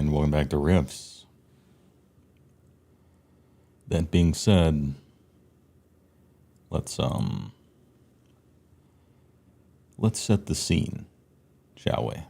right, welcome back to Rifts. That being said, let's set the scene, shall we?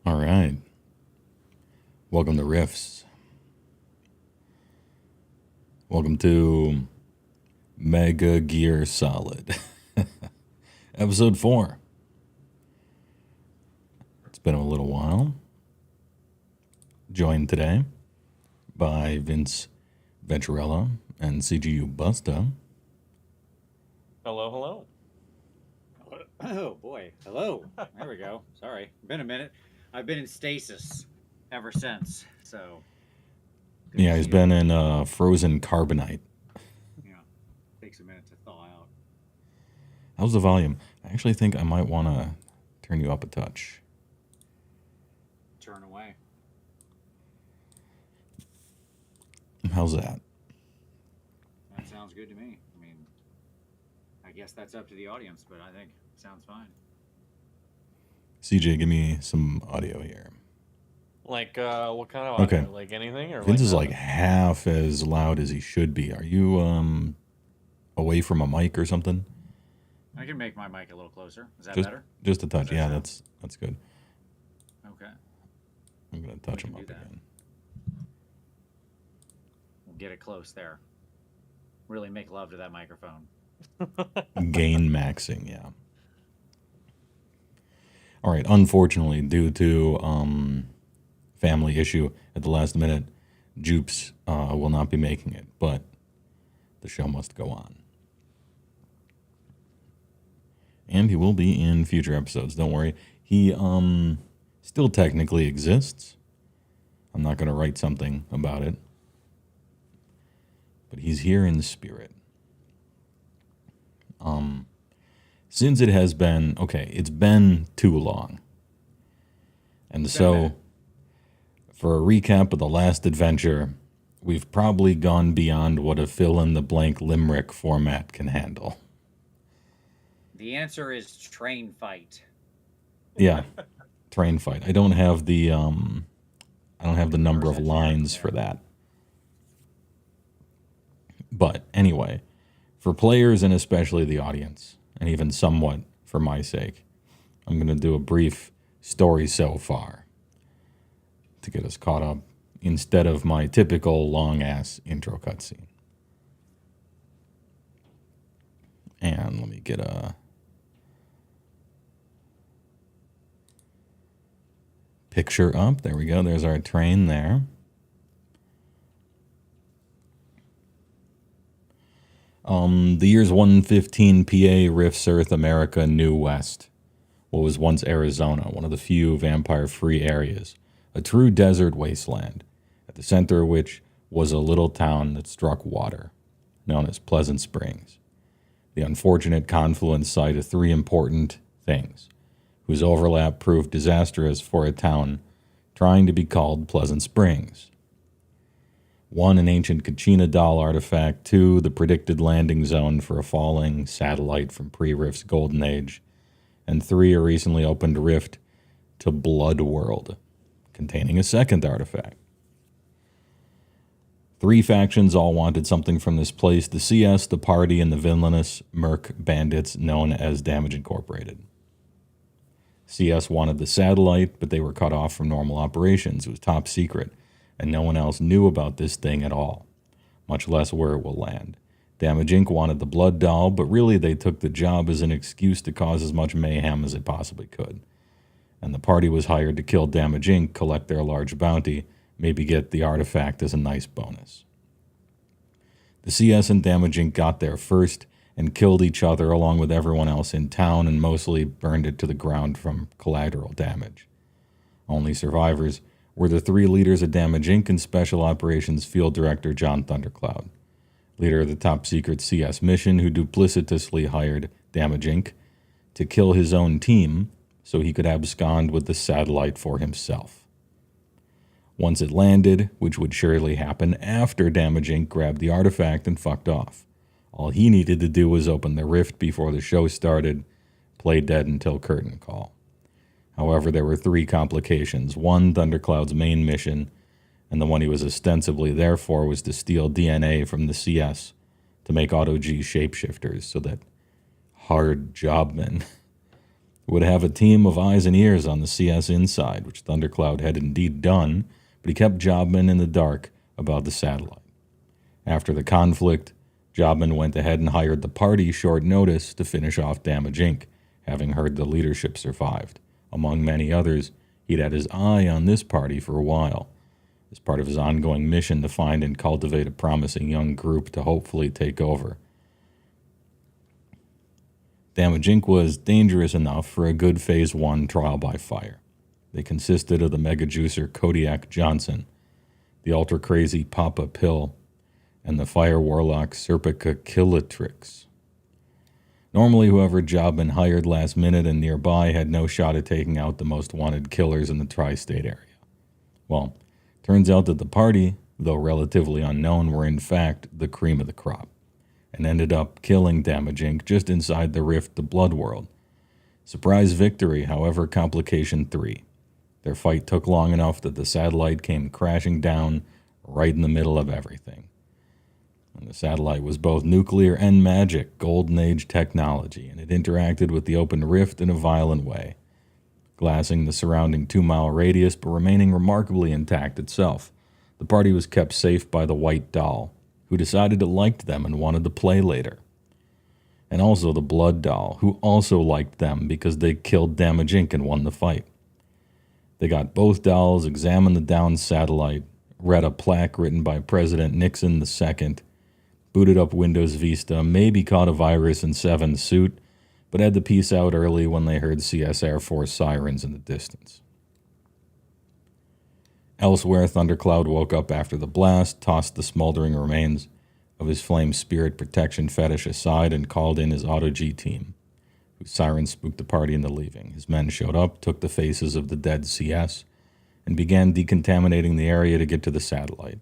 All right. Welcome to Rifts. Welcome to Mega Gear Solid, Episode 4. It's been a little while. Joined today by Vince Venturella and CGU Busta. Hello, hello. Oh boy, hello. There we go. Sorry, been a minute. I've been in stasis ever since. So Yeah, he's been in frozen carbonite. Yeah, takes a minute to thaw out. How's the volume? I actually think I might want to turn you up a touch. Turn away. How's that? That sounds good to me. I mean, I guess that's up to the audience, but I think it sounds fine. CJ, give me some audio here. Like, what kind of audio? Okay. Like anything? Or Vince like is like half as loud as he should be. Are you away from a mic or something? I can make my mic a little closer. Is that Just, better? just a touch. Does that Yeah, sound- that's good. Okay. I'm gonna touch We him can up do that. again. We'll get it close there. Really make love to that microphone. Gain maxing, yeah. All right. Unfortunately, due to family issue at the last minute, Jupes will not be making it, but the show must go on. And he will be in future episodes. Don't worry. He still technically exists. I'm not going to write something about it. But he's here in spirit. Since it has been, it's been too long. And so, for a recap of the last adventure, we've probably gone beyond what a fill-in-the-blank limerick format can handle. The answer is train fight. Yeah, train fight. I don't have the number of lines for that. But anyway, for players and especially the audience, and even somewhat for my sake, I'm going to do a brief story so far to get us caught up instead of my typical long-ass intro cutscene. And let me get a picture up. There we go. There's our train there. The year's 115 PA rifts Earth, America, New West. What was once Arizona, one of the few vampire-free areas, a true desert wasteland, at the center of which was a little town that struck water, known as Pleasant Springs. The unfortunate confluence site of three important things, whose overlap proved disastrous for a town trying to be called Pleasant Springs. 1, an ancient Kachina doll artifact. 2, the predicted landing zone for a falling satellite from pre-Rift's golden age. And 3, a recently opened rift to Blood World, containing a second artifact. 3 factions all wanted something from this place: the CS, the Party, and the villainous merc bandits known as Damage Incorporated. CS wanted the satellite, but they were cut off from normal operations. It was top secret, and no one else knew about this thing at all, much less where it will land. Damage Inc. wanted the blood doll, but really they took the job as an excuse to cause as much mayhem as they possibly could. And the Party was hired to kill Damage Inc., collect their large bounty, maybe get the artifact as a nice bonus. The CS and Damage Inc. got there first and killed each other along with everyone else in town, and mostly burned it to the ground from collateral damage. Only survivors were the 3 leaders of Damage Inc. and Special Operations Field Director John Thundercloud, leader of the top-secret CS mission, who duplicitously hired Damage Inc. to kill his own team so he could abscond with the satellite for himself. Once it landed, which would surely happen after Damage Inc. grabbed the artifact and fucked off, all he needed to do was open the rift before the show started, play dead until curtain call. However, there were 3 complications. 1, Thundercloud's main mission, and the one he was ostensibly there for, was to steal DNA from the CS to make Auto-G shapeshifters so that hard jobmen would have a team of eyes and ears on the CS inside, which Thundercloud had indeed done, but he kept jobmen in the dark about the satellite. After the conflict, jobmen went ahead and hired the Party short notice to finish off Damage Inc., having heard the leadership survived. Among many others, he'd had his eye on this Party for a while, as part of his ongoing mission to find and cultivate a promising young group to hopefully take over. Damage Inc. was dangerous enough for a good Phase 1 trial by fire. They consisted of the mega juicer Kodiak Johnson, the ultra-crazy Papa Pill, and the fire warlock Serpica. Normally, whoever jobman hired last minute and nearby had no shot at taking out the most wanted killers in the tri-state area. Well, turns out that the Party, though relatively unknown, were in fact the cream of the crop, and ended up killing Damage Inc. just inside the rift to Blood World. Surprise victory, however, complication 3. Their fight took long enough that the satellite came crashing down right in the middle of everything. And the satellite was both nuclear and magic, golden age technology, and it interacted with the open rift in a violent way, glassing the surrounding 2-mile radius but remaining remarkably intact itself. The Party was kept safe by the White Doll, who decided it liked them and wanted to play later. And also the Blood Doll, who also liked them because they killed Damage Inc. and won the fight. They got both dolls, examined the downed satellite, read a plaque written by President Nixon II, booted up Windows Vista, maybe caught a virus in 7's suit, but had to peace out early when they heard CS Air Force sirens in the distance. Elsewhere, Thundercloud woke up after the blast, tossed the smoldering remains of his flame spirit protection fetish aside, and called in his Auto-G team, whose sirens spooked the Party into leaving. His men showed up, took the faces of the dead CS, and began decontaminating the area to get to the satellite.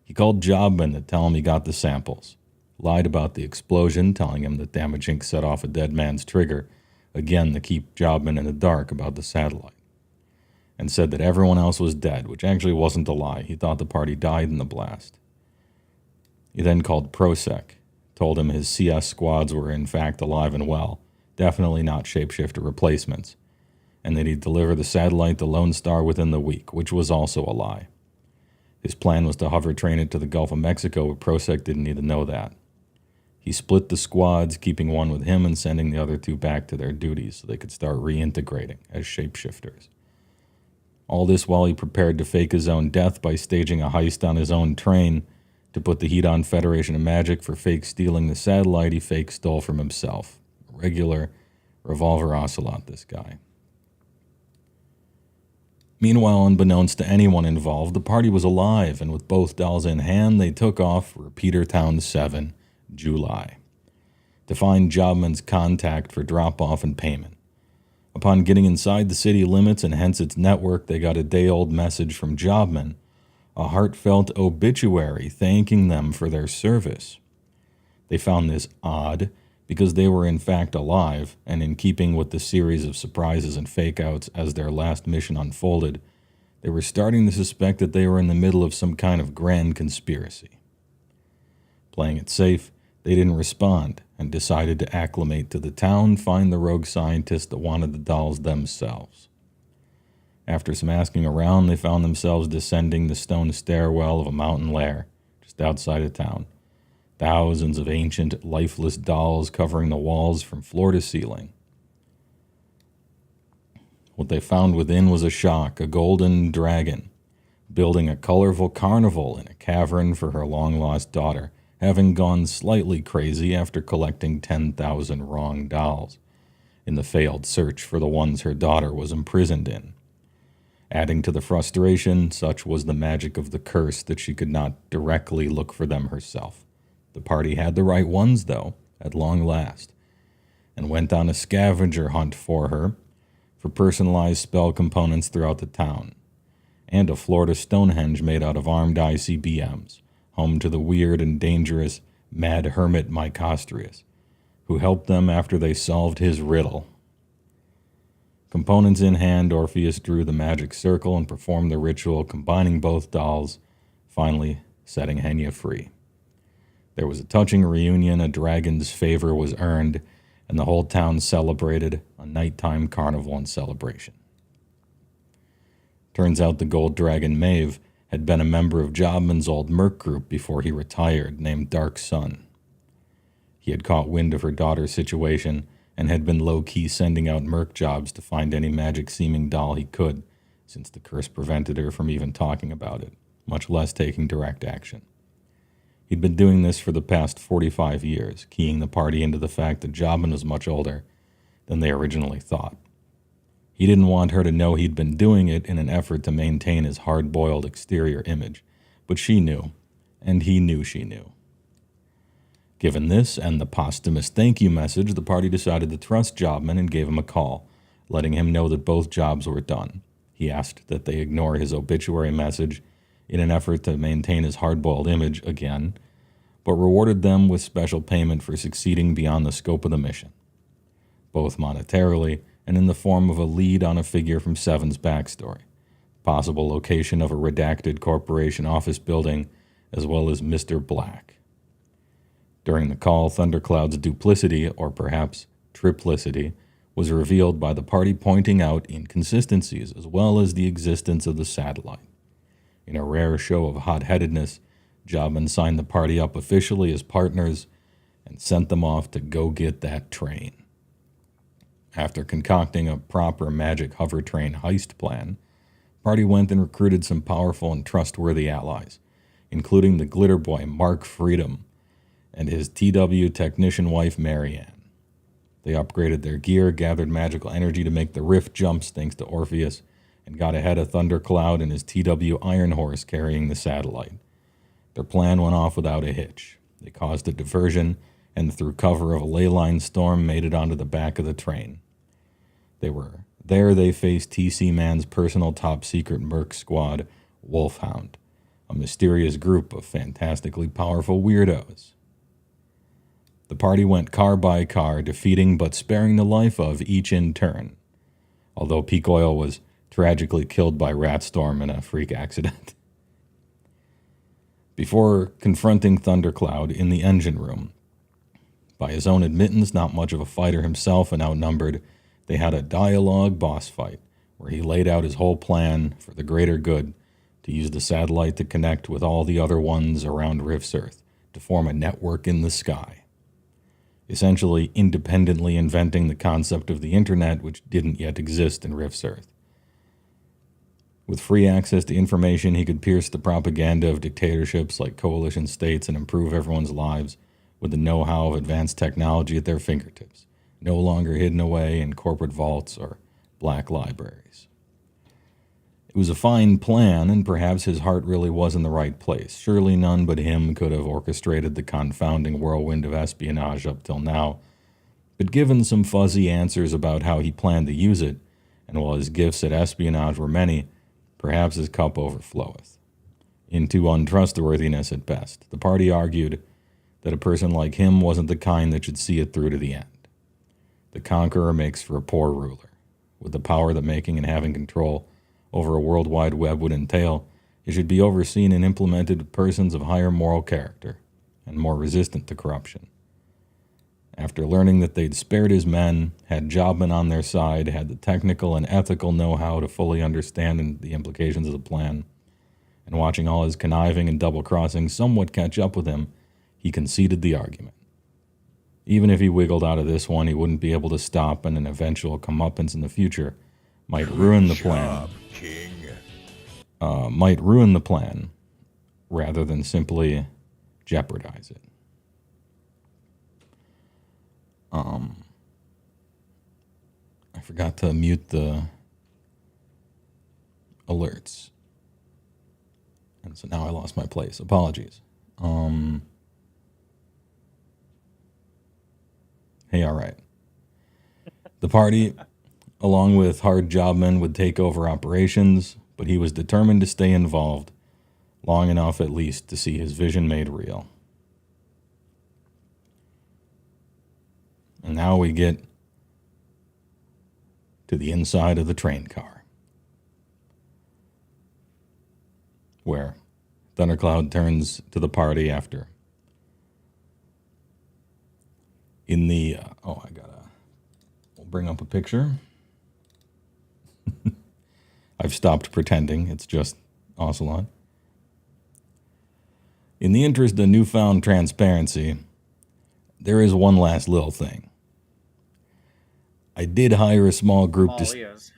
He called jobmen to tell him he got the samples, lied about the explosion, telling him that Damage Inc. set off a dead man's trigger, again to keep jobmen in the dark about the satellite, and said that everyone else was dead, which actually wasn't a lie. He thought the Party died in the blast. He then called ProSec, told him his CS squads were in fact alive and well, definitely not shapeshifter replacements, and that he'd deliver the satellite to Lone Star within the week, which was also a lie. His plan was to Hovertrain it to the Gulf of Mexico, but ProSec didn't need to know that. He split the squads, keeping one with him and sending the other 2 back to their duties so they could start reintegrating as shapeshifters. All this while he prepared to fake his own death by staging a heist on his own train To put the heat on Federation of Magic for fake stealing the satellite he fake stole from himself. A regular revolver ocelot, this guy. Meanwhile, unbeknownst to anyone involved, the party was alive, and with both dolls in hand, they took off for Petertown 7, July, to find Jobman's contact for drop-off and payment. Upon getting inside the city limits and hence its network, they got a day-old message from Jobman, a heartfelt obituary thanking them for their service. They found this odd because they were in fact alive, and in keeping with the series of surprises and fake-outs as their last mission unfolded, they were starting to suspect that they were in the middle of some kind of grand conspiracy. Playing it safe, they didn't respond and decided to acclimate to the town, find the rogue scientists that wanted the dolls themselves. After some asking around, they found themselves descending the stone stairwell of a mountain lair just outside of town. Thousands of ancient, lifeless dolls covering the walls from floor to ceiling. What they found within was a shock, a golden dragon, building a colorful carnival in a cavern for her long-lost daughter, having gone slightly crazy after collecting 10,000 wrong dolls in the failed search for the ones her daughter was imprisoned in. Adding to the frustration, such was the magic of the curse that she could not directly look for them herself. The party had the right ones, though, at long last, and went on a scavenger hunt for her, for personalized spell components throughout the town, and a Florida Stonehenge made out of armed ICBMs, home to the weird and dangerous Mad Hermit Mycostrius, who helped them after they solved his riddle. Components in hand, Orpheus drew the magic circle and performed the ritual, combining both dolls, finally setting Henya free. There was a touching reunion, a dragon's favor was earned, and the whole town celebrated a nighttime carnival and celebration. Turns out the Gold Dragon Maeve had been a member of Jobman's old merc group before he retired, named Dark Sun. He had caught wind of her daughter's situation and had been low-key sending out merc jobs to find any magic-seeming doll he could, since the curse prevented her from even talking about it, much less taking direct action. He'd been doing this for the past 45 years, keying the party into the fact that Jobman was much older than they originally thought. He didn't want her to know he'd been doing it in an effort to maintain his hard-boiled exterior image, but she knew, and he knew she knew. Given this and the posthumous thank you message, the party decided to trust Jobman and gave him a call, letting him know that both jobs were done. He asked that they ignore his obituary message in an effort to maintain his hard-boiled image again, but rewarded them with special payment for succeeding beyond the scope of the mission, both monetarily and in the form of a lead on a figure from Seven's backstory, possible location of a redacted corporation office building, as well as Mr. Black. During the call, Thundercloud's duplicity, or perhaps triplicity, was revealed by the party pointing out inconsistencies as well as the existence of the satellite. In a rare show of hot-headedness, Jobman signed the party up officially as partners and sent them off to go get that train. After concocting a proper magic Hovertrain heist plan, the party went and recruited some powerful and trustworthy allies, including the glitter boy Mark Freedom and his TW technician wife Marianne. They upgraded their gear, gathered magical energy to make the rift jumps thanks to Orpheus, and got ahead of Thundercloud and his TW Iron Horse carrying the satellite. Their plan went off without a hitch. They caused a diversion, and through cover of a ley line storm, made it onto the back of the train. They faced TC Man's personal top-secret merc squad, Wolfhound, a mysterious group of fantastically powerful weirdos. The party went car by car, defeating but sparing the life of each in turn, although Peak Oil was tragically killed by Ratstorm in a freak accident. Before confronting Thundercloud in the engine room, by his own admittance, not much of a fighter himself and outnumbered, they had a dialogue boss fight where he laid out his whole plan for the greater good to use the satellite to connect with all the other ones around Rift's Earth to form a network in the sky, essentially independently inventing the concept of the internet which didn't yet exist in Rift's Earth. With free access to information, he could pierce the propaganda of dictatorships like coalition states and improve everyone's lives with the know-how of advanced technology at their fingertips, no longer hidden away in corporate vaults or black libraries. It was a fine plan, and perhaps his heart really was in the right place. Surely none but him could have orchestrated the confounding whirlwind of espionage up till now. But given some fuzzy answers about how he planned to use it, and while his gifts at espionage were many, perhaps his cup overfloweth into untrustworthiness at best. The party argued that a person like him wasn't the kind that should see it through to the end. The conqueror makes for a poor ruler. With the power that making and having control over a World Wide Web would entail, it should be overseen and implemented with persons of higher moral character and more resistant to corruption. After learning that they'd spared his men, had jobmen on their side, had the technical and ethical know-how to fully understand the implications of the plan, and watching all his conniving and double-crossing somewhat catch up with him, he conceded the argument. Even if he wiggled out of this one, he wouldn't be able to stop, and an eventual comeuppance in the future might ruin the plan. Might ruin the plan rather than simply jeopardize it. I forgot to mute the alerts. And so now I lost my place. Apologies. Hey, all right. The party, along with hard jobmen, would take over operations, but he was determined to stay involved long enough at least to see his vision made real. And now we get to the inside of the train car, where Thundercloud turns to the party after. In the, we'll bring up a picture. I've stopped pretending, it's just Ocelot. In the interest of newfound transparency, there is one last little thing. I did hire a small group to stage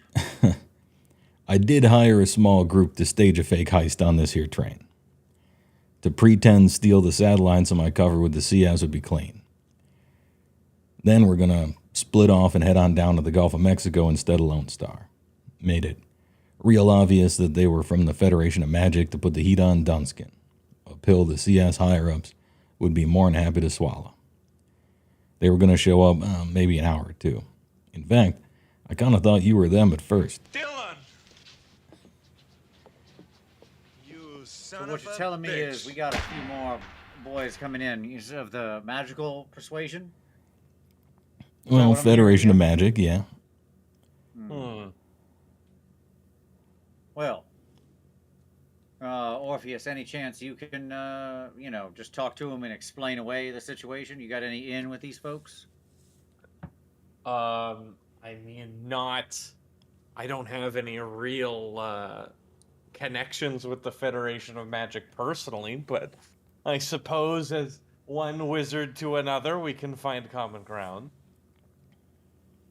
a fake heist on this here train. To pretend steal the satellites on my cover with the CS would be clean. Then we're gonna split off and head on down to the Gulf of Mexico instead of Lone Star. Made it real obvious that they were from the Federation of Magic to put the heat on Dunskin, a pill the CS higher-ups would be more than happy to swallow. They were gonna show up maybe an hour or two. In fact, I kind of thought you were them at first. Dylan! You son So of what you're a telling me bitch. is we got a few more boys coming in. You of the magical persuasion? Well, what I'm Federation of hearing, Magic, yeah. Well, Orpheus, any chance you can, just talk to him and explain away the situation? You got any in with these folks? I mean, I don't have any real connections with the Federation of Magic personally, but I suppose as one wizard to another, we can find common ground.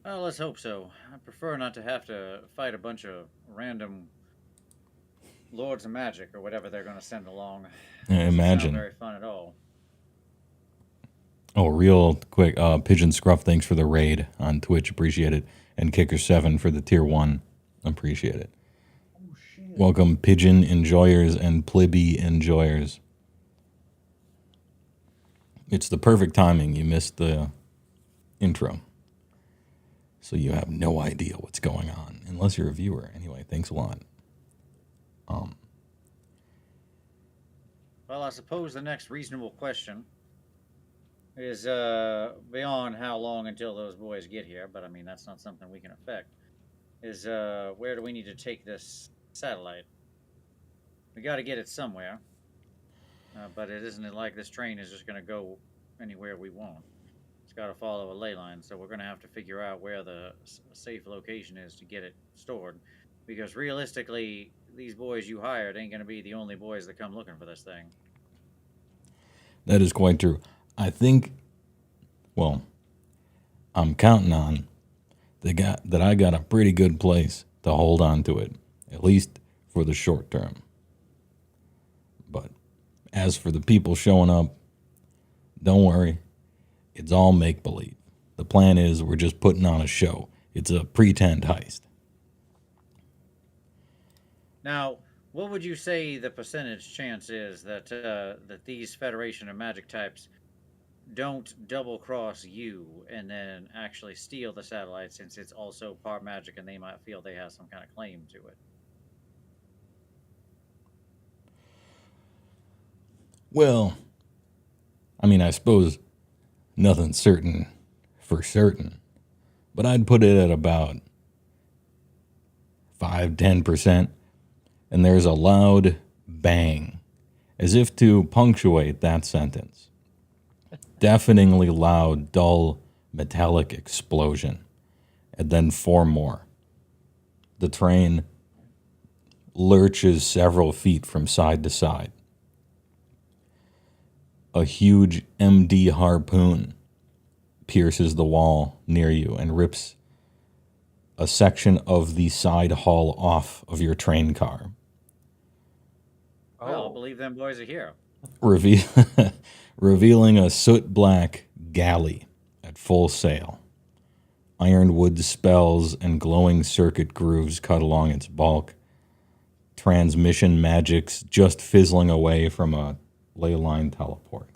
Well, let's hope so. I prefer not to have to fight a bunch of random Lords of Magic or whatever they're going to send along. Doesn't Imagine. sound very fun at all. Oh, real quick, Pigeon Scruff, thanks for the raid on Twitch, appreciate it. And Kicker7 for the tier 1, appreciate it. Oh, shit. Welcome, Pigeon enjoyers and Plibby enjoyers. It's the perfect timing. You missed the intro. So you have no idea what's going on, unless you're a viewer. Anyway, thanks a lot. Well, I suppose the next reasonable question is beyond how long until those boys get here, but I mean, that's not something we can affect, is where do we need to take this satellite? We got to get it somewhere, but it isn't like this train is just going to go anywhere we want. It's got to follow a ley line, so we're going to have to figure out where the safe location is to get it stored, because realistically, these boys you hired ain't going to be the only boys that come looking for this thing. That is quite true. I think, well, I'm counting on that I got a pretty good place to hold on to it, at least for the short term. But as for the people showing up, don't worry. It's all make-believe. The plan is we're just putting on a show. It's a pretend heist. Now, what would you say the percentage chance is that that these Federation of Magic types don't double-cross you and then actually steal the satellite, since it's also part magic and they might feel they have some kind of claim to it? Well, I mean, I suppose nothing's certain for certain, but I'd put it at about 5-10%. And there's a loud bang, as if to punctuate that sentence. Deafeningly loud, dull, metallic explosion. And then 4 more. The train lurches several feet from side to side. A huge MD harpoon pierces the wall near you and rips a section of the side hull off of your train car. Well, I believe them boys are here. Revealing a soot-black galley at full sail. Ironwood spells and glowing circuit grooves cut along its bulk. Transmission magics just fizzling away from a ley line teleport.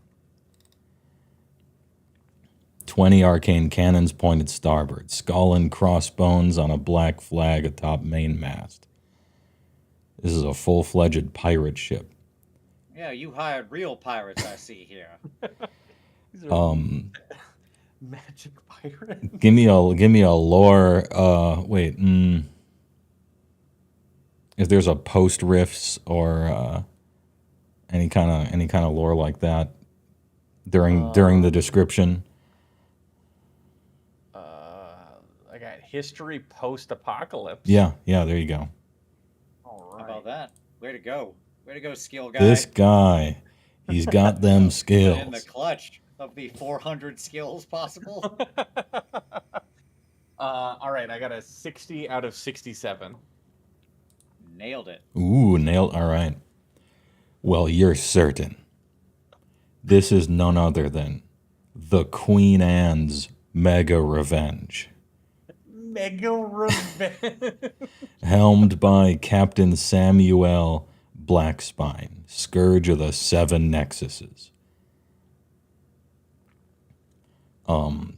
20 arcane cannons pointed starboard, skull and crossbones on a black flag atop main mast. This is a full-fledged pirate ship. Yeah, you hired real pirates, I see here. Magic pirate. Give me a lore. If there's a post rifts or any kind of lore like that during the description. I got history post-apocalypse. Yeah, there you go. All How right. about that? Way to go. Way to go, skill guy. This guy, he's got them In the skills. clutch of the 400 skills possible. All right, I got a 60 out of 67. Nailed it. Ooh, nailed. All right. Well, you're certain. This is none other than the Queen Anne's Mega Revenge. Mega revenge. Helmed by Captain Samuel Blackspine, Scourge of the Seven Nexuses.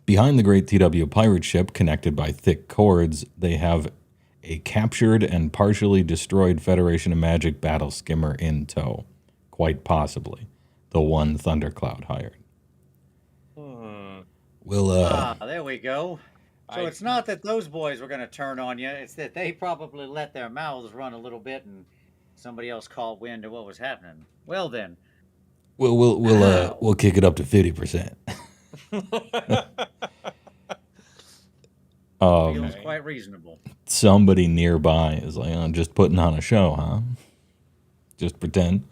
Behind the great TW pirate ship, connected by thick cords, they have a captured and partially destroyed Federation of Magic battle skimmer in tow. Quite possibly the one Thundercloud hired. We'll, there we go. So it's not that those boys were going to turn on you. It's that they probably let their mouths run a little bit and somebody else caught wind of what was happening. Well then. we'll kick it up to 50%. Feels quite reasonable. Somebody nearby is like, I'm just putting on a show, huh? Just pretend.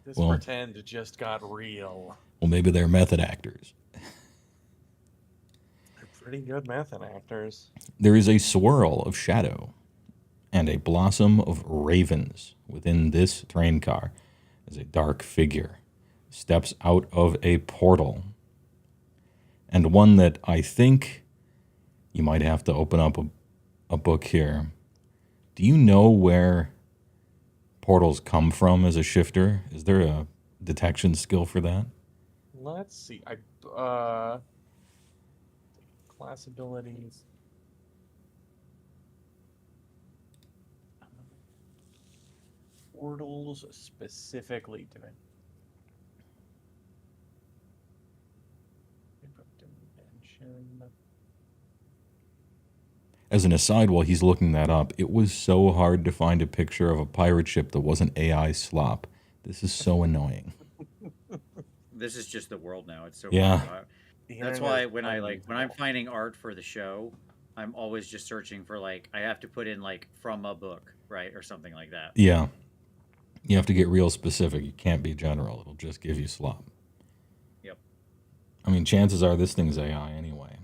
This pretend just got real. Well, maybe they're method actors. They're pretty good method actors. There is a swirl of shadow and a blossom of ravens within this train car as a dark figure steps out of a portal. And one that I think you might have to open up a book here. Do you know where portals come from as a shifter? Is there a detection skill for that? Let's see. Class abilities. Portals specifically to it. Dimension. As an aside, while he's looking that up, it was so hard to find a picture of a pirate ship that wasn't AI slop. This is so annoying. This is just the world now. It's so Yeah. weird. That's why when I'm finding art for the show, I'm always just searching for I have to put in from a book, right, or something like that. Yeah. You have to get real specific. You can't be general. It'll just give you slop. Yep. I mean, chances are this thing's AI anyway.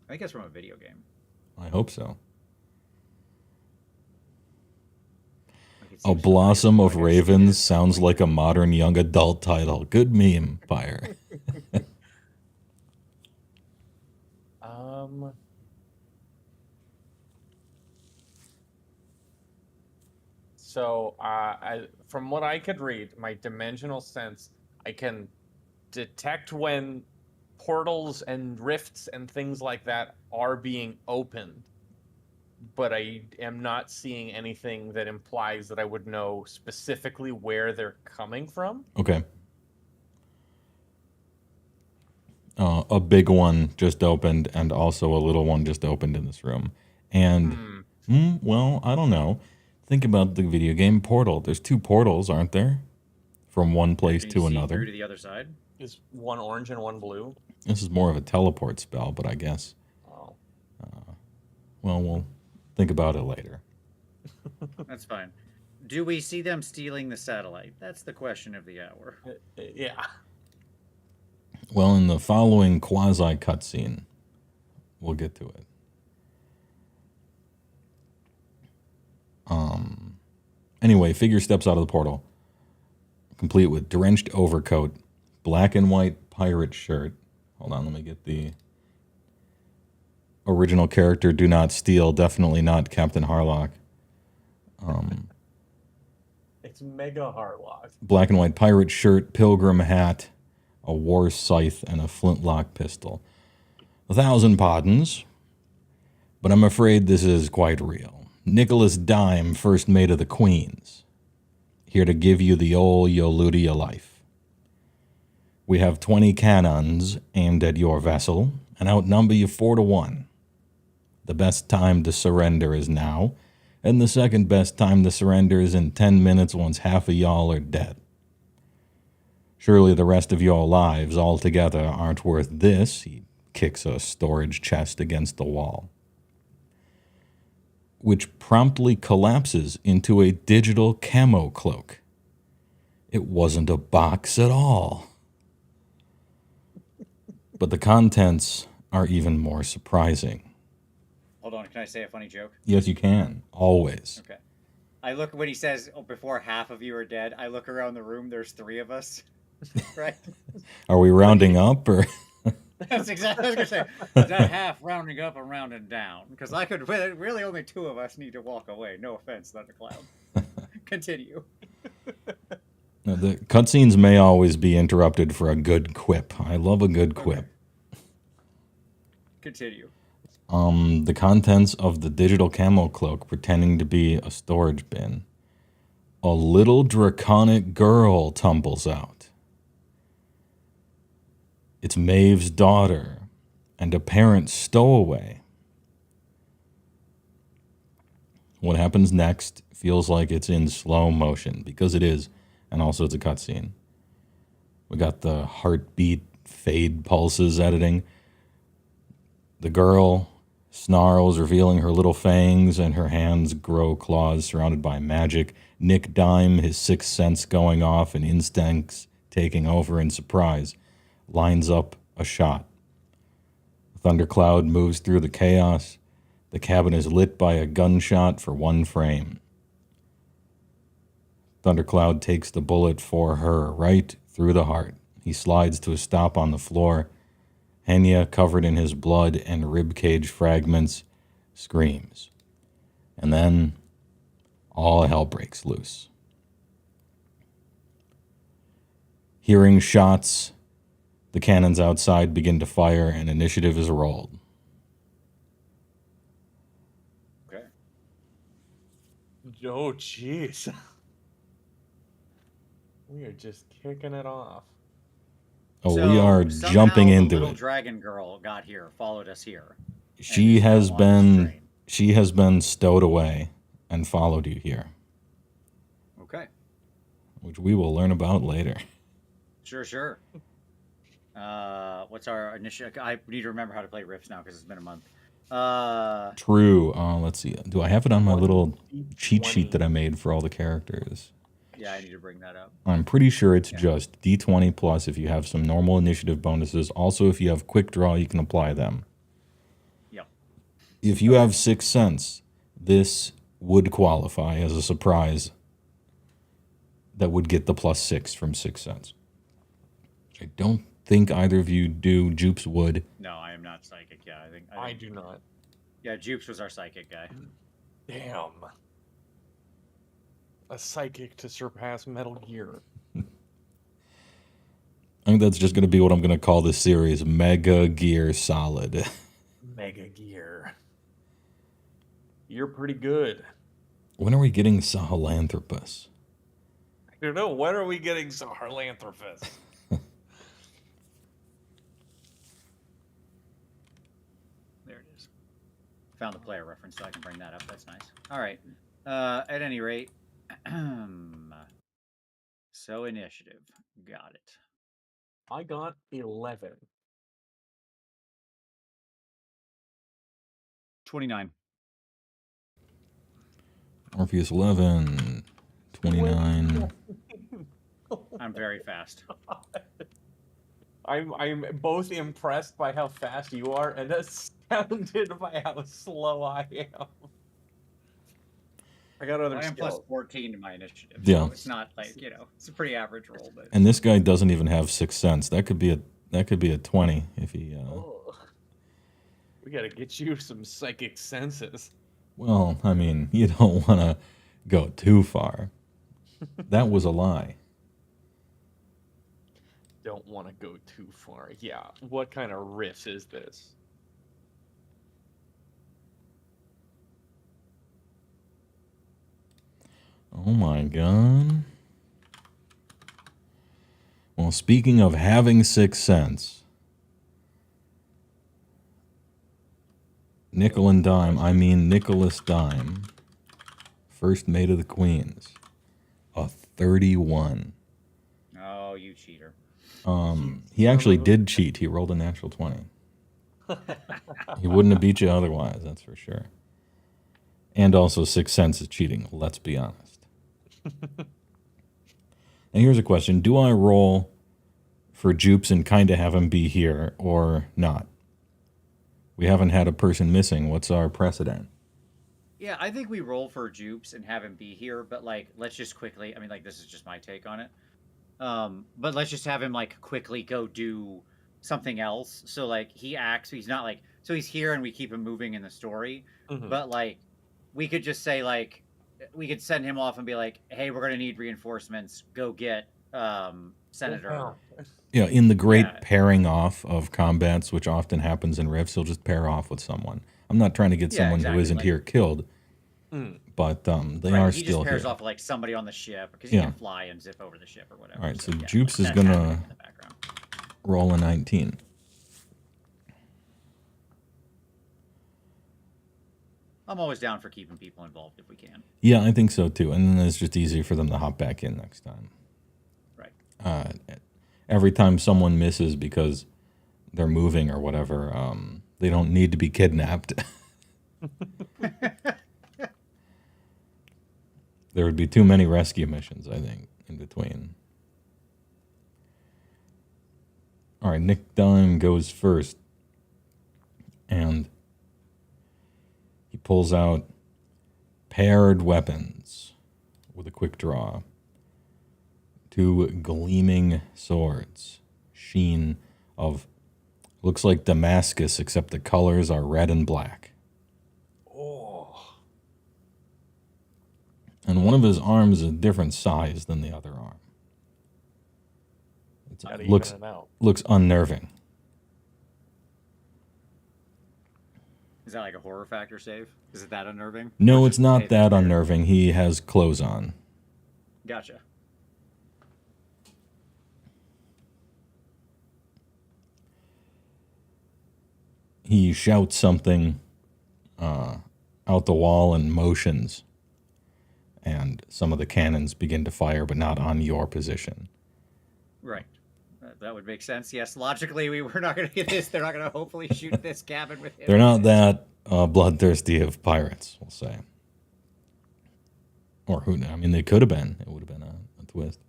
I think it's from a video game. I hope so. it A seems Blossom of like I should Ravens get- sounds like a modern young adult title. Good meme, Fire. So, from what I could read, my dimensional sense, I can detect when portals and rifts and things like that are being opened, but I am not seeing anything that implies that I would know specifically where they're coming from. Okay. A big one just opened, and also a little one just opened in this room. And, well, I don't know. Think about the video game Portal. There's 2 portals, aren't there? From one place Can you to see another. through to the other side? Is one orange and one blue? This is more of a teleport spell, but I guess, Oh. well, we'll think about it later. That's fine. Do we see them stealing the satellite? That's the question of the hour. Yeah. Well, in the following quasi cutscene, we'll get to it. Anyway, figure steps out of the portal, complete with drenched overcoat, black and white pirate shirt. Hold on, let me get the original character. Do not steal. Definitely not Captain Harlock. It's Mega Harlock. Black and white pirate shirt, pilgrim hat, a war scythe, and a flintlock pistol. 1,000 pardons, but I'm afraid this is quite real. Nicholas Dime, first mate of the Queens, here to give you the old Yoludia life. We have 20 cannons aimed at your vessel and outnumber you 4-1. The best time to surrender is now, and the second best time to surrender is in 10 minutes once half of y'all are dead. Surely the rest of your lives altogether aren't worth this. He kicks a storage chest against the wall, which promptly collapses into a digital camo cloak. It wasn't a box at all. But the contents are even more surprising. Hold on, can I say a funny joke? Yes, you can. Always. Okay. I look when he says, "Oh, before half of you are dead." I look around the room. There's 3 of us, right? Are we rounding up or? That's exactly what I was gonna say. Is that half rounding up or rounding down? Because I could really only 2 of us need to walk away. No offense, Thundercloud. Continue. No, the cutscenes may always be interrupted for a good quip. I love a good quip. Continue. The contents of the digital camo cloak pretending to be a storage bin. A little draconic girl tumbles out. It's Maeve's daughter and a parent stowaway. What happens next feels like it's in slow motion, because it is, and also it's a cutscene. We got the heartbeat fade pulses editing. The girl snarls, revealing her little fangs, and her hands grow claws surrounded by magic. Nick Dime, his sixth sense going off and instincts taking over in surprise, lines up a shot. Thundercloud moves through the chaos. The cabin is lit by a gunshot for 1 frame. Thundercloud takes the bullet for her right through the heart. He slides to a stop on the floor. Henya, covered in his blood and ribcage fragments, screams. And then all hell breaks loose. Hearing shots, the cannons outside begin to fire, and initiative is rolled. Okay. Oh, jeez. We are just kicking it off. Oh, So, we are somehow jumping the into little it. dragon girl got here, followed us here. She is now has on this been train. she has been stowed away and followed you here, Okay. which we will learn about later. Sure. What's our initial? I need to remember how to play riffs now because it's been a month. True. Let's see. Do I have it on my little cheat 20. sheet that I made for all the characters? Yeah, I need to bring that up. I'm pretty sure it's just D20 plus if you have some normal initiative bonuses. Also, if you have quick draw, you can apply them. Yep. If you have Sixth Sense, this would qualify as a surprise that would get the +6 from Sixth Sense. I don't think either of you do. Jupes would. No, I am not psychic. Yeah, I think I do not. Yeah, Jupes was our psychic guy. Damn. A psychic to surpass Metal Gear. I think that's just going to be what I'm going to call this series, Mega Gear Solid. Mega Gear. You're pretty good. When are we getting Sahelanthropus? I don't know. When are we getting Sahelanthropus? There it is. Found the player reference, so I can bring that up. That's nice. All right. At any rate, so initiative. Got it. I got 11. 29. Orpheus 11, 29. I'm very fast. I'm both impressed by how fast you are and astounded by how slow I am. I got other I am skills. plus 14 to my initiative. Yeah. So it's not like, it's a pretty average roll, but And this guy doesn't even have Sixth Sense. That could be a 20 if he. Oh. We gotta get you some psychic senses. Well, I mean, you don't want to go too far. That was a lie. Don't want to go too far. Yeah. What kind of riffs is this? Oh my god. Well, speaking of having Sixth Sense, nickel and dime, I mean Nicholas Dime, first mate of the Queens, a 31. oh, you cheater. He actually did cheat. He rolled a natural 20. He wouldn't have beat you otherwise, that's for sure. And also Sixth Sense is cheating, let's be honest. Now here's a question. Do I roll for Jupes and kind of have him be here or not? We haven't had a person missing. What's our precedent? Yeah, I think we roll for Jupes and have him be here, but like, let's just quickly, I mean, like, this is just my take on it. But let's just have him like quickly go do something else. So like he acts, he's not like, so he's here and we keep him moving in the story. Mhm. But like, we could just say like, we could send him off and be like, hey, we're gonna need reinforcements. Go get Senator. Yeah, in the great Yeah. pairing off of combats, which often happens in Rifts, he'll just pair off with someone. I'm not trying to get Yeah, someone exactly, who isn't like- here killed, Mm. but they Right, are he still just pairs here. off with like somebody on the ship because he Yeah. can fly and zip over the ship or whatever. All right, so yeah, Jupes is that's gonna- happening in the background. Roll a 19. I'm always down for keeping people involved if we can. Yeah, I think so too. And then it's just easy for them to hop back in next time. Right. Every time someone misses because they're moving or whatever, they don't need to be kidnapped. There would be too many rescue missions, I think, in between. All right, Nick Dime goes first. And he pulls out paired weapons with a quick draw. 2 gleaming swords, sheen of, looks like Damascus, except the colors are red and black. Oh. And one of his arms is a different size than the other arm. How to Looks even it out. looks unnerving. Is that like a horror factor save? Is it that unnerving? No, Or it's just, not hey, that weird? unnerving. He has clothes on. Gotcha. He shouts something out the wall and motions. And some of the cannons begin to fire, but not on your position. Right. That would make sense. Yes, logically, we're not going to get this. They're not going to hopefully shoot this cabin with him. They're not that bloodthirsty of pirates, we'll say. Or who? I mean, they could have been. It would have been a twist.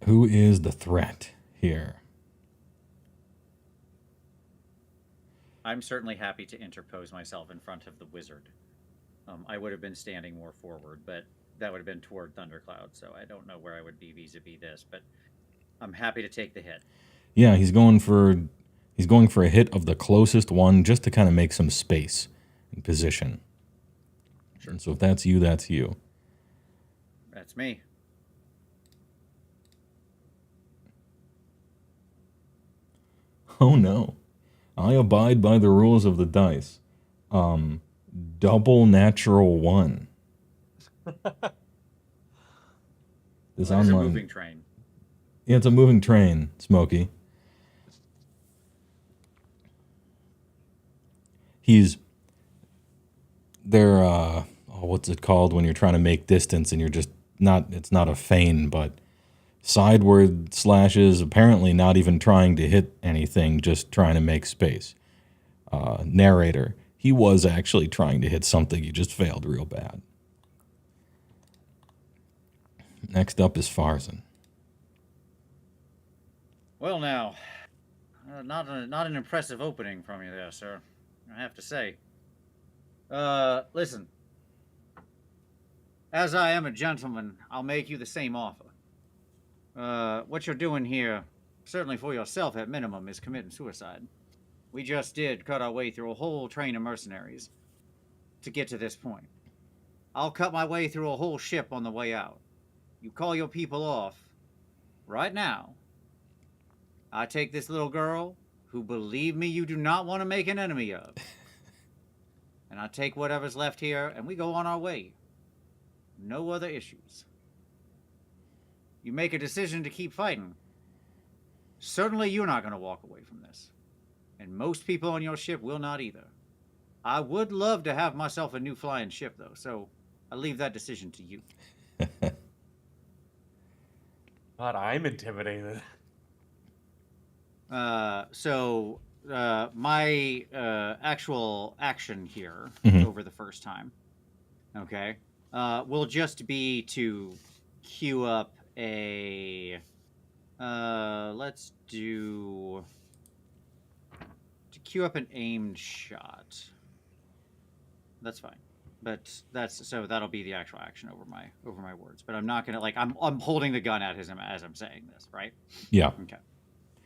Who is the threat here? I'm certainly happy to interpose myself in front of the wizard. I would have been standing more forward, but that would have been toward Thundercloud, so I don't know where I would be vis-a-vis this, but I'm happy to take the hit. Yeah, he's going for a hit of the closest one just to kind of make some space and position. Sure. And so if that's you, that's you. That's me. Oh no. I abide by the rules of the dice. Double natural 1. This It's a online moving train. Yeah, it's a moving train, Smokey. What's it called when you're trying to make distance and you're just it's not a feign, but sideward slashes, apparently not even trying to hit anything, just trying to make space. Narrator, he was actually trying to hit something, he just failed real bad. Next up is Farzan. Well, now, not an impressive opening from you there, sir. I have to say. Listen. As I am a gentleman, I'll make you the same offer. What you're doing here, certainly for yourself at minimum, is committing suicide. We just did cut our way through a whole train of mercenaries to get to this point. I'll cut my way through a whole ship on the way out. You call your people off right now. I take this little girl, who, believe me, you do not want to make an enemy of, and I take whatever's left here, and we go on our way. No other issues. You make a decision to keep fighting. Certainly you're not going to walk away from this. And most people on your ship will not either. I would love to have myself a new flying ship, though, so I leave that decision to you. God, I'm intimidated. My actual action here over the first time, okay, will just be to queue up a, to queue up an aimed shot. That's fine. But that'll be the actual action over my words. But I'm not gonna I'm holding the gun at him as I'm saying this, right? Yeah. Okay.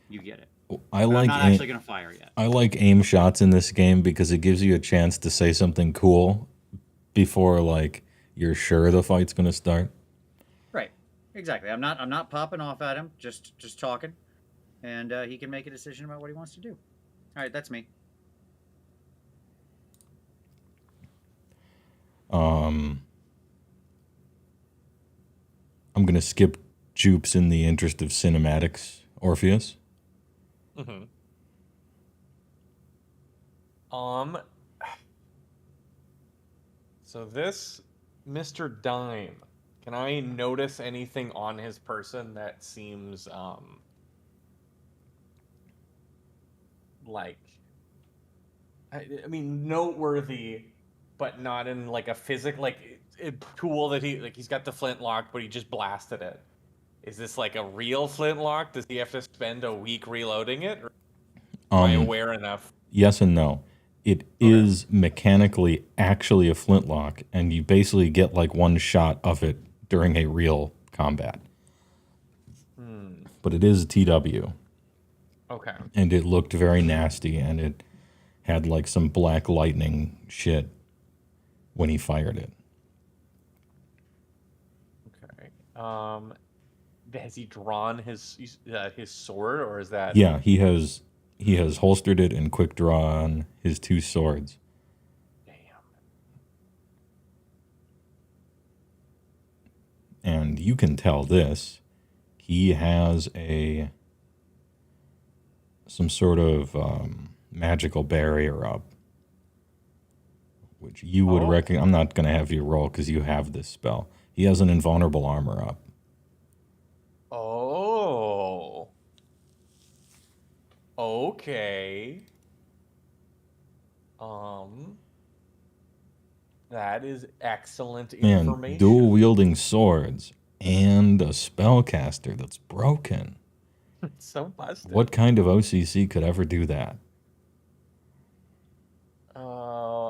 You get it. I'm not actually gonna fire yet. I like aim shots in this game because it gives you a chance to say something cool before you're sure the fight's gonna start. Right. Exactly. I'm not popping off at him, just talking. And he can make a decision about what he wants to do. Alright, that's me. I'm gonna skip Jupes in the interest of cinematics, Orpheus. Mm-hmm. So this Mr. Dime, can I notice anything on his person that seems noteworthy, but not in a a tool that he's got the flintlock, but he just blasted it. Is this a real flintlock? Does he have to spend a week reloading it? Or am I aware enough? Yes and no. It is mechanically actually a flintlock, and you basically get one shot of it during a real combat. But it is a TW. Okay. And it looked very nasty, and it had some black lightning shit when he fired it. Okay. Has he drawn his sword, or is that? Yeah, he has holstered it and quick drawn his two swords. Damn. And you can tell this. He has some sort of magical barrier up, which you would recognize. I'm not going to have you roll because you have this spell. He has an invulnerable armor up. Oh. Okay. That is excellent information. Man, dual wielding swords and a spellcaster that's broken. It's so busted. What kind of OCC could ever do that?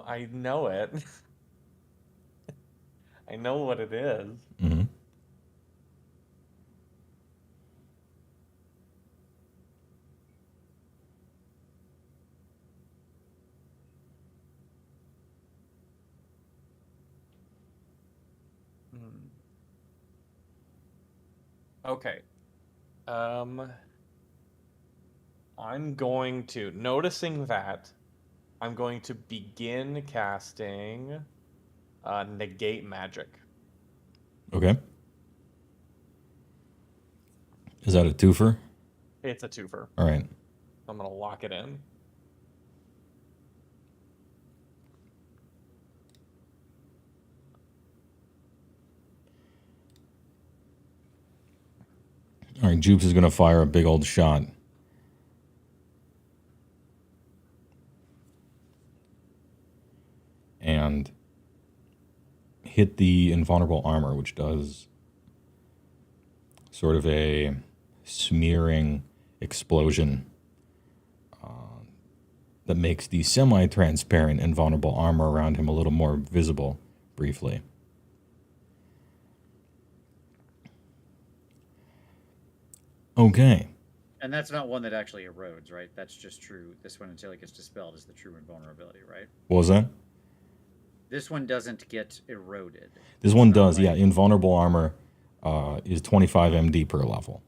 I know it. I know what it is. Mm-hmm. Okay. I'm going to, noticing that, I'm going to begin casting negate magic. Okay. Is that a twofer? It's a twofer. All right. I'm gonna lock it in. All right, Jupes is going to fire a big old shot. And hit the invulnerable armor, which does sort of a smearing explosion that makes the semi-transparent invulnerable armor around him a little more visible briefly. Okay. And that's not one that actually erodes, right? That's just true. This one, until it gets dispelled, is the true invulnerability, right? What was that? This one doesn't get eroded. This one It's not does, like- yeah. Invulnerable armor is 25 MD per level.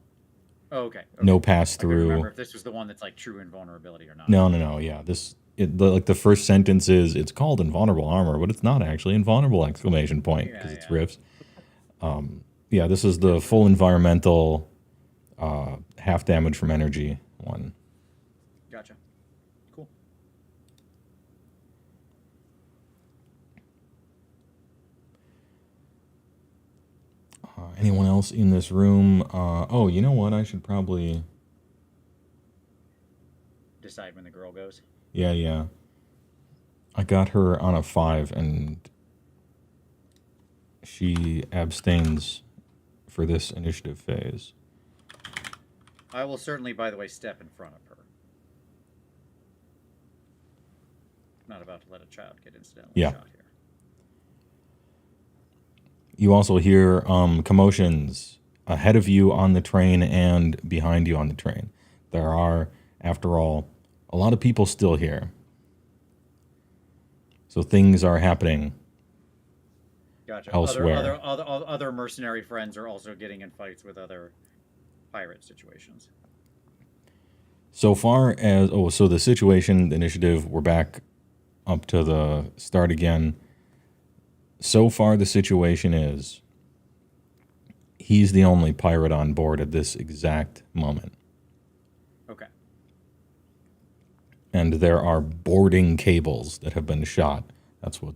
Oh, okay. No I pass couldn't remember through. if this was the one that's like true invulnerability or not. No. Yeah, like the first sentence is it's called invulnerable armor, but it's not actually invulnerable! Exclamation point because it's rifts. Yeah, this is the full environmental half damage from energy one. Gotcha. Cool. Anyone else in this room? Oh, you know what? I should probably. Decide when the girl goes. Yeah. I got her on a 5, and she abstains for this initiative phase. I will certainly, by the way, step in front of her. Not about to let a child get incidentally shot here. You also hear commotions ahead of you on the train and behind you on the train. There are, after all, a lot of people still here. So things are happening. Gotcha. Elsewhere. Other mercenary friends are also getting in fights with other pirate situations. So far as, so the situation, the initiative, we're back up to the start again. So far the situation is he's the only pirate on board at this exact moment. Okay. And there are boarding cables that have been shot. That's what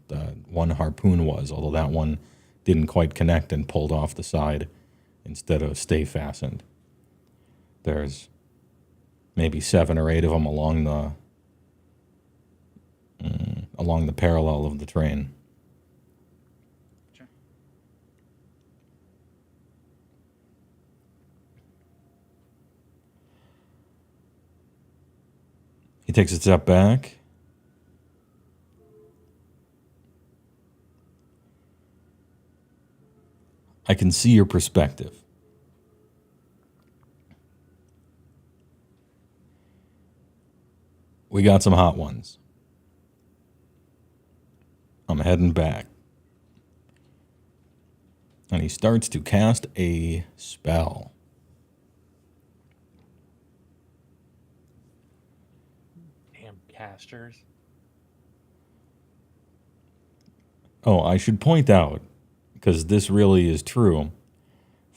one harpoon was, although that one didn't quite connect and pulled off the side instead of stay fastened. There's maybe 7 or 8 of them along the parallel of the train. Sure. He takes a step back. I can see your perspective. We got some hot ones. I'm heading back. And he starts to cast a spell. Damn casters. Oh, I should point out, because this really is true,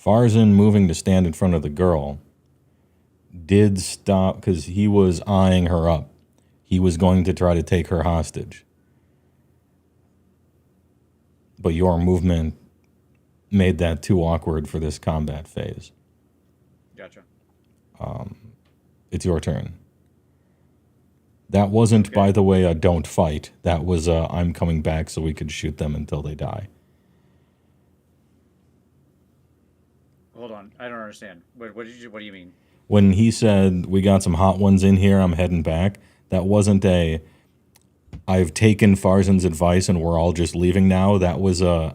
Farzan moving to stand in front of the girl did stop because he was eyeing her up. He was going to try to take her hostage. But your movement made that too awkward for this combat phase. Gotcha. It's your turn. That wasn't, Okay. by the way, a don't fight. That was a I'm coming back so we could shoot them until they die. Hold on. I don't understand. What do you mean? When he said, we got some hot ones in here, I'm heading back, that wasn't a, I've taken Farzan's advice and we're all just leaving now. That was a,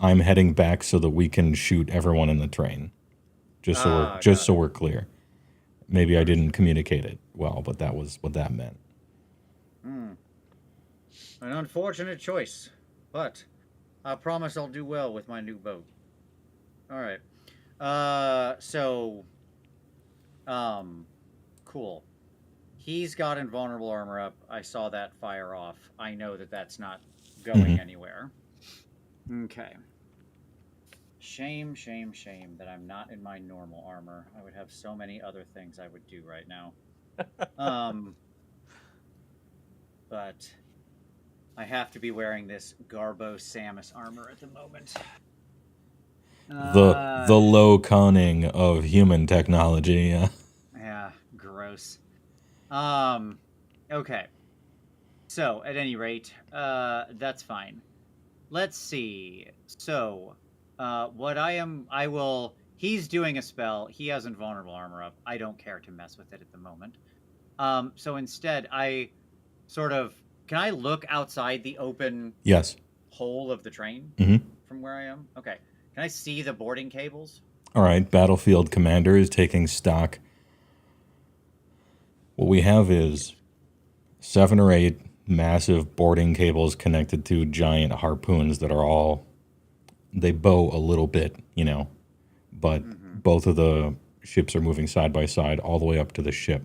I'm heading back so that we can shoot everyone in the train. Just so we're clear. Maybe I didn't communicate it well, but that was what that meant. An unfortunate choice, but I promise I'll do well with my new boat. All right. Cool. He's got invulnerable armor up. I saw that fire off. I know that that's not going anywhere. Okay. Shame that I'm not in my normal armor. I would have so many other things I would do right now. But I have to be wearing this Garbo Samus armor at the moment. The low conning of human technology. Yeah. Yeah, gross. Okay. So, at any rate, that's fine. Let's see. So, he's doing a spell. He has invulnerable armor up. I don't care to mess with it at the moment. So instead, can I look outside the open Yes. hole of the train from where I am? Okay. Can I see the boarding cables? All right. Battlefield Commander is taking stock. What we have is 7 or 8 massive boarding cables connected to giant harpoons that are all, they bow a little bit, but both of the ships are moving side by side all the way up to the ship.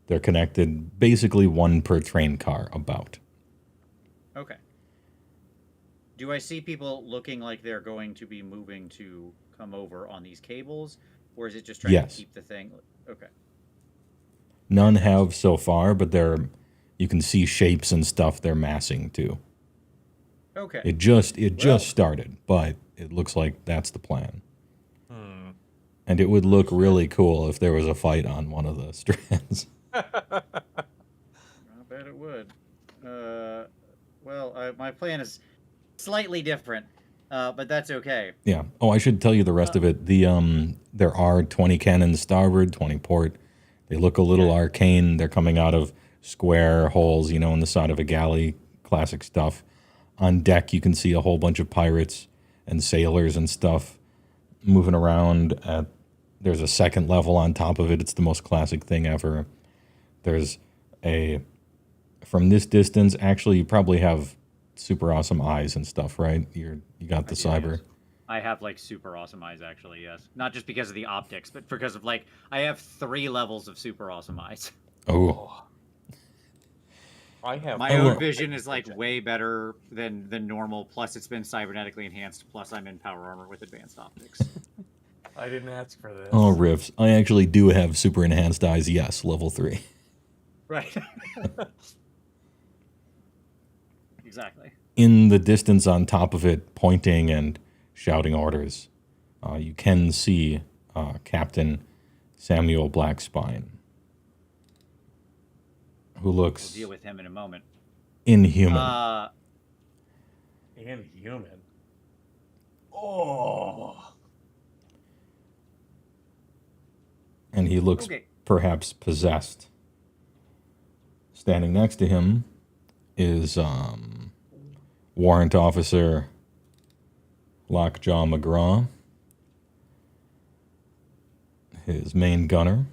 They're connected, basically one per train car, about. Okay. Do I see people looking like they're going to be moving to come over on these cables? Or is it just trying to keep the thing? Okay. None have so far, but you can see shapes and stuff they're massing to. Okay. It just started, but it looks like that's the plan. And it would look really cool if there was a fight on one of the strands. I bet it would. My plan is slightly different, but that's okay. Yeah. Oh, I should tell you the rest of it. There are 20 cannons starboard, 20 port. They look a little arcane. They're coming out of square holes, in the side of a galley. Classic stuff. On deck, you can see a whole bunch of pirates and sailors and stuff moving around. There's a second level on top of it. It's the most classic thing ever. There's from this distance, actually, you probably have super awesome eyes and stuff, right? You got the cyber. Yes. I have super awesome eyes, actually. Yes, not just because of the optics, but because of I have 3 levels of super awesome eyes. Oh. I have my own vision is way better than normal. Plus, it's been cybernetically enhanced. Plus, I'm in power armor with advanced optics. I didn't ask for this. Oh, Rifts. I actually do have super enhanced eyes. Yes, level 3. Right. Exactly. In the distance on top of it, pointing and shouting orders, you can see Captain Samuel Blackspine, who looks... We'll deal with him in a moment. Inhuman. Inhuman? Oh. And he looks perhaps possessed. Standing next to him is Warrant Officer Lockjaw McGraw, his main gunner.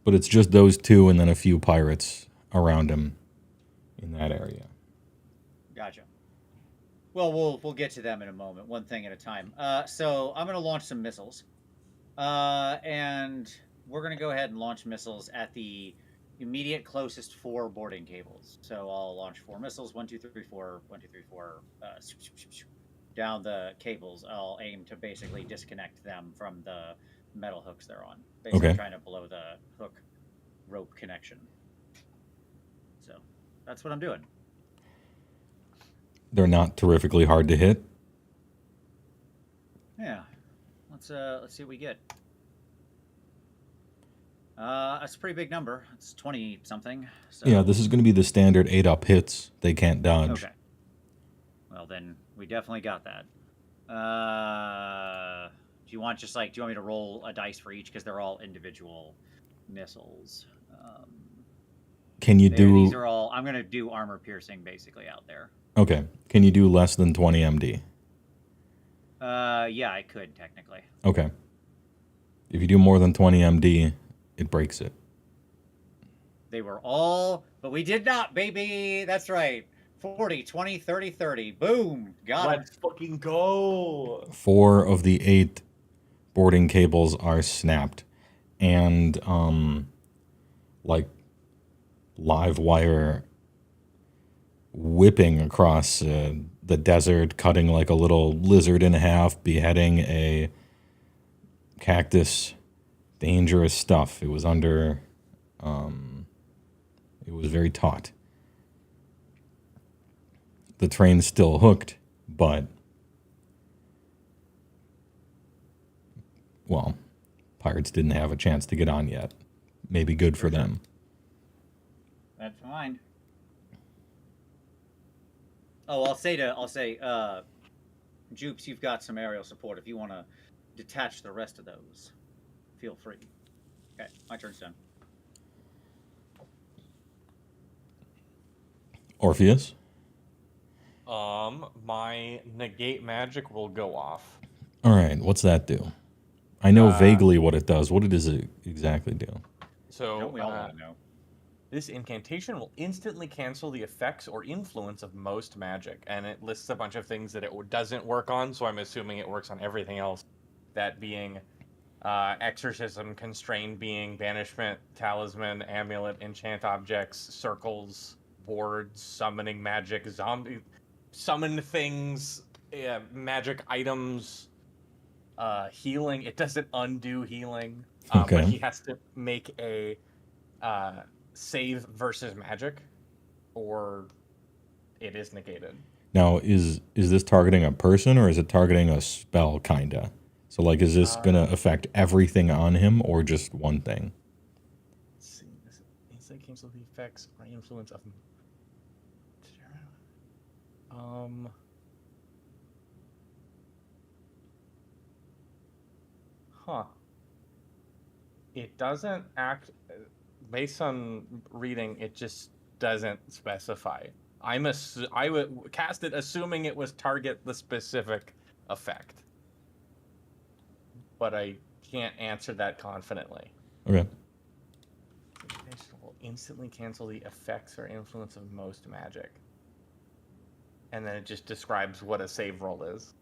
But it's just those two and then a few pirates around him in that area. Gotcha. Well, we'll get to them in a moment, one thing at a time. So I'm going to launch some missiles. And we're going to go ahead and launch missiles at the immediate closest 4 boarding cables. So I'll launch 4 missiles, 1, 2, 3, 4, 1, 2, 3, 4, down the cables. I'll aim to basically disconnect them from the metal hooks they're on. Basically trying to blow the hook rope connection. So that's what I'm doing. They're not terrifically hard to hit. Yeah. Let's see what we get. That's a pretty big number. It's 20 something. So. Yeah, this is going to be the standard 8-up hits. They can't dodge. Okay. Well, then we definitely got that. Do you want me to roll a dice for each because they're all individual missiles? Can you do? These are all. I'm going to do armor piercing basically out there. Okay. Can you do less than 20 MD? Yeah, I could technically. Okay. If you do more than 20 MD, it breaks it. They were all, but we did not, baby. That's right. 40, 20, 30, 30. Boom. Got him. Let's fucking go. 4 of the 8 boarding cables are snapped, and like live wire whipping across the desert, cutting like a little lizard in half, beheading a cactus. Dangerous stuff. It was under, it was very taut. The train's still hooked, but, well, pirates didn't have a chance to get on yet. Maybe good for them. That's fine. Oh, I'll say, Jupes, you've got some aerial support. If you want to detach the rest of those, feel free. Okay, my turn's done. Orpheus? My negate magic will go off. All right, what's that do? I know vaguely what it does. What does it exactly do? So Don't we all want to know? this incantation will instantly cancel the effects or influence of most magic, and it lists a bunch of things that it doesn't work on, so I'm assuming it works on everything else. That being exorcism, constrained being, banishment, talisman, amulet, enchant objects, circles, boards, summoning magic, zombie, summon things, magic items, healing. It doesn't undo healing, Okay. but he has to make a save versus magic, or it is negated. Now, is this targeting a person or is it targeting a spell, kinda? So, like, is this gonna affect everything on him or just one thing? Let's see. Instantly cancel the effects or influence of. Huh. It doesn't act. Based on reading, it just doesn't specify. I would cast it assuming it was target the specific effect, but I can't answer that confidently. Okay. It will instantly cancel the effects or influence of most magic, and then it just describes what a save roll is.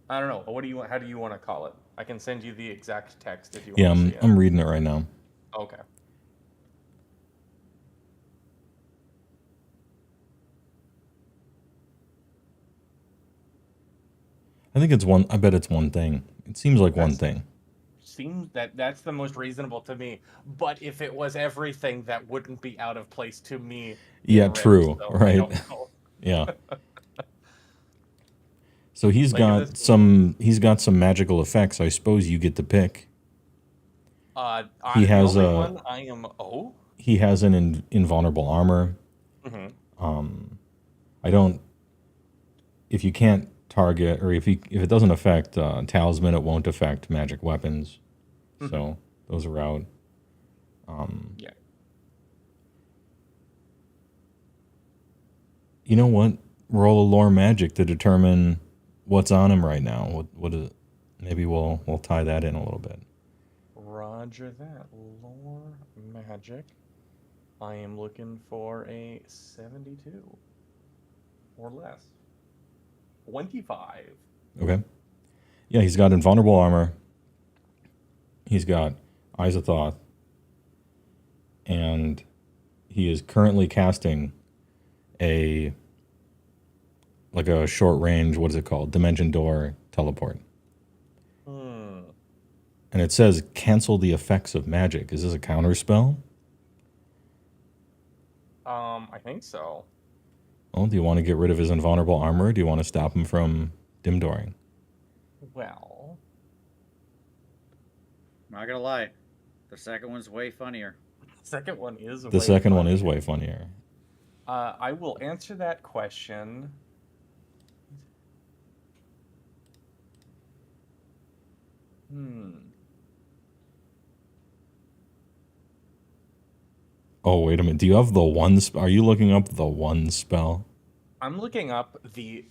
I don't know. What do you want? How do you want to call it? I can send you the exact text if you Yeah, want to see it. I'm reading it right now. Okay. I think it's one. I bet it's one thing. It seems like one thing. Seems that's the most reasonable to me. But if it was everything, that wouldn't be out of place to me. Yeah, in Rift, true. so I Right. don't know. Yeah. So he's Like, got this- some. He's got some magical effects. I suppose you get to pick. He has the only a- one I am. Oh. He has an invulnerable armor. Mm-hmm. I don't. If you can't target, or if it doesn't affect talisman, it won't affect magic weapons. So those are out. Yeah. You know what? Roll a lore magic to determine what's on him right now. What is it? Maybe we'll tie that in a little bit. Roger that. Lore magic. I am looking for a 72 or less. 25. Okay. Yeah, he's got invulnerable armor. He's got Eyes of Thoth. And he is currently casting a short range, what is it called? Dimension Door teleport. And it says cancel the effects of magic. Is this a counter spell? I think so. Well, do you want to get rid of his invulnerable armor? Or do you want to stop him from dim dooring? Well, Not gonna lie, the second one's way funnier. second one is The second one is way funnier. I will answer that question. Oh, wait a minute. Do you have the one? Are you looking up the one spell? I'm looking up the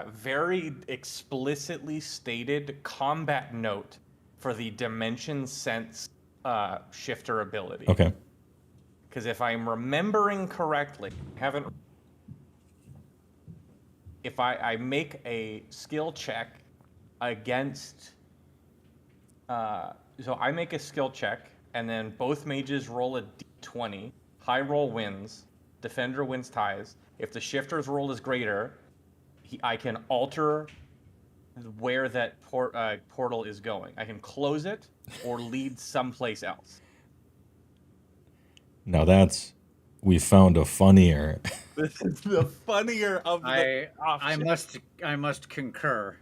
very explicitly stated combat note for the Dimension Sense shifter ability. Okay. Because if I'm remembering correctly, if I make a skill check against, so I make a skill check, and then both mages roll a d20. High roll wins. Defender wins ties. If the shifter's roll is greater, I can alter where that portal is going. I can close it or lead someplace else. Now we found a funnier. This is the funnier of the I must concur.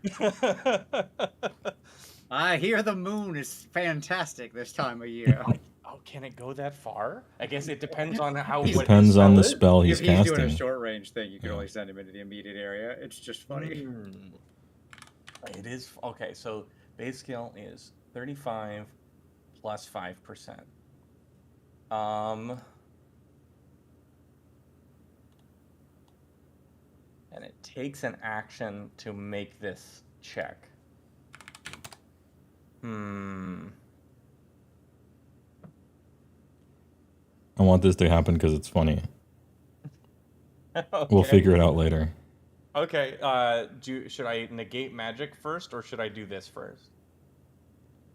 I hear the moon is fantastic this time of year. Oh, can it go that far? I guess it depends on how. Depends on the spell he's If he's casting. doing a short range thing, you can only send him into the immediate area. It's just funny. It is okay. So base skill is 35 plus 5%. And it takes an action to make this check. I want this to happen because it's funny. Okay. We'll figure it out later. Okay. Should I negate magic first, or should I do this first?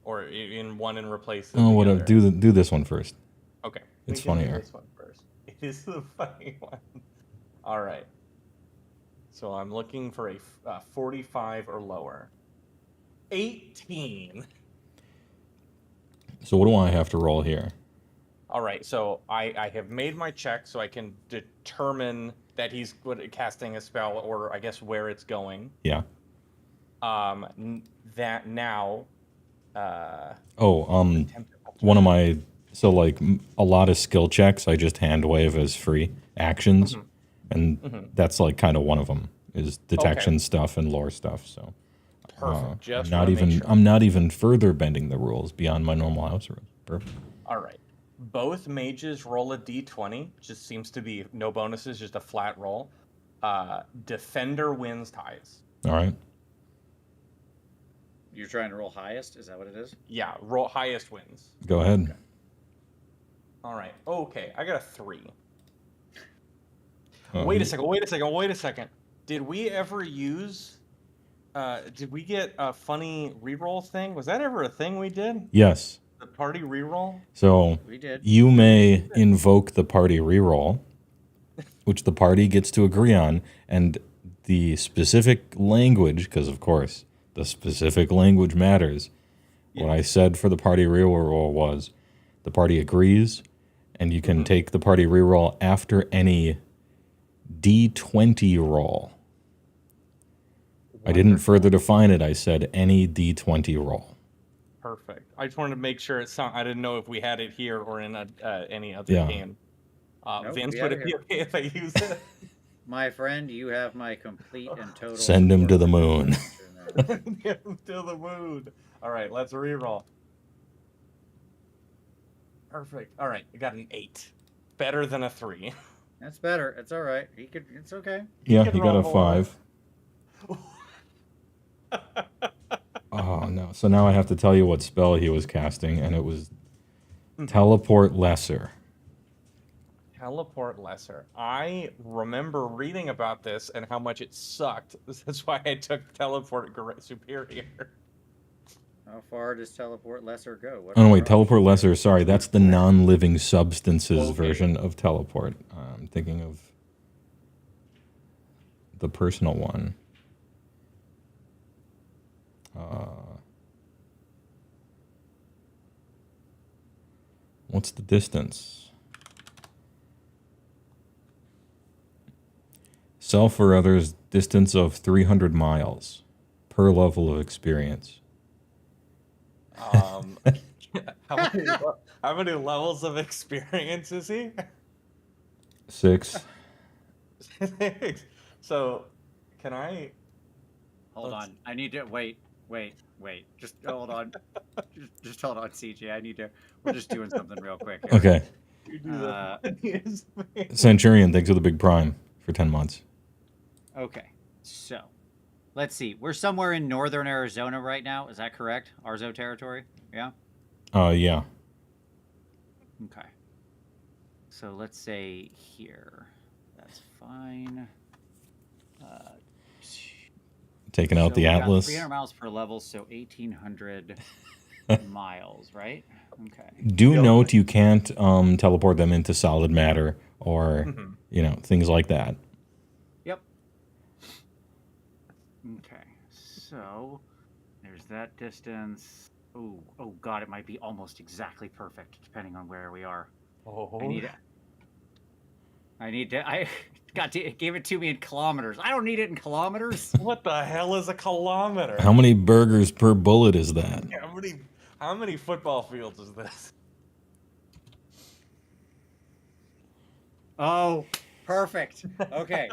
Or in one and replace the Whatever. other? Do this one first. Okay. It's we can do funnier. this one first. It is the funny one. All right. So I'm looking for a 45 or lower. 18. So what do I have to roll here? All right. So I have made my check, so I can determine that he's casting a spell, or I guess where it's going. Yeah. That now. One of my a lot of skill checks I just hand wave as free actions, and that's like kind of one of them is detection stuff and lore stuff. So Perfect. Just I'm not even further bending the rules beyond my normal house rules. Perfect. All right. Both mages roll a d20. Just seems to be no bonuses, just a flat roll. Defender wins ties. All right. You're trying to roll highest? Is that what it is? Yeah, roll highest wins. Go ahead. Okay. All right. Okay, I got a 3. Wait a second. Did we ever use? Did we get a funny reroll thing? Was that ever a thing we did? Yes. The party reroll? So We did. you may invoke the party reroll, which the party gets to agree on, and the specific language, because of course the specific language matters. Yeah. What I said for the party reroll was the party agrees, and you can take the party reroll after any D20 roll. I didn't further define it. I said any D20 roll. Perfect. I just wanted to make sure I didn't know if we had it here or in any other game. Nope, Vince, would it be okay if I use it? My friend, you have my complete and total. Send him to the moon. Get him to the moon. All right, let's reroll. Perfect. All right, I got an 8. Better than a 3. That's better. It's all right. It's okay. Yeah, he got a 5. Oh, no. So now I have to tell you what spell he was casting, and it was Teleport Lesser. Teleport Lesser. I remember reading about this and how much it sucked. That's why I took Teleport Superior. How far does Teleport Lesser go? Oh, no, wait. Teleport Lesser. Sorry, that's the non-living substances version of Teleport. I'm thinking of the personal one. What's the distance? Self or others, distance of 300 miles per level of experience. How many levels of experience is he? 6. So, can I? Hold on. I need to wait. Just hold on. just hold on, CJ. We're just doing something real quick here. Okay. You do the Uh, funniest thing. Centurion, thanks for the big prime for 10 months. Okay, so let's see. We're somewhere in northern Arizona right now. Is that correct? Arzo territory? Yeah. Yeah. Okay. So let's say here. That's fine. Taking out So the we got Atlas. 300 miles per level, so 1,800 miles, right? Okay. Do Yep. note you can't teleport them into solid matter or, Mhm. things like that. Yep. Okay. So there's that distance. Oh God, it might be almost exactly perfect depending on where we are. Oh, I it gave it to me in kilometers. I don't need it in kilometers. what the hell is a kilometer? How many burgers per bullet is that? How many football fields is this? Oh, perfect. Okay.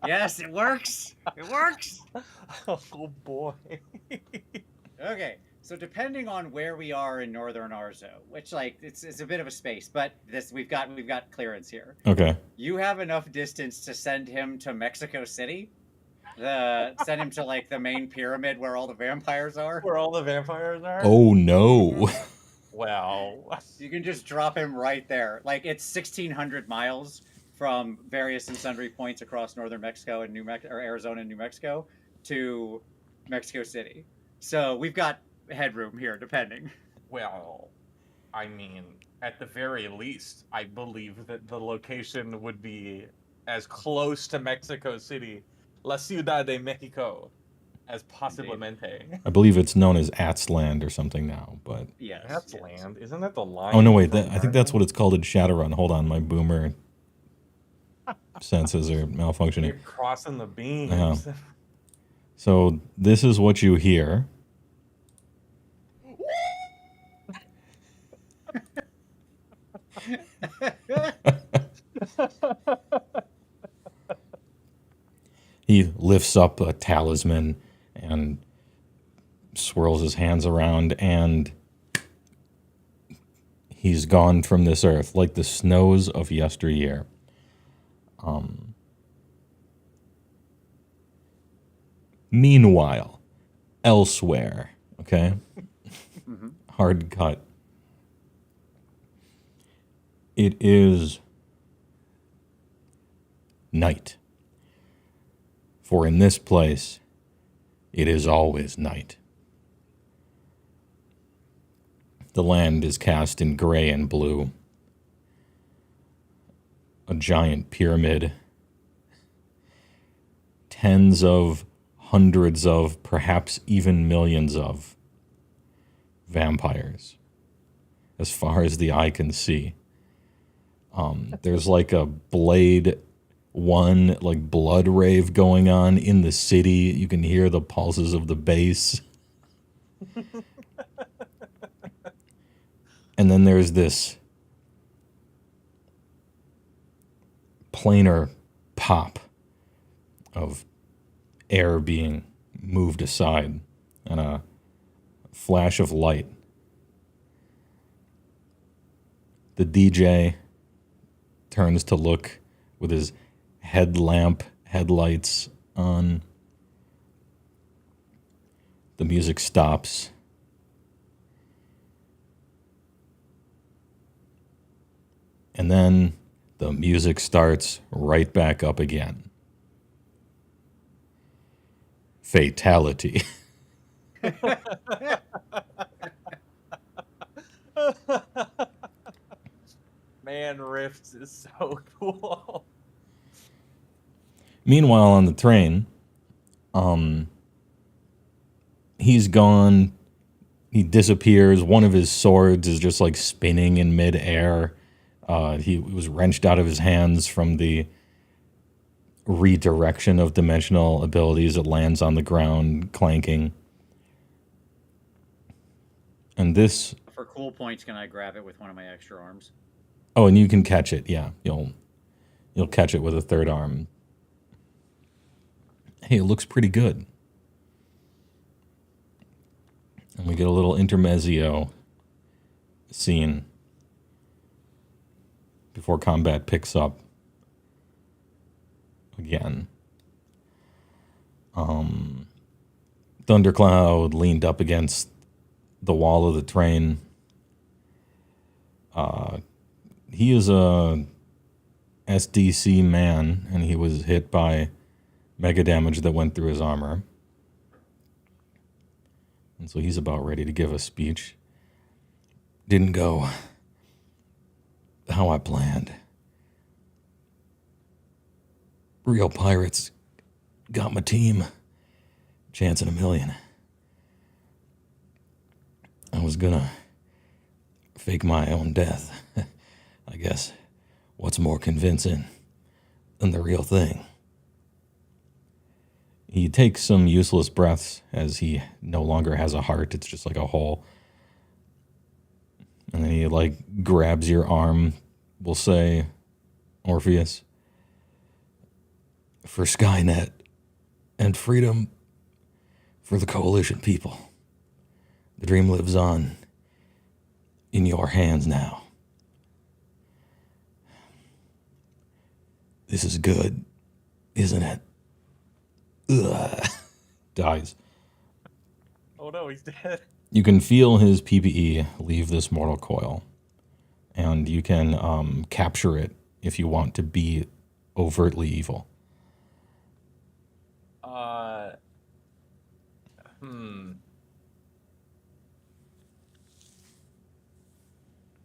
Yes, it works. It works. Oh boy. Okay. So depending on where we are in northern Arzo, which it's a bit of a space, but we've got clearance here. Okay. You have enough distance to send him to Mexico City. Send him to like the main pyramid where all the vampires are. Where all the vampires are? Oh, no. Wow. You can just drop him right there. Like it's 1,600 miles from various and sundry points across northern Mexico and Arizona and New Mexico to Mexico City. So we've got headroom here, depending. Well, I mean, at the very least, I believe that the location would be as close to Mexico City, La Ciudad de Mexico, as posiblemente. I believe it's known as Atzland or something now, but... Yes. That's yes. land. Isn't that the line? Oh, no, wait. from I think that's what Narnia? it's called in Shadowrun. Hold on. My boomer senses are malfunctioning. You're crossing the beams. Uh-huh. So this is what you hear. He lifts up a talisman and swirls his hands around, and he's gone from this earth like the snows of yesteryear. Meanwhile, elsewhere, okay? Mhm. Hard cut. It is night. For in this place, it is always night. The land is cast in gray and blue. A giant pyramid. Tens of, hundreds of, perhaps even millions of vampires, as far as the eye can see. There's like a Blade 1, like blood rave going on in the city. You can hear the pulses of the bass. And then there's this planar pop of air being moved aside and a flash of light. The DJ turns to look with his headlights on. The music stops. And then the music starts right back up again. Fatality. Man, Rifts is so cool. Meanwhile, on the train, he's gone. He disappears. One of his swords is just like spinning in midair. He was wrenched out of his hands from the redirection of dimensional abilities. It lands on the ground, clanking. And this... For cool points, can I grab it with one of my extra arms? Oh, and you can catch it. Yeah, you'll catch it with a third arm. Hey, it looks pretty good. And we get a little intermezzo scene. before combat picks up again. Thundercloud leaned up against the wall of the train. He is a SDC man, and he was hit by mega damage that went through his armor. And so he's about ready to give a speech. Didn't go how I planned. Real pirates got my team. Chance in a million. I was gonna fake my own death. I guess what's more convincing than the real thing? He takes some useless breaths as he no longer has a heart. It's just like a hole. And then he like grabs your arm. We'll say, Orpheus, for Skynet and freedom for the Coalition people. The dream lives on in your hands now. This is good, isn't it? Ugh. Dies. Oh no, he's dead. You can feel his PPE leave this mortal coil, and you can capture it if you want to be overtly evil.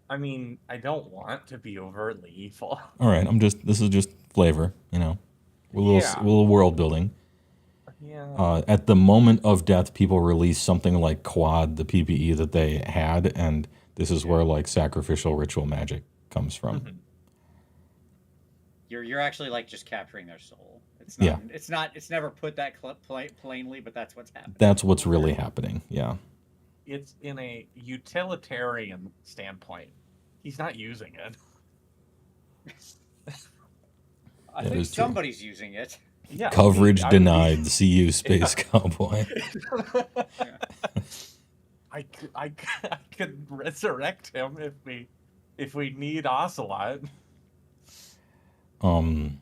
I mean, I don't want to be overtly evil. All right, this is just flavor, you know. A Yeah. little world building. Yeah. At the moment of death, people release something like quad the PPE that they had, and this is where like sacrificial ritual magic comes from. You're actually like just capturing their soul. It's not. Yeah. It's never put that plainly, but that's what's happening. That's what's really happening. Yeah. It's in a utilitarian standpoint. He's not using it. I That think is true. somebody's using it. Yeah. Coverage denied. See you, Space Cowboy. I could resurrect him if we need Ocelot. Henya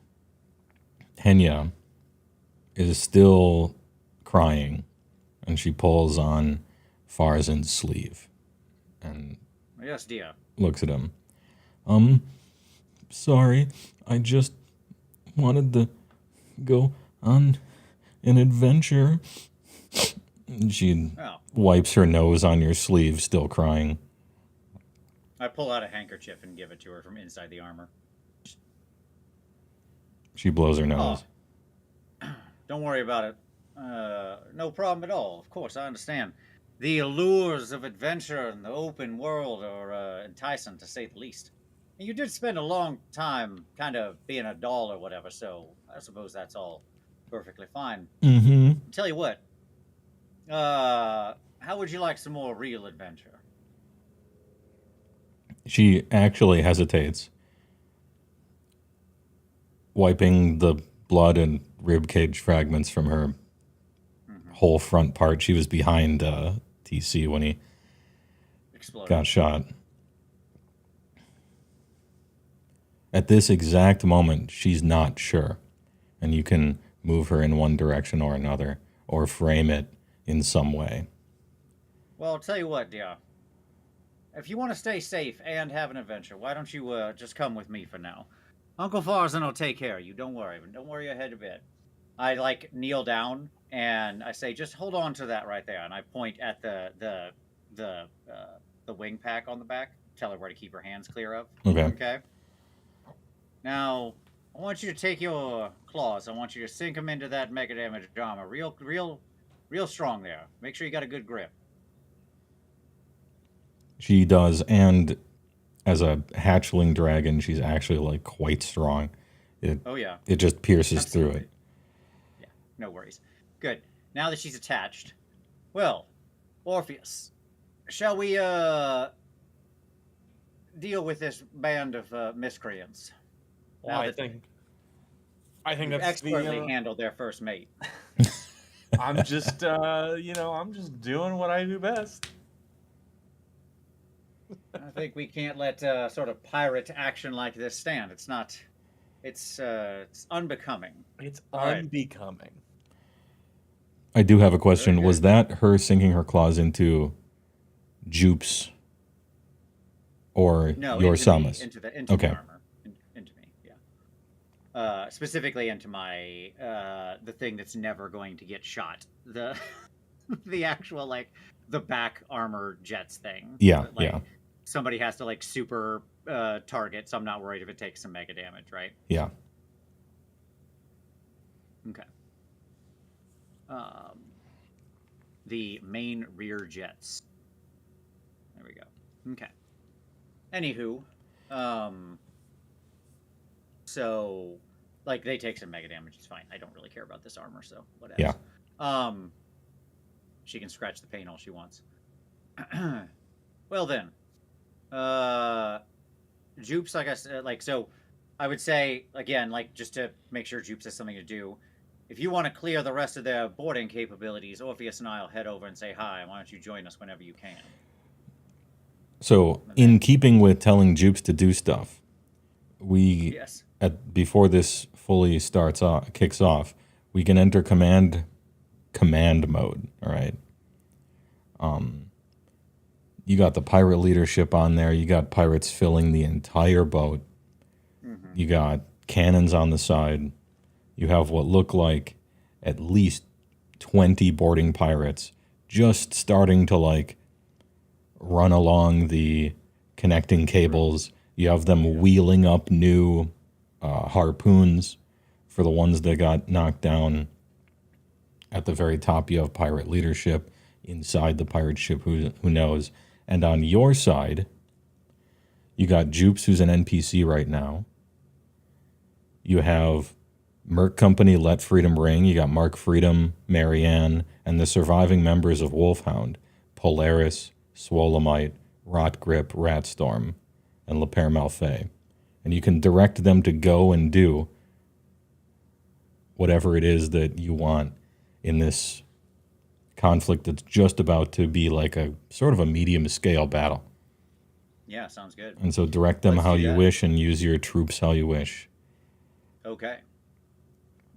is still crying, and she pulls on Farzan's sleeve and Yes, dear. looks at him. Sorry, I just wanted to go on an adventure. And she wipes her nose on your sleeve, still crying. I pull out a handkerchief and give it to her from inside the armor. She blows her nose. Don't worry about it. No problem at all. Of course, I understand. The allures of adventure and the open world are enticing, to say the least. And you did spend a long time kind of being a doll or whatever, so I suppose that's all perfectly fine. Mm-hmm. Tell you what, how would you like some more real adventure? She actually hesitates, wiping the blood and ribcage fragments from her whole front part. She was behind TC when he Exploded. got shot. At this exact moment, she's not sure. And you can move her in one direction or another, or frame it in some way. Well, I'll tell you what, dear. If you want to stay safe and have an adventure, why don't you just come with me for now? Uncle Farzan will take care of you. Don't worry. Don't worry your head a bit. I like kneel down and I say, just hold on to that right there. And I point at the wing pack on the back. Tell her where to keep her hands clear of. Okay. Okay. Now, I want you to take your claws. I want you to sink them into that mega damage armor. Real strong there. Make sure you got a good grip. She does, and as a hatchling dragon, she's actually like quite strong. Oh yeah. It just pierces Absolutely. through it. Yeah, no worries. Good. Now that she's attached, well, Orpheus, shall we deal with this band of miscreants? Well, Now I that think you've that's expertly the. handled their first mate. I'm just, I'm just doing what I do best. I think we can't let sort of pirate action like this stand. It's not. It's unbecoming. It's All right. unbecoming. I do have a question. Very Was good. that her sinking her claws into Jupe's or No, your into Samus? me, into Okay. the armor, into me. Yeah. Specifically into my the thing that's never going to get shot. The the actual like the back armor jets thing. Yeah, That, like, yeah, somebody has to like super target, so I'm not worried if it takes some mega damage, right? yeah. Okay. The main rear jets. There we go. Okay. Anywho, so like they take some mega damage. It's fine. I don't really care about this armor, so whatever. Yeah. She can scratch the paint all she wants. Well then, Jupes, like I said, like so, I would say again, like just to make sure Jupes has something to do. If you want to clear the rest of their boarding capabilities, Orpheus and I'll head over and say hi. Why don't you join us whenever you can? So, in keeping with telling Jupes to do stuff, we Yes. before this fully kicks off, we can enter command mode. All right. You got the pirate leadership on there. You got pirates filling the entire boat. Mm-hmm. You got cannons on the side. You have what look like at least 20 boarding pirates just starting to like run along the connecting cables. You have them wheeling up new harpoons for the ones that got knocked down. At the very top, you have pirate leadership. Inside the pirate ship, who knows? And on your side, you got Jupes, who's an NPC right now. You have Merc Company, Let Freedom Ring. You got Mark Freedom, Marianne, and the surviving members of Wolfhound, Polaris, Swolemite, Rotgrip, Ratstorm, and Le Père Malfait. And you can direct them to go and do whatever it is that you want in this conflict that's just about to be like a sort of a medium scale battle. Yeah, sounds good. And so direct them Let's how do you that. wish and use your troops how you wish. Okay.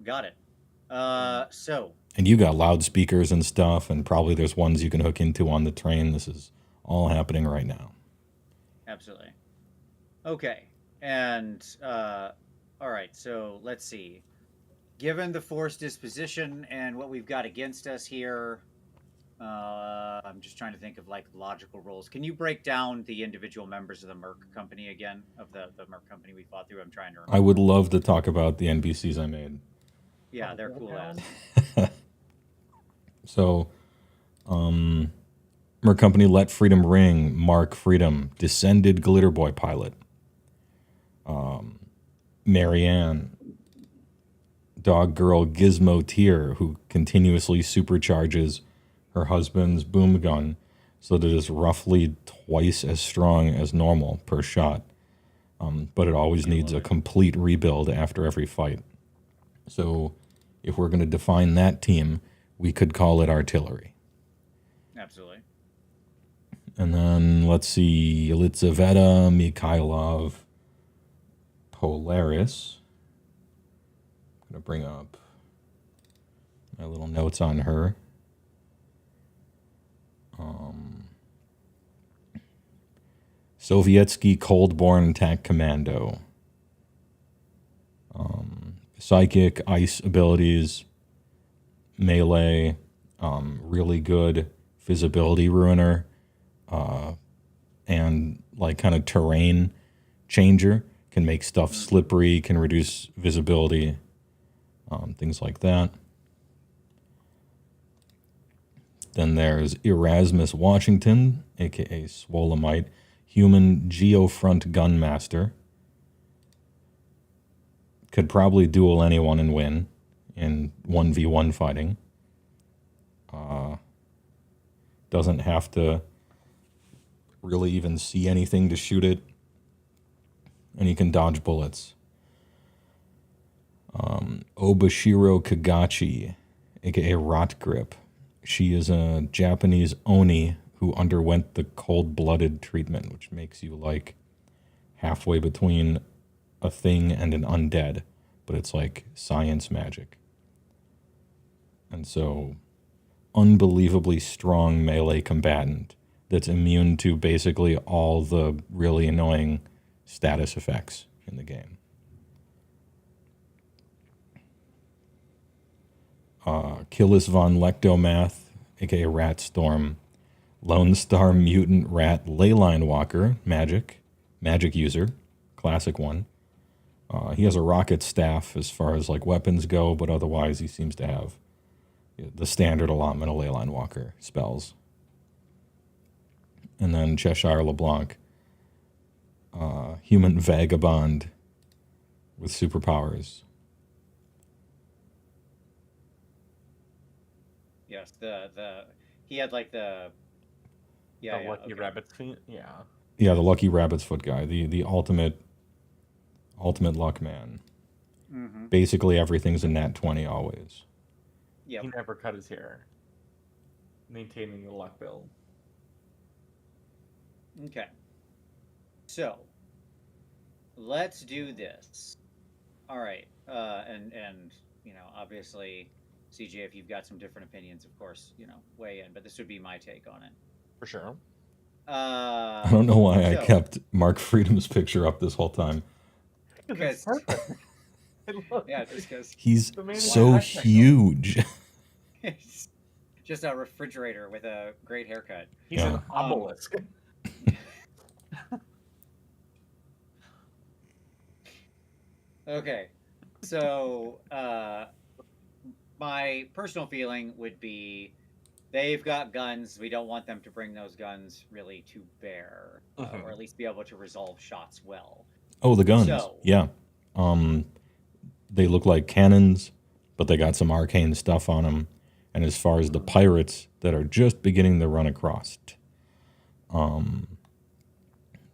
Got it. So And you got loudspeakers and stuff, and probably there's ones you can hook into on the train. This is all happening right now. absolutely. Okay. And all right, so let's see. Given the force disposition and what we've got against us here, I'm just trying to think of like logical roles. Can you break down the individual members of the Merc Company again? Of the Merc Company we fought through? I'm trying to remember. I would love to talk about the NPCs I made. Yeah, they're cool as. So, Merc Company, Let Freedom Ring, Mark Freedom, Descended Glitter Boy Pilot, Marianne, Dog Girl Gizmo Tier, who continuously supercharges her husband's boom gun so that it is roughly twice as strong as normal per shot. But it always needs a complete rebuild after every fight. So if we're going to define that team, we could call it artillery. Absolutely. And then let's see, Elizaveta, Mikhailov, Polaris. I'm going to bring up my little notes on her. Sovietsky Coldborn Attack Commando. Psychic, ice abilities, melee, really good visibility ruiner, and like kind of terrain changer. Can make stuff slippery, can reduce visibility, things like that. Then there's Erasmus Washington, aka Swolemite, human Geofront Gunmaster. Could probably duel anyone and win in 1v1 fighting. Doesn't have to really even see anything to shoot it. And he can dodge bullets. Obashiro Kagachi, aka Rotgrip. She is a Japanese Oni who who underwent the cold-blooded treatment, which makes you like halfway between a thing and an undead, but it's like science magic. And so, unbelievably strong melee combatant that's immune to basically all the really annoying status effects in the game. Killis von Lectomath, aka Rat Storm, Lone Star Mutant Rat Leyline Walker, magic user, classic one. He has a rocket staff as far as like weapons go, but otherwise he seems to have the standard allotment of Leyline Walker spells. And then Cheshire LeBlanc, human vagabond with superpowers. Yes, he had like the Lucky okay. Rabbit's feet. Yeah. Yeah, the Lucky Rabbit's Foot guy, the ultimate luck man. Mm-hmm. Basically everything's a nat 20 always. Yep. He never cut his hair. Maintaining the luck build. Okay. So, let's do this. All right. And obviously, CJ, if you've got some different opinions, of course, weigh in. But this would be my take on it. For sure. I don't know why I kept Mark Freedom's picture up this whole time. Because yeah, just because he's so huge. Just a refrigerator with a great haircut. He's an obelisk. Okay, so my personal feeling would be they've got guns. We don't want them to bring those guns really to bear, or at least be able to resolve shots well. Oh, the guns. Yeah. They look like cannons, but they got some arcane stuff on them. And as far as the pirates that are just beginning to run across,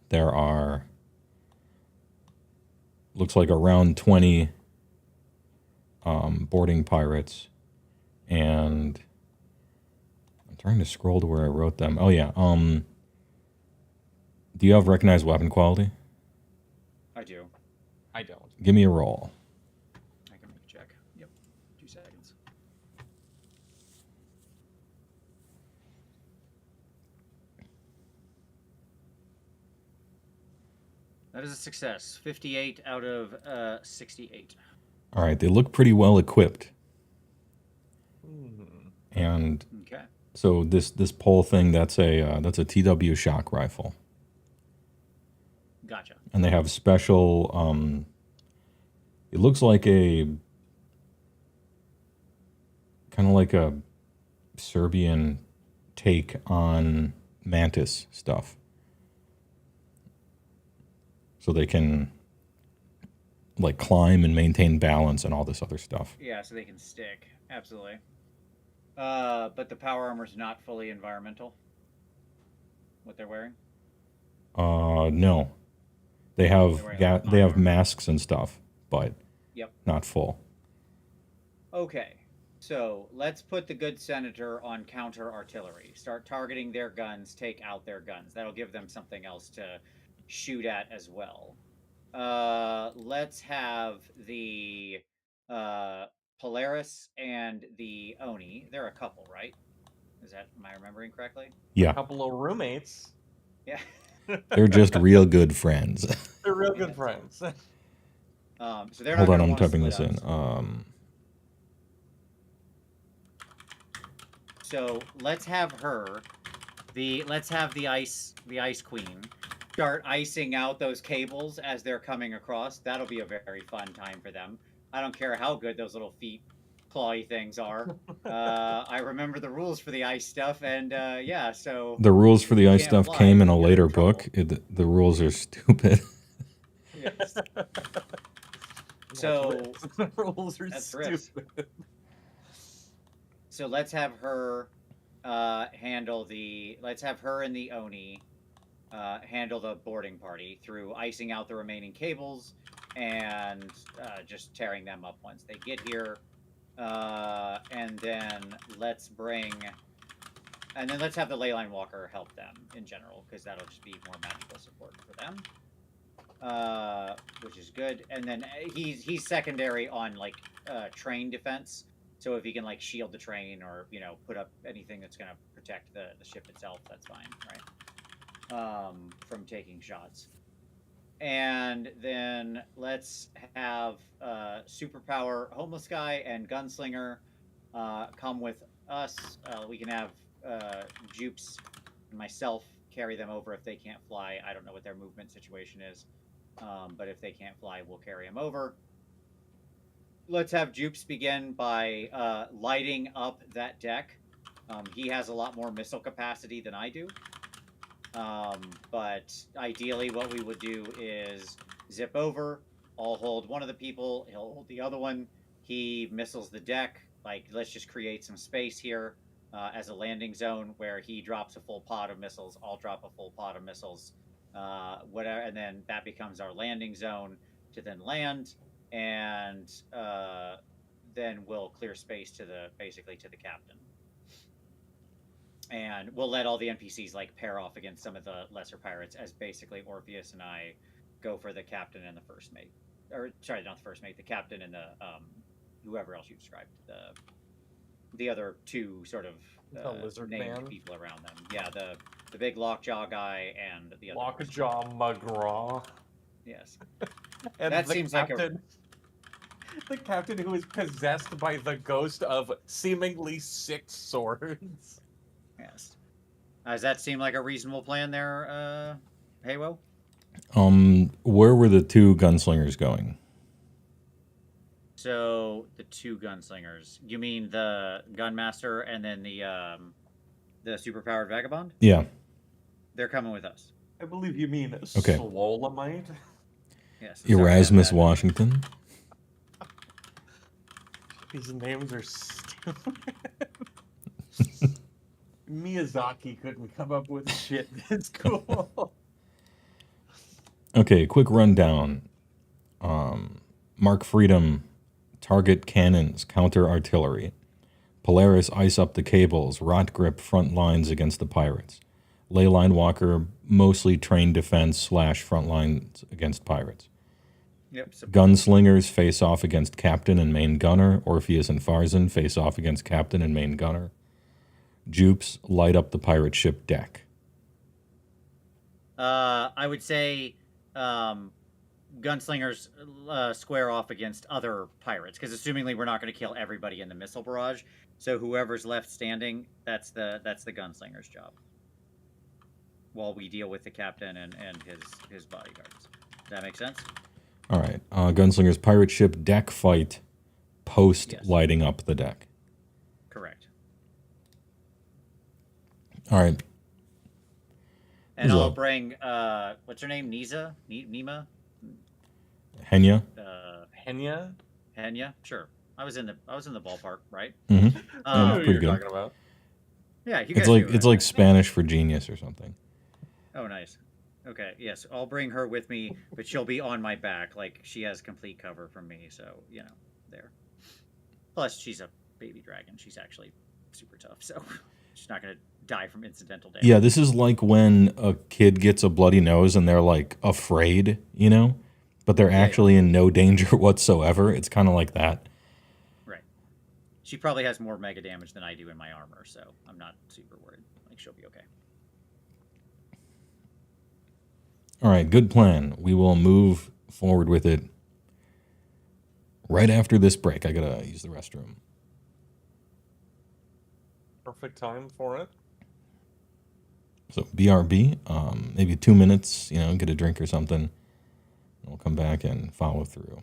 there are, looks like around 20 boarding pirates. And I'm trying to scroll to where I wrote them. Oh, yeah. Do you have recognized weapon quality? I do. I don't. Give me a roll. I can make a check. Yep. 2 seconds. That is a success. 58 out of 68. All right, they look pretty well equipped. And Okay. so this pole thing, that's a TW shock rifle. Gotcha. And they have special. It looks like kind of like a Serbian take on Mantis stuff. So they can like climb and maintain balance and all this other stuff. Yeah, so they can stick. Absolutely. But the power armor's not fully environmental. What they're wearing? No. They have they have masks and stuff, but not full. Okay. So let's put the good senator on counter artillery. Start targeting their guns, take out their guns. That'll give them something else to shoot at as well. Let's have the Polaris and the Oni. They're a couple, right? Am I remembering correctly? Yeah. A couple of roommates. Yeah. They're just real good friends. They're real good friends. So they're Hold not on, I'm gonna typing wanna this split in. up. So let's have her. Let's have the ice queen start icing out those cables as they're coming across. That'll be a very fun time for them. I don't care how good those little feet clawy things are. I remember the rules for the ice stuff, and so the rules for the ice stuff fly, came in a you're later in trouble. book. The rules are stupid. Yes. So the rules are that's risk. stupid. So let's have her handle the. Let's have her and the Oni handle the boarding party through icing out the remaining cables and just tearing them up once they get here. And then let's bring And then let's have the Leyline Walker help them in general, because that'll just be more magical support for them. Which is good. And then he's secondary on like train defense. So if he can like shield the train or put up anything that's gonna protect the ship itself, that's fine, right? From taking shots. And then let's have Superpower Homeless Guy and Gunslinger come with us. We can have Jupes and myself carry them over if they can't fly. I don't know what their movement situation is, but if they can't fly, we'll carry them over. Let's have Jupes begin by lighting up that deck. He has a lot more missile capacity than I do. But ideally what we would do is zip over. I'll hold one of the people. He'll hold the other one. He missiles the deck. Like, let's just create some space here as a landing zone where he drops a full pod of missiles. I'll drop a full pod of missiles. Whatever, and then that becomes our landing zone to then land. And then we'll clear space to basically to the captain. And we'll let all the NPCs like pair off against some of the lesser pirates as basically Orpheus and I go for the captain and the first mate. Or sorry, not the first mate, the captain and the whoever else you described. The other two sort of lizard named man people around them. Yeah, the big lockjaw guy and the other Lockjaw McGraw. Yes. And That seems like the captain who is possessed by the ghost of seemingly 6 swords. Yes. Does that seem like a reasonable plan there, HeyWoah? Where were the 2 gunslingers going? So the 2 gunslingers. You mean the gunmaster and then the superpowered vagabond? Yeah. They're coming with us. I believe you mean Okay. Slolamite. Yes. Erasmus Washington. These names are stupid. Miyazaki couldn't come up with shit that's cool. Okay, quick rundown. Mark Freedom, target cannons, counter artillery. Polaris, ice up the cables, rot grip front lines against the pirates. Leyline Walker, mostly train defense / front lines against pirates. Yep. Gunslingers face off against captain and main gunner. Orpheus and Farzan face off against captain and main gunner. Jupes light up the pirate ship deck. I would say gunslingers square off against other pirates, because assumingly we're not going to kill everybody in the missile barrage. So whoever's left standing, that's the gunslinger's job. While we deal with the captain and his bodyguards. Does that make sense? All right. Gunslingers pirate ship deck fight post lighting up the deck. Correct. All right. And Who's I'll up? bring what's her name? Nima? Henya? Henya? Henya? Sure. I was in the ballpark, right? Mm-hmm. I know who pretty you're good. talking about. Yeah, you It's guys like do, it's right? like Spanish for genius or something. Oh, nice. Okay, yes, I'll bring her with me, but she'll be on my back. Like, she has complete cover from me, so, there. Plus, she's a baby dragon. She's actually super tough, so she's not going to die from incidental damage. Yeah, this is like when a kid gets a bloody nose and they're like afraid, but they're actually in no danger whatsoever. It's kind of like that. Right. She probably has more mega damage than I do in my armor, so I'm not super worried. Like, she'll be okay. All right, good plan. We will move forward with it right after this break. I gotta use the restroom. Perfect time for it. So BRB, maybe 2 minutes, get a drink or something. And we'll come back and follow through.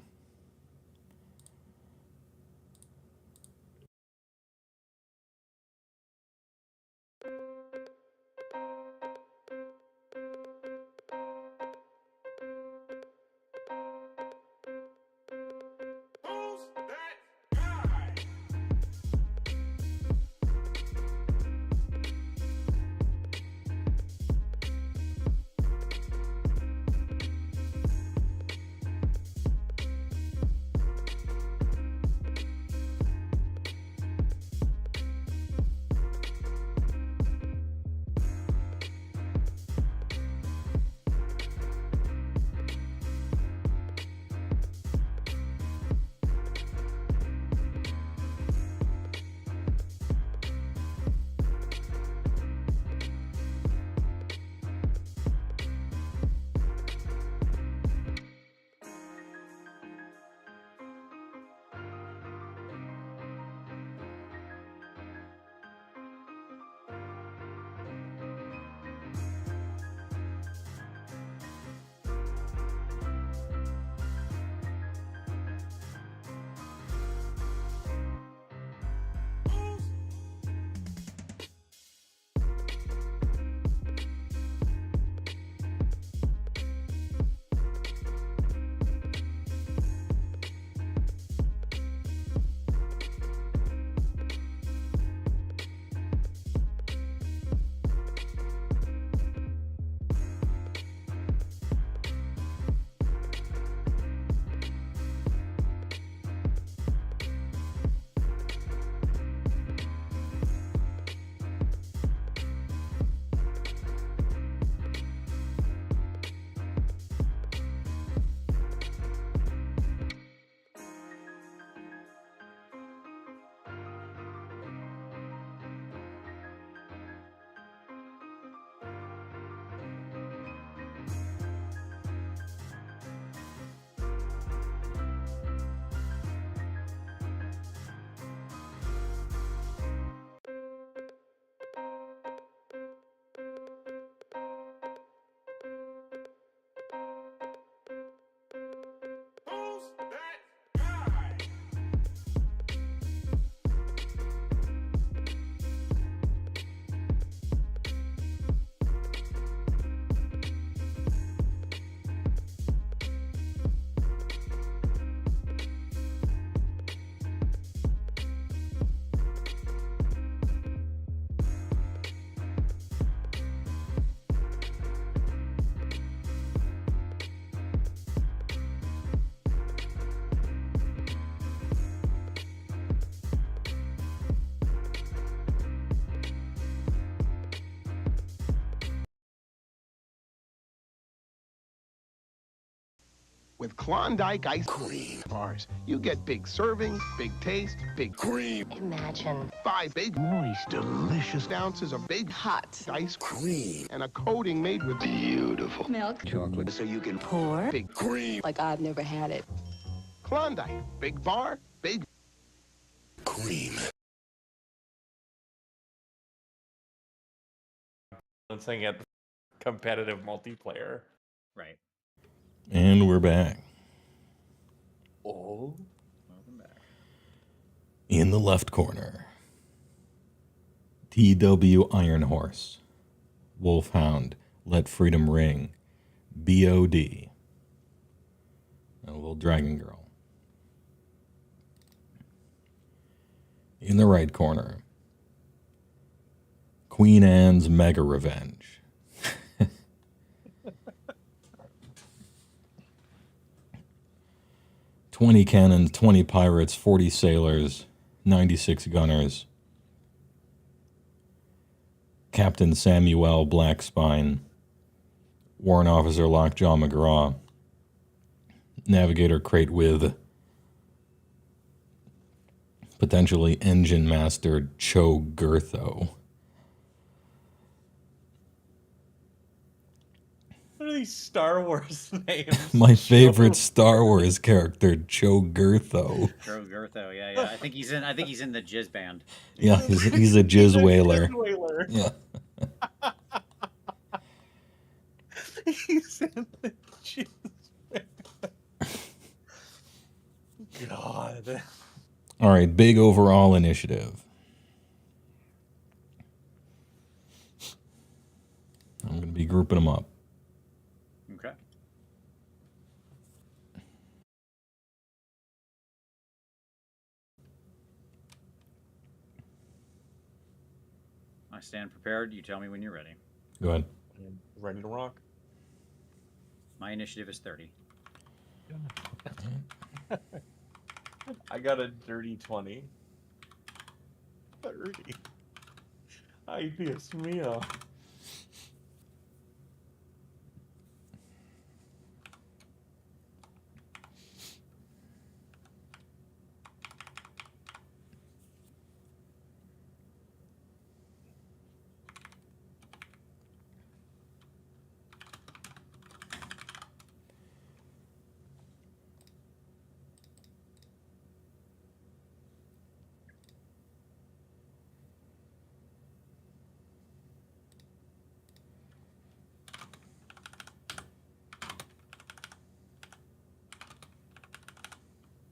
With Klondike ice cream bars, you get big servings, big taste, big cream. Imagine 5 big, moist, delicious ounces of big hot ice cream and a coating made with beautiful milk chocolate so you can pour big cream. like I've never had it. Klondike, big bar, big cream. Balancing at competitive multiplayer. Right. And we're back. Oh. Welcome back. In the left corner, TW Iron Horse, Wolfhound, Let Freedom Ring, BOD, and a little Dragon Girl. In the right corner, Queen Anne's Mega Revenge. 20 cannons, 20 pirates, 40 sailors, 96 gunners. Captain Samuel Blackspine, Warrant Officer Lockjaw McGraw, Navigator Crate with potentially Engine Master Cho Gertho. What are these Star Wars names? My favorite Star Wars character, Cho Gertho. Joe Gertho, yeah. I think he's in the Jizz band. Yeah, he's a jizz whaler. Yeah. He's in the jizz whaler. God. All right, big overall initiative. I'm going to be grouping them up. Okay. I stand prepared. You tell me when you're ready. Go ahead. Ready to rock? My initiative is 30. I got a dirty 20. 30. Ay, Dios mío.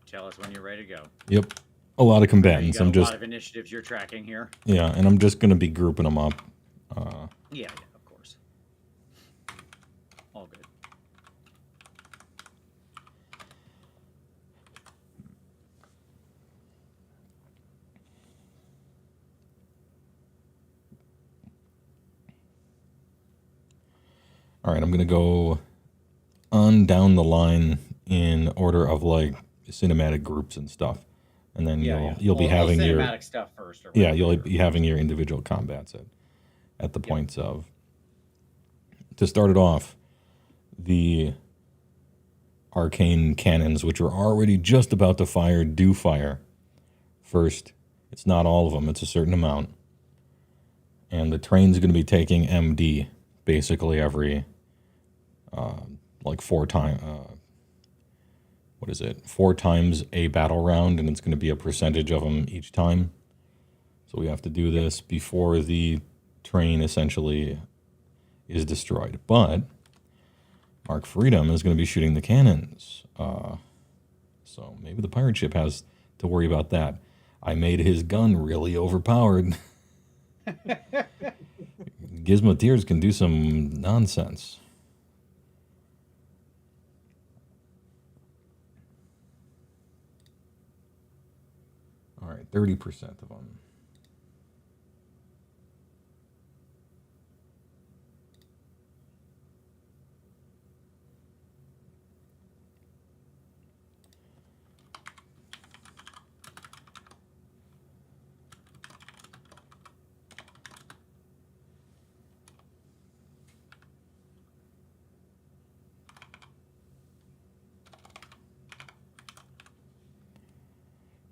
Tell us when you're ready to go. Yep. A lot of You combatants. got I'm a just, lot of initiatives you're tracking here. yeah, and I'm just going to be grouping them up. Yeah, of course. All good. All right, I'm going to go on down the line in order of like cinematic groups and stuff. And then you'll be having your cinematic stuff first. Or yeah, whatever. you'll be having your individual combats at the points of. To start it off, the arcane cannons, which are already just about to fire, do fire first. It's not all of them; it's a certain amount. And the train's going to be taking MD basically every like 4 times. What is it? 4 times a battle round, and it's going to be a percentage of them each time. So we have to do this before the train essentially is destroyed. But Mark Freedom is going to be shooting the cannons. So maybe the pirate ship has to worry about that. I made his gun really overpowered. Gizmoteers can do some nonsense. All right, 30% of them.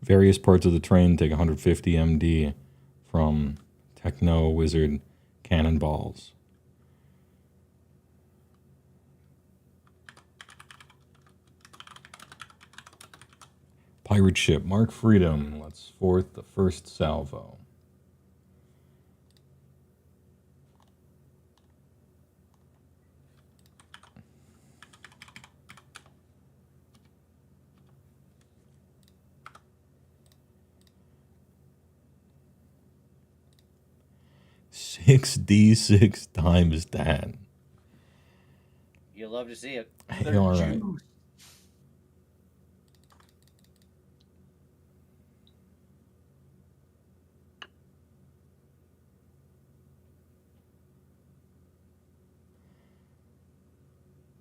Various parts of the train take 150 MD from Techno Wizard Cannonballs. Pirate ship, Mark Freedom, lets forth the first salvo. $6D6 times 10. You'll love to see it. Hey, all right.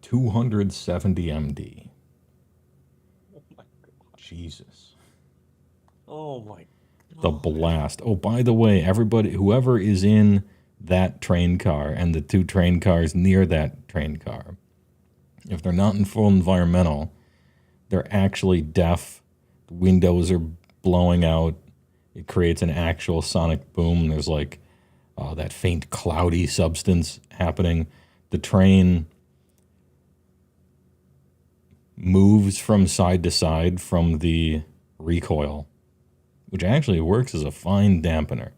$270 MD. Oh my god. Jesus. Oh my The blast. Oh, by the way, everybody, whoever is in that train car and the two train cars near that train car, if they're not in full environmental, they're actually deaf. The windows are blowing out. It creates an actual sonic boom. There's like that faint cloudy substance happening. The train moves from side to side from the recoil, which actually works as a fine dampener.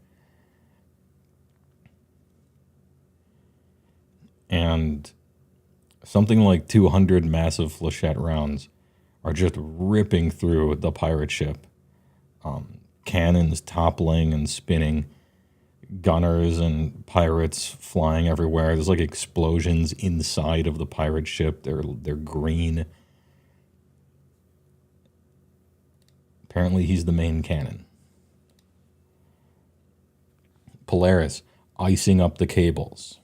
And something like 200 massive flechette rounds are just ripping through the pirate ship. Cannons toppling and spinning, gunners and pirates flying everywhere. There's like explosions inside of the pirate ship. They're green. Apparently he's the main cannon. Polaris icing up the cables.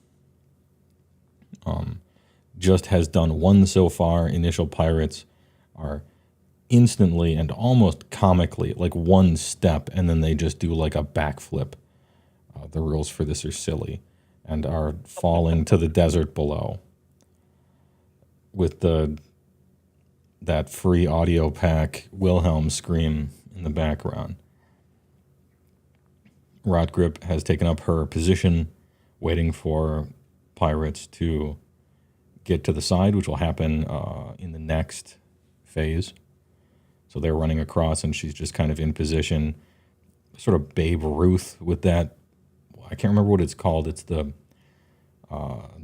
Just has done one so far. Initial pirates are instantly and almost comically like one step, and then they just do like a backflip. The rules for this are silly and are falling to the desert below with that free audio pack Wilhelm scream in the background. Rotgrip has taken up her position, waiting for pirates to get to the side, which will happen in the next phase. So they're running across, and she's just kind of in position, sort of Babe Ruth with that. I can't remember what it's called. It's the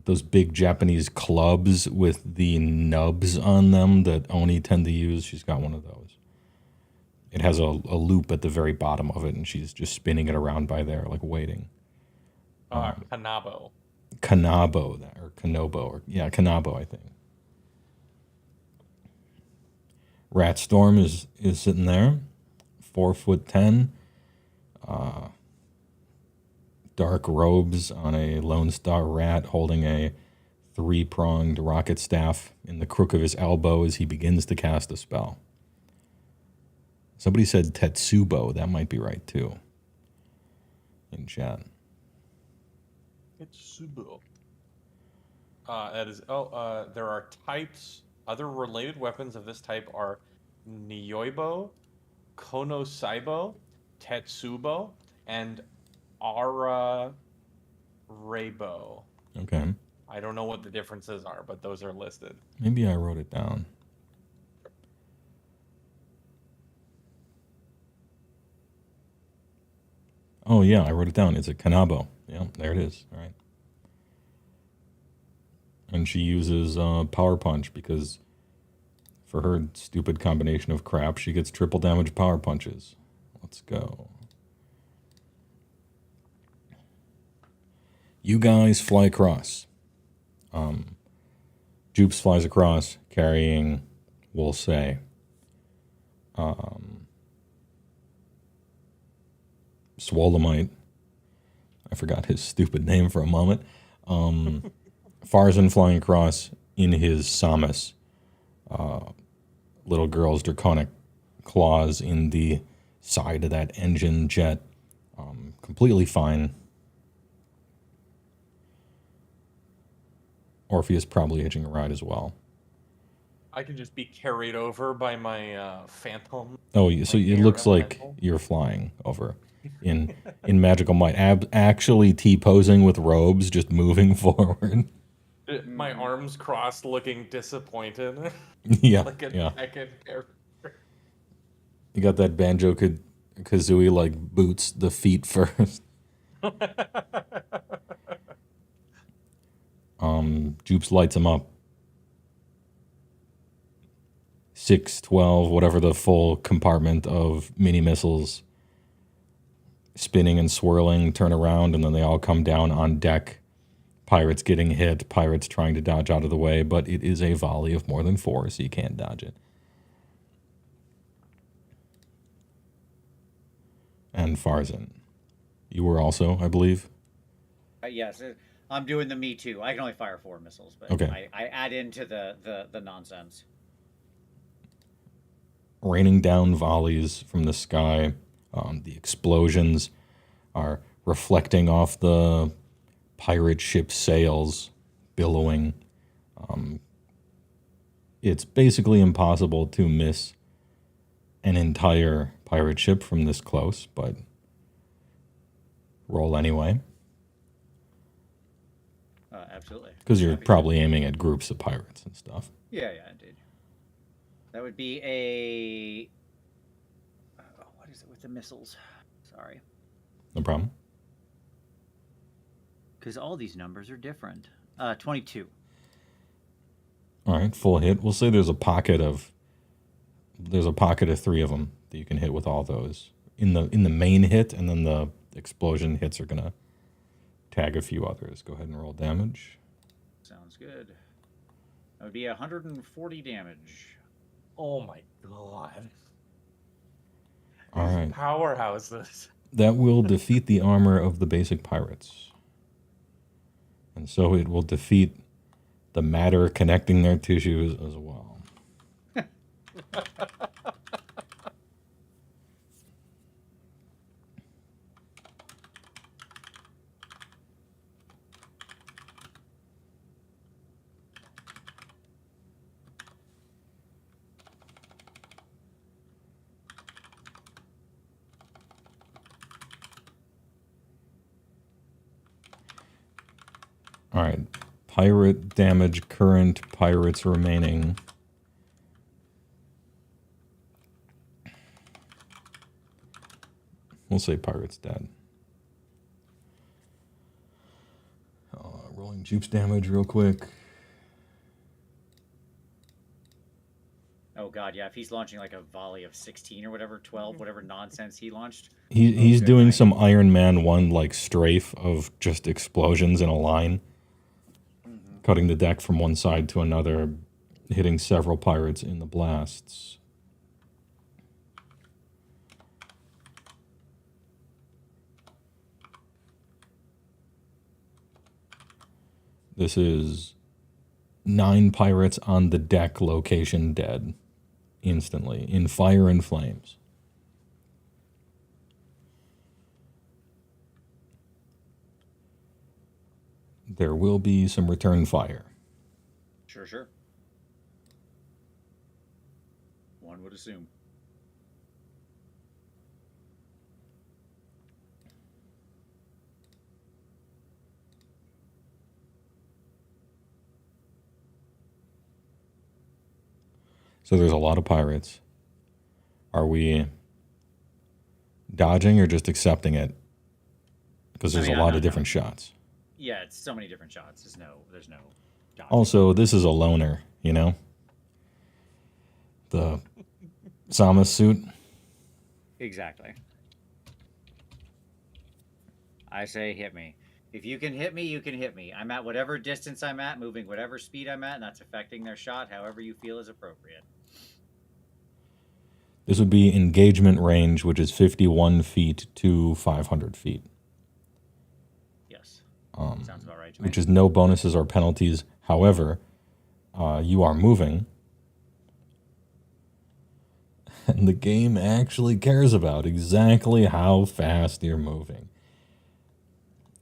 those big Japanese clubs with the nubs on them that Oni tend to use. She's got one of those. It has a loop at the very bottom of it, and she's just spinning it around by there, like waiting. Kanabo. Kanabo, or Kanobo, or yeah, Kanabo, I think. Ratstorm is sitting there, 4'10", dark robes on a Lone Star rat, holding a 3-pronged rocket staff in the crook of his elbow as he begins to cast a spell. Somebody said Tetsubo. That might be right too. In chat. It's Subo. That is. There are types. Other related weapons of this type are Nyoibo, Konosaibo, Tetsubo, and Ara Rabo. Okay. I don't know what the differences are, but those are listed. Maybe I wrote it down. Oh, yeah, I wrote it down. It's a Kanabo. Yeah, there it is. All right. And she uses Power Punch because for her stupid combination of crap, she gets triple damage Power Punches. Let's go. You guys fly across. Jupes flies across carrying, we'll say, Swolemite. I forgot his stupid name for a moment. Farzan flying across in his Samus. Little girl's draconic claws in the side of that engine jet. Completely fine. Orpheus probably hitching a ride as well. I can just be carried over by my phantom. Oh, so Like it air looks like elemental? you're flying over in Magical Might. Actually T-posing with robes, just moving forward. My arms crossed, looking disappointed. Yeah, Like a yeah. second character. You got that Banjo-Kazooie like boots the feet first. Jupes lights him up. 6, 12, whatever the full compartment of mini missiles spinning and swirling, turn around, and then they all come down on deck. Pirates getting hit, pirates trying to dodge out of the way, but it is a volley of more than 4, so you can't dodge it. And Farzan. You were also, I believe? Yes, I'm doing the me too. I can only fire 4 missiles, but Okay. I add into the nonsense. Raining down volleys from the sky. The explosions are reflecting off the pirate ship's sails, billowing. It's basically impossible to miss an entire pirate ship from this close, but roll anyway. Absolutely. Because you're Happy to. probably aiming at groups of pirates and stuff. Yeah, indeed. That would be a. What is it with the missiles? Sorry. No problem. Because all these numbers are different. 22. All right, full hit. We'll say there's a pocket of 3 of them that you can hit with all those in the main hit, and then the explosion hits are gonna tag a few others. Go ahead and roll damage. Sounds good. That would be 140 damage. Oh my god. All right, Powerhouses. that will defeat the armor of the basic pirates, and so it will defeat the matter connecting their tissues as well. All right, pirate damage, current pirates remaining. We'll say pirates dead. Rolling Jupes damage real quick. Oh god, yeah. If he's launching like a volley of 16 or whatever, 12, whatever nonsense he launched. He's good doing night. some Iron Man 1 like strafe of just explosions in a line, cutting the deck from one side to another, hitting several pirates in the blasts. This is 9 pirates on the deck location dead instantly in fire and flames. There will be some return fire. Sure. One would assume. So there's a lot of pirates. Are we dodging or just accepting it? Because there's a lot of different shots. Yeah, it's so many different shots. There's no dodging. Also, this is a loner, you know? The Samus suit. Exactly. I say hit me. If you can hit me, you can hit me. I'm at whatever distance I'm at, moving whatever speed I'm at, and that's affecting their shot however you feel is appropriate. This would be engagement range, which is 51 feet to 500 feet. Yes. Sounds about right to me. Which is no bonuses or penalties. However, you are moving. And the game actually cares about exactly how fast you're moving.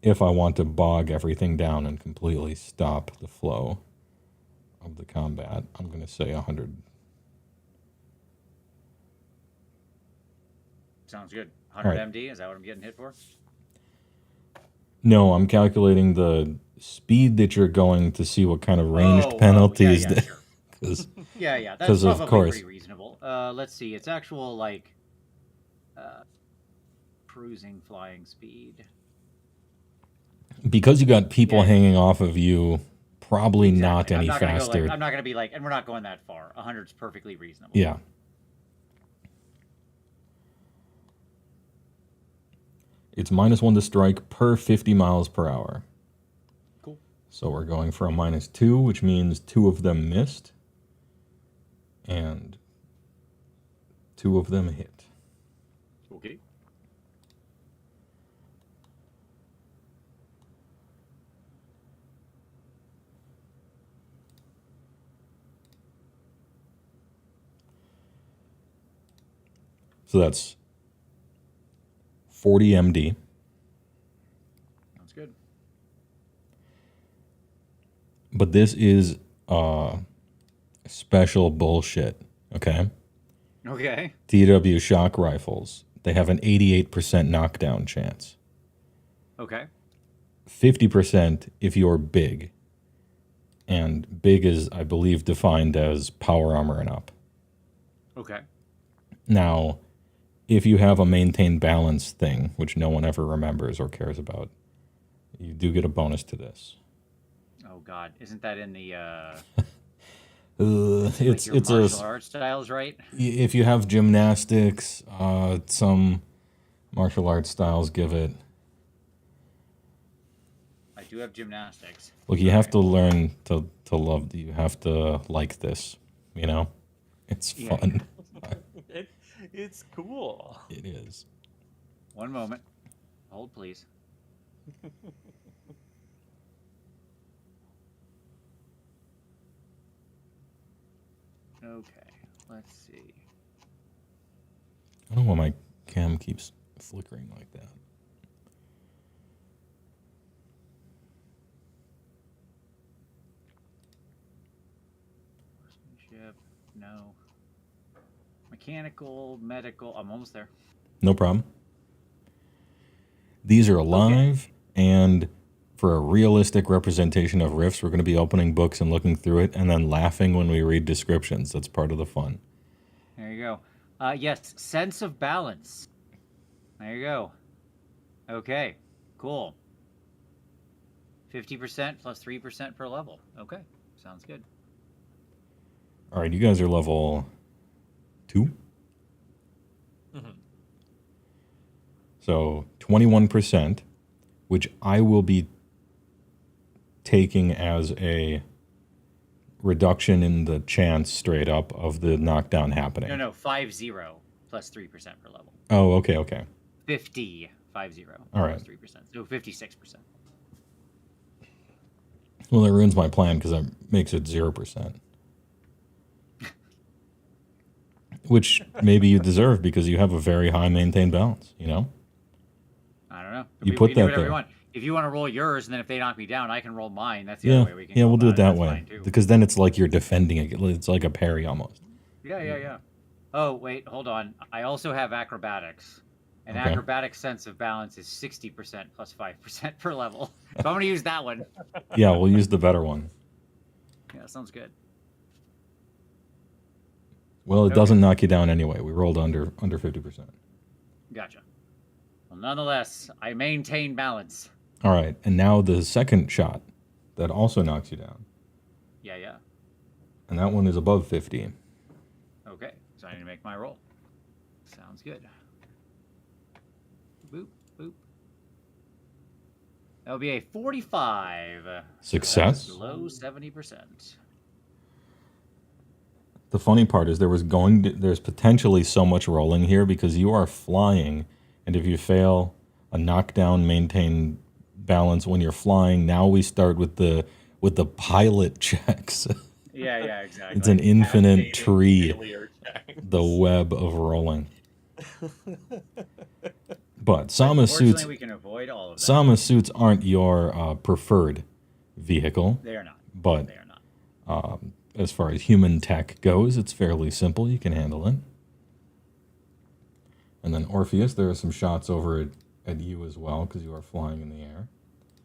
If I want to bog everything down and completely stop the flow of the combat, I'm going to say 100. Sounds good. 100 Alright. MD, is that what I'm getting hit for? No, I'm calculating the speed that you're going to see what kind of ranged penalties. Yeah, sure. Because Yeah, that's 'Cause of probably course. pretty reasonable. Let's see, it's actual, like, cruising flying speed. because you got people Yeah. hanging off of you, probably not Exactly. any I'm not gonna faster. Go, like, I'm not going to be like, and we're not going that far. 100's perfectly reasonable. Yeah. It's -1 to strike per 50 miles per hour. Cool. So we're going for a -2, which means 2 of them missed. And 2 of them hit. Okay. So that's 40 MD. Sounds good. But this is special bullshit, okay? Okay. TW shock rifles, they have an 88% knockdown chance. Okay. 50% if you're big. And big is, I believe, defined as power armor and up. Okay. Now, if you have a maintain balance thing, which no one ever remembers or cares about, you do get a bonus to this. Oh God, isn't that in the It's your it's martial a arts styles, right? if you have gymnastics, some martial arts styles give it. I do have gymnastics. Look, you have to learn to love. You have to like this. You know, it's Yeah. fun. It's cool. It is. One moment. Hold, please. Okay, let's see. I don't know why my cam keeps flickering like that. Horsemanship, no. Mechanical, medical, I'm almost there. No problem. These are live, and for a realistic representation of rifts, we're going to be opening books and looking through it, and then laughing when we read descriptions. That's part of the fun. There you go. Yes, sense of balance. There you go. Okay, cool. 50% plus 3% per level. Okay, sounds good. All right, you guys are level 2. Mm-hmm. So 21%, which I will be taking as a reduction in the chance straight up of the knockdown happening. No, 50 plus 3% per level. Oh, okay. 50 All right. plus 3%. So 56%. Well, that ruins my plan because that makes it 0%. Which maybe you deserve because you have a very high maintained balance, you know? I don't know. You We put can do that whatever there. you want. If you want to roll yours, and then if they knock me down, I can roll mine. That's the Yeah, other way we can yeah, go we'll do it about that That's way. fine, too. Because then it's like you're defending it. It's like a parry almost. Yeah. Oh, wait, hold on. I also have acrobatics. And Okay. acrobatic sense of balance is 60% plus 5% per level. So I'm going to use that one. Yeah, we'll use the better one. Yeah, sounds good. Well, it Okay. doesn't knock you down anyway. We rolled under 50%. Gotcha. Well, nonetheless, I maintain balance. All right, and now the second shot that also knocks you down. Yeah. And that one is above 50. Okay, so I need to make my roll. Sounds good. Boop. That would be a 45. Success. Below 70%. The funny part is there's potentially so much rolling here because you are flying, and if you fail a knockdown, maintain balance when you're flying, now we start with the pilot checks. Yeah, exactly. It's an infinite tree, Failure checks. the web of rolling. But Sama suits, Fortunately, we can avoid all of that. Sama suits aren't your preferred vehicle, They are not. but They are not. as far as human tech goes, it's fairly simple. You can handle it. And then Orpheus, there are some shots over at you as well, because you are flying in the air.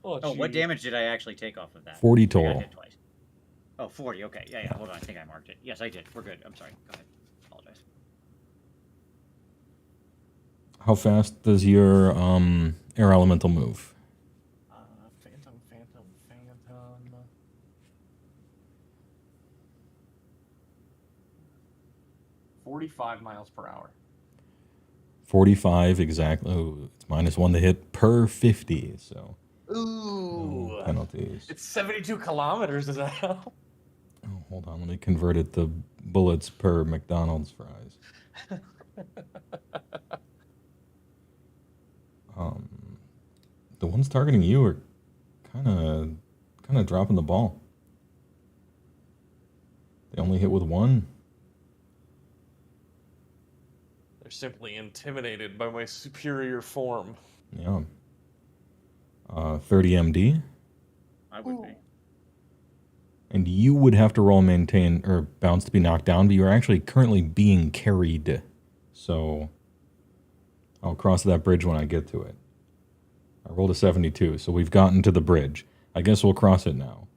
Oh, what damage did I actually take off of that? 40 I got total. hit twice. Oh, 40. Okay. Yeah. Hold on. I think I marked it. Yes, I did. We're good. I'm sorry. Go ahead. Apologize. How fast does your air elemental move? Phantom. 45 miles per hour. 45 exactly. Oh, it's -1 to hit per 50, so Ooh. no penalties. It's 72 kilometers. Does that help? Oh, hold on, let me convert it to bullets per McDonald's fries. The ones targeting you are kind of dropping the ball. They only hit with 1. They're simply intimidated by my superior form. Yeah. 30 MD. I would be. And you would have to roll maintain or bounce to be knocked down, but you're actually currently being carried. So I'll cross that bridge when I get to it. I rolled a 72, so we've gotten to the bridge. I guess we'll cross it now.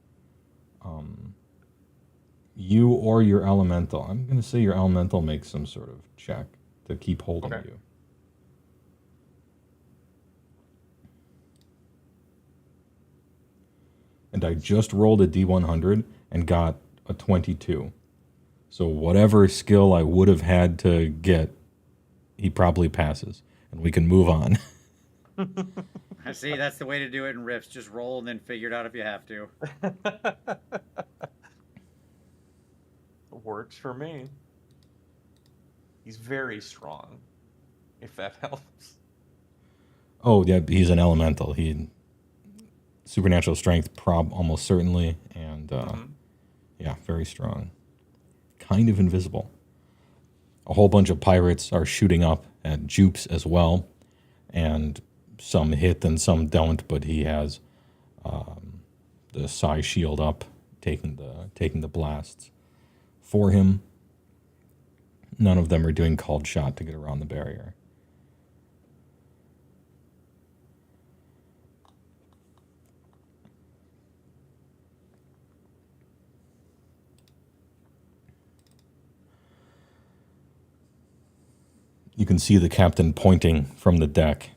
You or your elemental. I'm going to say your elemental makes some sort of check to keep holding you. And I just rolled a D100 and got a 22. So whatever skill I would have had to get, he probably passes. And we can move on. I see. That's the way to do it in Rifts. Just roll and then figure it out if you have to. Works for me. He's very strong, if that helps. Oh, yeah, he's an elemental. He supernatural strength almost certainly, and yeah, very strong. Kind of invisible. A whole bunch of pirates are shooting up at Jupes as well, and some hit and some don't, but he has the Psi shield up, taking the blasts for him. None of them are doing called shot to get around the barrier. You can see the captain pointing from the deck.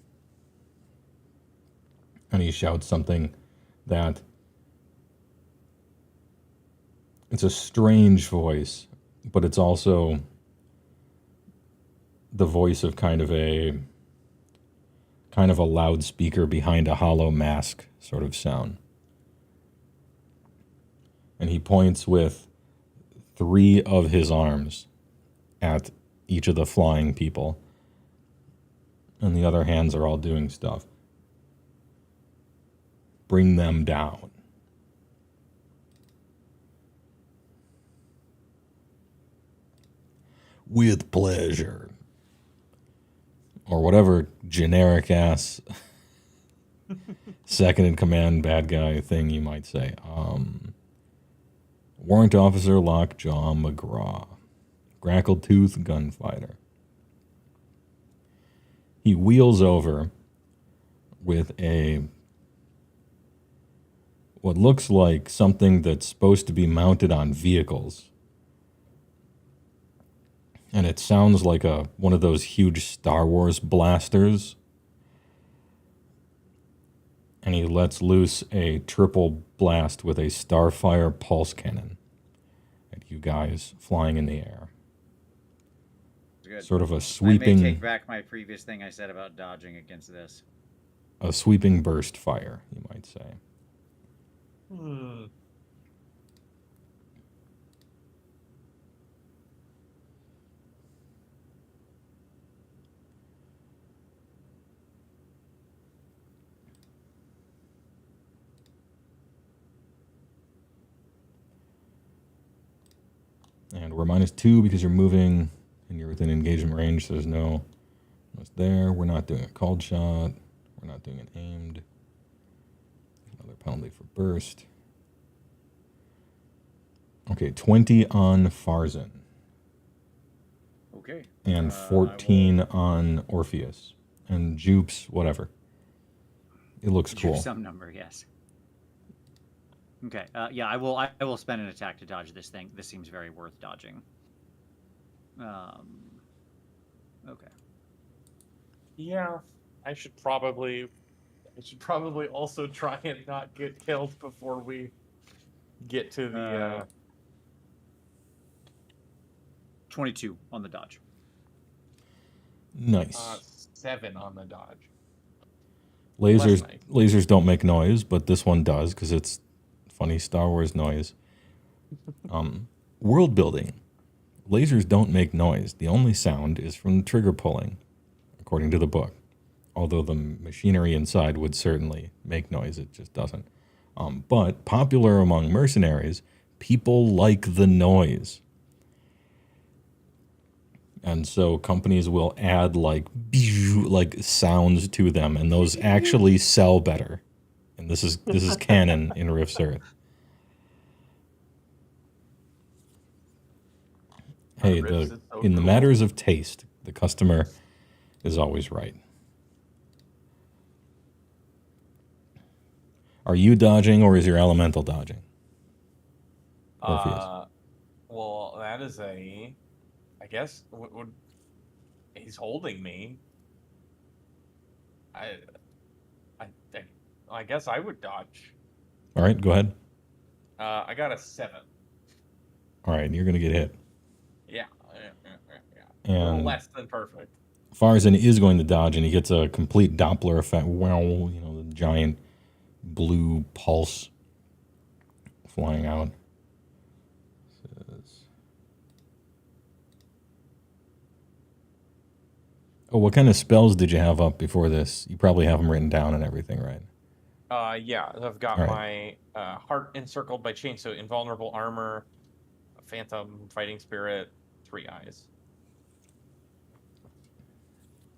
And he shouts something that... It's a strange voice, but it's also the voice of kind of a loudspeaker behind a hollow mask sort of sound. And he points with 3 of his arms at each of the flying people. And the other hands are all doing stuff. Bring them down. With pleasure. Or whatever generic ass second in command bad guy thing you might say. Warrant Officer Lockjaw McGraw. Grackled-tooth gunfighter. He wheels over with what looks like something that's supposed to be mounted on vehicles. And it sounds like one of those huge Star Wars blasters. And he lets loose a triple blast with a Starfire pulse cannon at you guys flying in the air. Good. Sort of a sweeping... I may take back my previous thing I said about dodging against this. A sweeping burst fire, you might say. And we're -2 because you're moving and you're within engagement range, so there's no... What's there? We're not doing a called shot. We're not doing it aimed. Another penalty for burst. Okay, 20 on Farzan. Okay. And 14 on Orpheus. And Jupes, whatever. It looks Juke cool. some number, yes. Okay. Yeah, I will spend an attack to dodge this thing. This seems very worth dodging. Okay. Yeah, I should probably also try and not get killed before we get to the 22 on the dodge. Nice. 7 on the dodge. Lasers don't make noise, but this one does because it's funny Star Wars noise. World building. Lasers don't make noise. The only sound is from trigger pulling, according to the book. Although the machinery inside would certainly make noise, it just doesn't. But popular among mercenaries, people like the noise. And so companies will add like sounds to them, and those actually sell better. And this is canon in Rift's Earth. Hey, in the matters of taste, the customer is always right. Are you dodging, or is your elemental dodging? Orpheus. Well, that is I guess he's holding me. I guess I would dodge. All right, go ahead. I got a 7. All right, you're gonna get hit. Yeah. And less than perfect. Farzan is going to dodge, and he gets a complete Doppler effect. Wow, the giant blue pulse flying out. Oh, what kind of spells did you have up before this? You probably have them written down and everything, right? Yeah, I've got my heart encircled by chains, so invulnerable armor, phantom, fighting spirit, 3 eyes.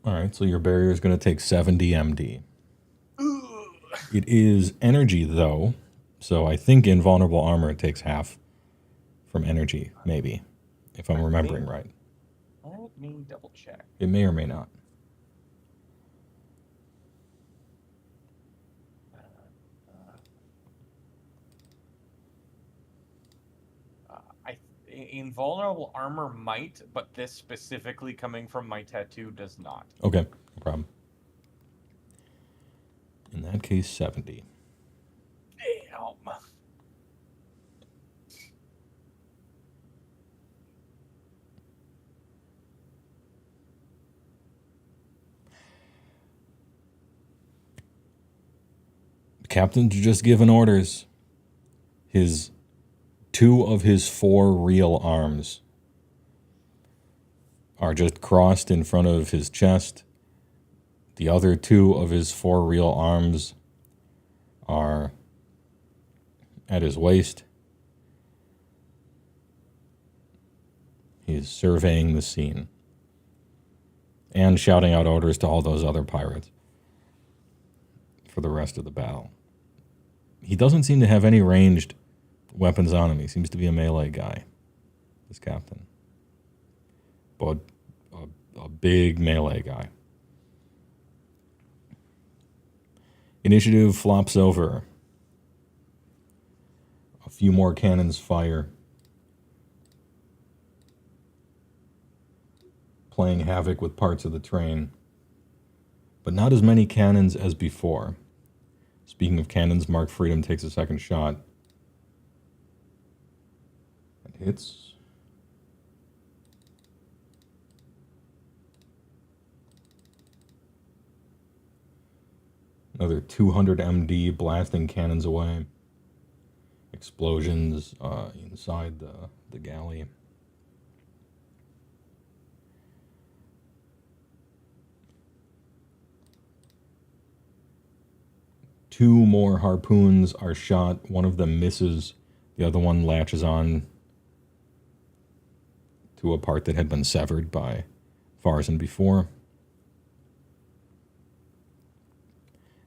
All right, so your barrier is going to take 70 MD. It is energy, though, so I think invulnerable armor takes half from energy, maybe, if I'm remembering right. Let me double check. It may or may not. Invulnerable armor might, but this specifically coming from my tattoo does not. Okay, no problem. In that case, 70. Damn. The captain's just given orders. 2 of his 4 real arms are just crossed in front of his chest. The other 2 of his 4 real arms are at his waist. He's surveying the scene and shouting out orders to all those other pirates for the rest of the battle. He doesn't seem to have any ranged weapons on him. He seems to be a melee guy, this captain. But a big melee guy. Initiative flops over. A few more cannons fire, playing havoc with parts of the train. But not as many cannons as before. Speaking of cannons, Mark Freedom takes a second shot. Hits. Another 200 MD blasting cannons away. Explosions inside the galley. Two more harpoons are shot. One of them misses. The other one latches on to a part that had been severed by Farzan before.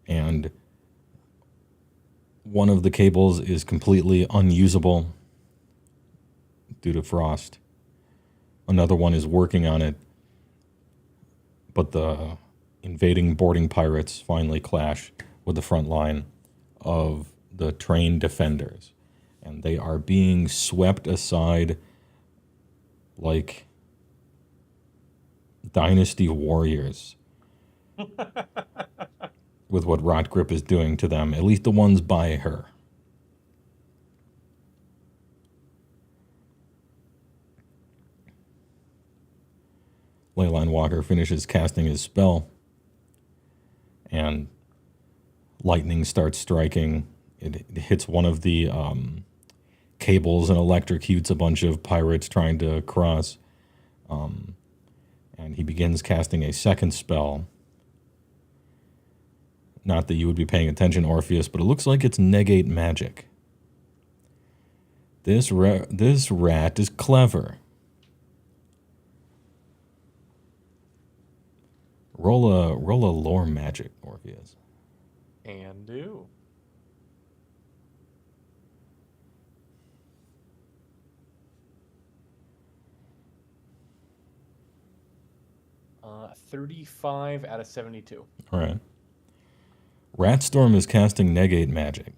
And one of the cables is completely unusable. due to frost. Another one is working on it, but the invading boarding pirates finally clash with the front line of the train defenders, and they are being swept aside like dynasty warriors with what Rotgrip is doing to them, at least the ones by her. Leyline Walker finishes casting his spell, and lightning starts striking. It hits one of the cables and electrocutes a bunch of pirates trying to cross. And he begins casting a second spell. Not that you would be paying attention, Orpheus, but it looks like it's negate magic. This rat is clever. Roll a lore magic, Orpheus. And do. Uh, 35 out of 72. All right. Ratstorm is casting negate magic.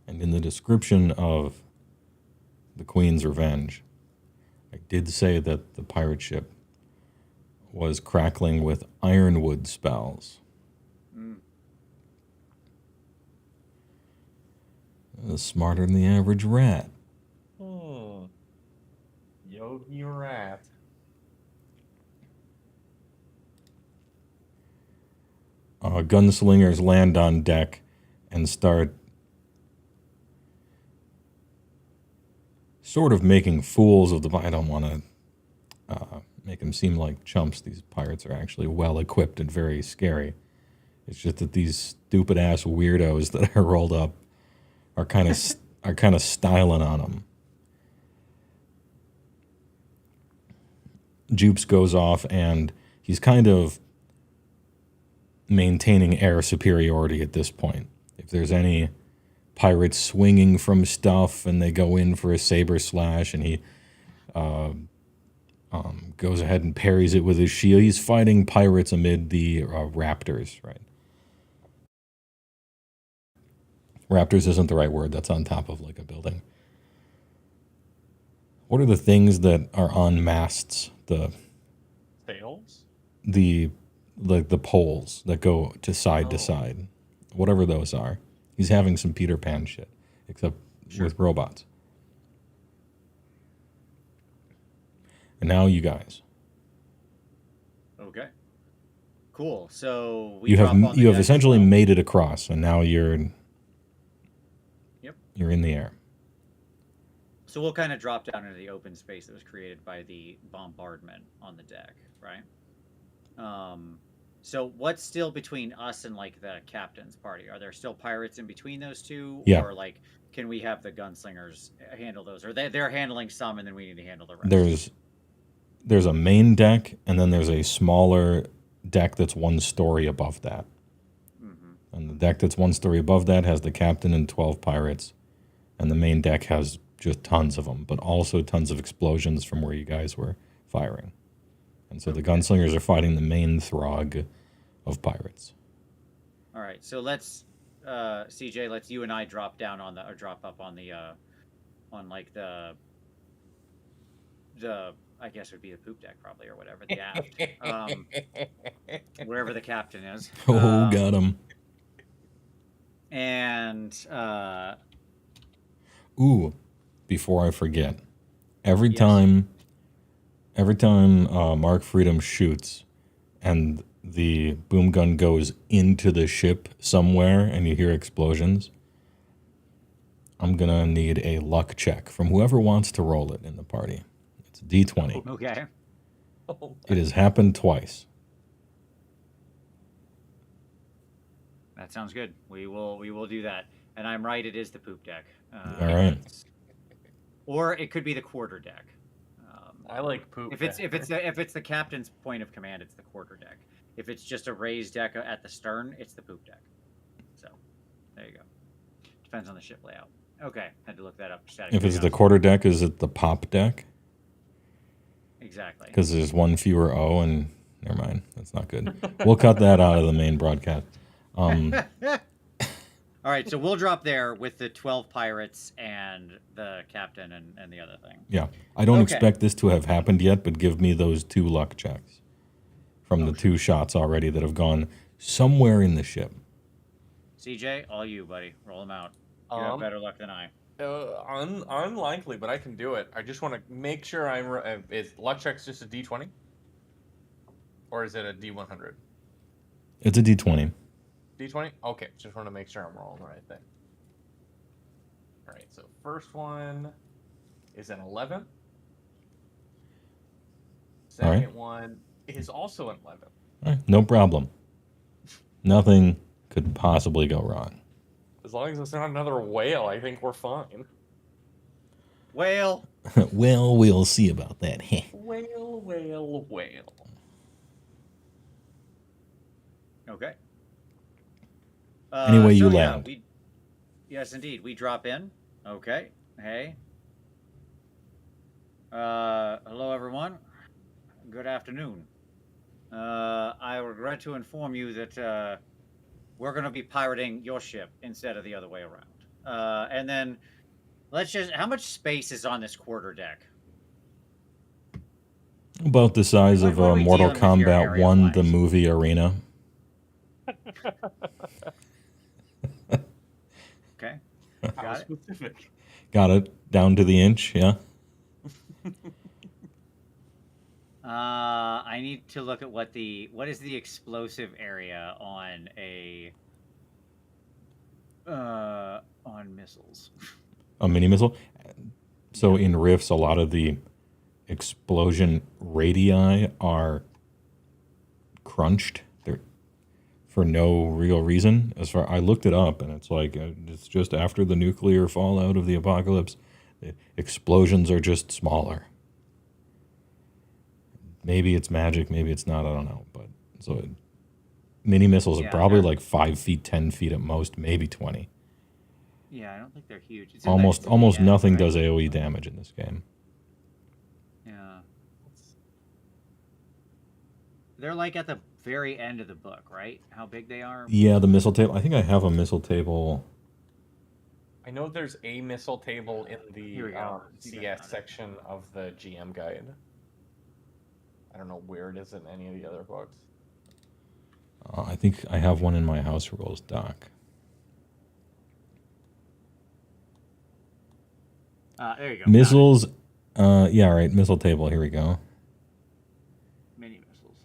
And in the description of the Queen's Revenge, I did say that the pirate ship was crackling with ironwood spells. Smarter than the average rat. Yogi Rat. Gunslingers land on deck and start sort of making fools of the... I don't want to make them seem like chumps. These pirates are actually well equipped and very scary. It's just that these stupid ass weirdos that are rolled up are kind of styling on them. Jupes goes off and he's kind of maintaining air superiority at this point. If there's any pirates swinging from stuff and they go in for a saber slash and he goes ahead and parries it with his shield, he's fighting pirates amid the raptors, right? Raptors isn't the right word. That's on top of like a building. What are the things that are on masts? Sails? The poles that go to side. Whatever those are. He's having some Peter Pan shit, except with robots. And now you guys. Okay. Cool. So You have essentially made it across, and now you're in the air. So we'll kind of drop down into the open space that was created by the bombardment on the deck, right? So what's still between us and like the captain's party? Are there still pirates in between those two? Yeah. Or like, can we have the gunslingers handle those? Or they're handling some and then we need to handle the rest? There's a main deck, and then there's a smaller deck that's one story above that. Mm-hmm. And the deck that's one story above that has the captain and 12 pirates. And the main deck has just tons of them, but also tons of explosions from where you guys were firing. And so the gunslingers are fighting the main throg of pirates. All right, so let's, CJ, let's you and I drop down on drop up on the, on like the I guess it would be the poop deck probably or whatever, the aft, wherever the captain is. Got him. And before I forget, every time Mark Freedom shoots and the boom gun goes into the ship somewhere and you hear explosions, I'm gonna need a luck check from whoever wants to roll it in the party. It's a D20. Okay. It has happened twice. That sounds good. We will do that. And I'm right, it is the poop deck. All right. Or it could be the quarter deck. I like poop. If it's the captain's point of command, it's the quarter deck. If it's just a raised deck at the stern, it's the poop deck. So there you go. Depends on the ship layout. Okay, had to look that up. Just out of If it's the curiosity. quarter deck, is it the pop deck? Exactly. Because there's one fewer O, and never mind. That's not good. We'll cut that out of the main broadcast. All right, so we'll drop there with the 12 pirates and the captain and the other thing. Yeah. I don't Okay. expect this to have happened yet, but give me those 2 luck checks from the 2 shots already that have gone somewhere in the ship. CJ, all you, buddy. Roll them out. You have better luck than I. Unlikely, but I can do it. I just want to make sure I'm. Is luck checks just a D20, or is it a D100? It's a D20. D20. Okay, just want to make sure I'm rolling the right thing. All right, so first one is an 11. Second one is also an 11. All right, no problem. Nothing could possibly go wrong. As long as it's not another whale, I think we're fine. Whale. Well, we'll see about that. Whale, whale, whale. Okay. Anyway, you yeah, land. yes, indeed. We drop in. Okay. Hey. Hello, everyone. Good afternoon. I regret to inform you that we're going to be pirating your ship instead of the other way around. And then let's just... How much space is on this quarter deck? About the size What of are we Mortal dealing with here Kombat 1, the area-wise? movie arena. Okay. How Got it. specific? Got it down to the inch, yeah. I need to look at what is the explosive area on on missiles. A mini missile. So in Rifts, a lot of the explosion radii are crunched. They're for no real reason. As far I looked it up, and it's like it's just after the nuclear fallout of the apocalypse, the explosions are just smaller. Maybe it's magic, maybe it's not. I don't know. But so mini missiles are probably they're- like 5 feet, 10 feet at most, maybe 20. Yeah, I don't think they're huge. It's in the- Almost it's in the end, nothing right? does AOE damage in this game. Yeah. They're like at the very end of the book, right? How big they are? Yeah, the missile table. I think I have a missile table. I know there's a missile table in Here we the go. You CS got it. section of the GM guide. I don't know where it is in any of the other books. I think I have one in my house rules doc. There you go. Got it. Missiles. Yeah, right. Missile table. Here we go. Mini missiles.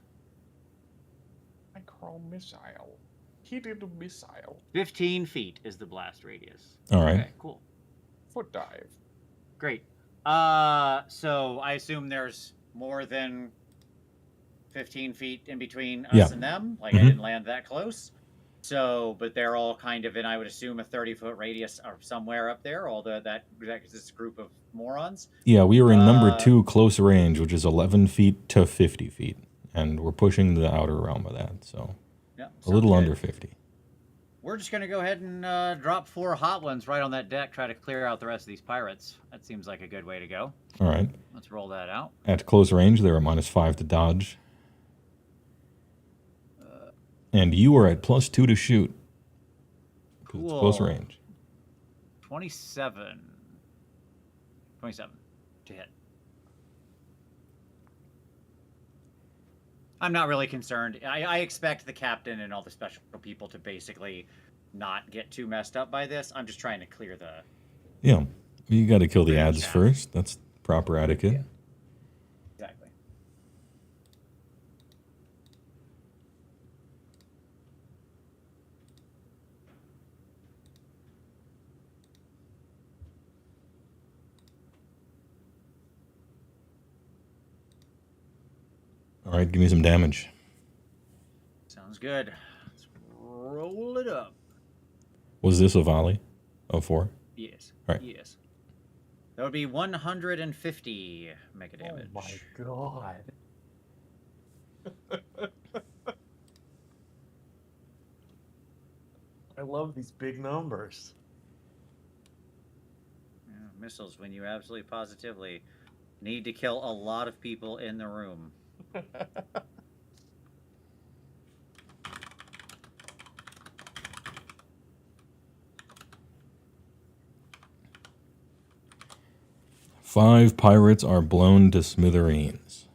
Micro missile. Heated missile. 15 feet is the blast radius. All right. Okay, cool. Foot dive. Great. So I assume there's more than 15 feet in between us Yeah. and them. Like Mhm. I didn't land that close. So, but they're all kind of in, I would assume, a 30-foot radius or somewhere up there. Although that this group of morons. Yeah, we were in number Uh, 2 close range, which is 11 feet to 50 feet, and we're pushing the outer realm of that, so Yeah, a little sounds under good. 50. We're just gonna go ahead and drop 4 hot ones right on that deck. Try to clear out the rest of these pirates. That seems like a good way to go. All right. Let's roll that out. At close range, they're at -5 to dodge, and you are at +2 to shoot. 'Cause it's close Cool. range. 27. 27 to hit. I'm not really concerned. I expect the captain and all the special people to basically not get too messed up by this. I'm just trying to clear the... Yeah, you got to kill the Clear the ads shaft. first. That's proper etiquette. Yeah. Exactly. All right, give me some damage. Sounds good. Let's roll it up. Was this a volley of 4? Yes. Right. Yes. That would be 150 mega damage. Oh my god. I love these big numbers. missiles when you absolutely positively need to kill a lot of people in the room. Five pirates are blown to smithereens.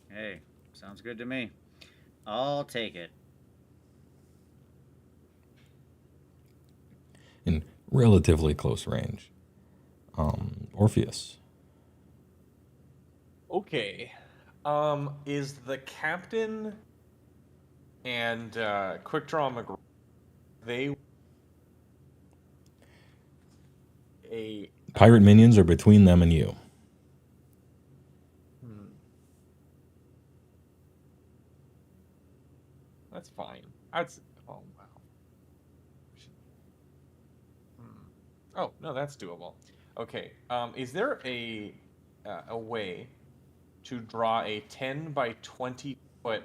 Hey, sounds good to me. I'll take it. In relatively close range. Orpheus. Okay. Is the captain and Quick Draw McGraw, they a Pirate minions are between them and you. That's fine. That's oh wow. Oh no, that's doable. Okay. Is there a way to draw a 10 by 20 foot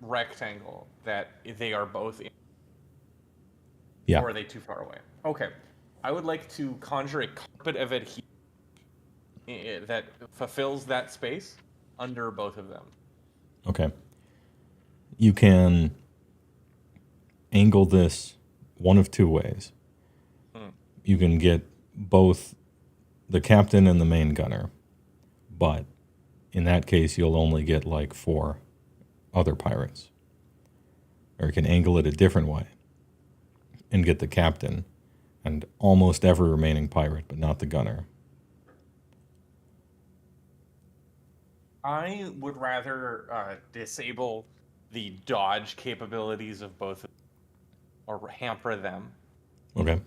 rectangle that they are both in? Yeah. Or are they too far away? Okay. I would like to conjure a carpet of adhesion that fulfills that space under both of them. Okay. You can angle this one of two ways. You can get both the captain and the main gunner, but in that case, you'll only get like 4 other pirates. Or you can angle it a different way and get the captain and almost every remaining pirate, but not the gunner. I would rather disable the dodge capabilities of both, or hamper them. Okay.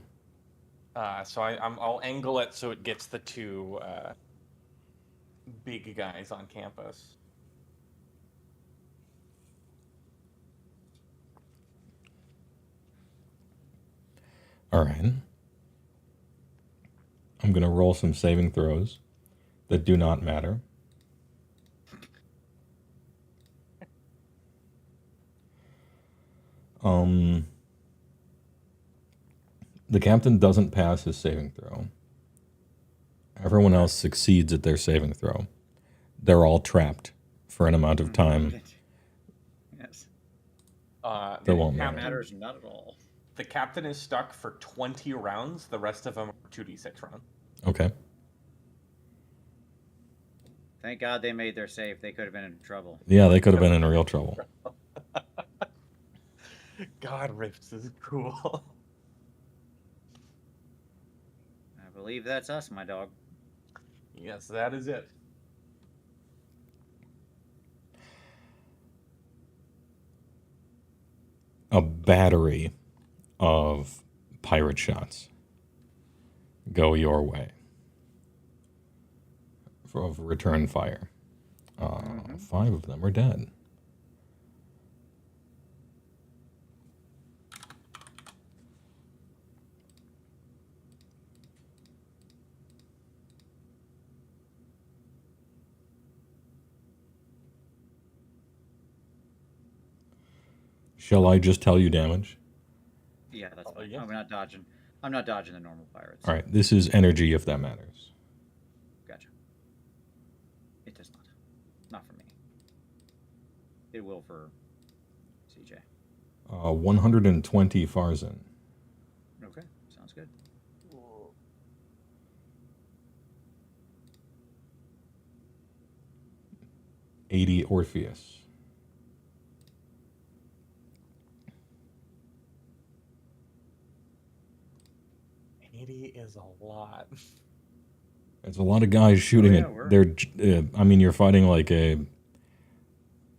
So I'll angle it so it gets the 2 big guys on campus. All right. I'm going to roll some saving throws that do not matter. The captain doesn't pass his saving throw. Everyone else succeeds at their saving throw. They're all trapped for an amount of time. Yes. That The won't captain- matter. Matters not at all. The captain is stuck for 20 rounds. The rest of them are 2d6 rounds. Okay. Thank God they made their save. They could have been in trouble. Yeah, they could have been in real trouble. God, Rifts is cool. I believe that's us, my dog. Yes, that is it. A battery of pirate shots go your way of return fire. 5 of them are dead. Shall I just tell you damage? Yeah, that's fine. yeah. I'm not dodging. I'm not dodging the normal pirates. All right, this is energy if that matters. Gotcha. It does not. Not for me. It will for CJ. 120 Farzin. Okay, sounds good. 80 Orpheus. Is a lot. It's a lot of guys shooting yeah, you're fighting like a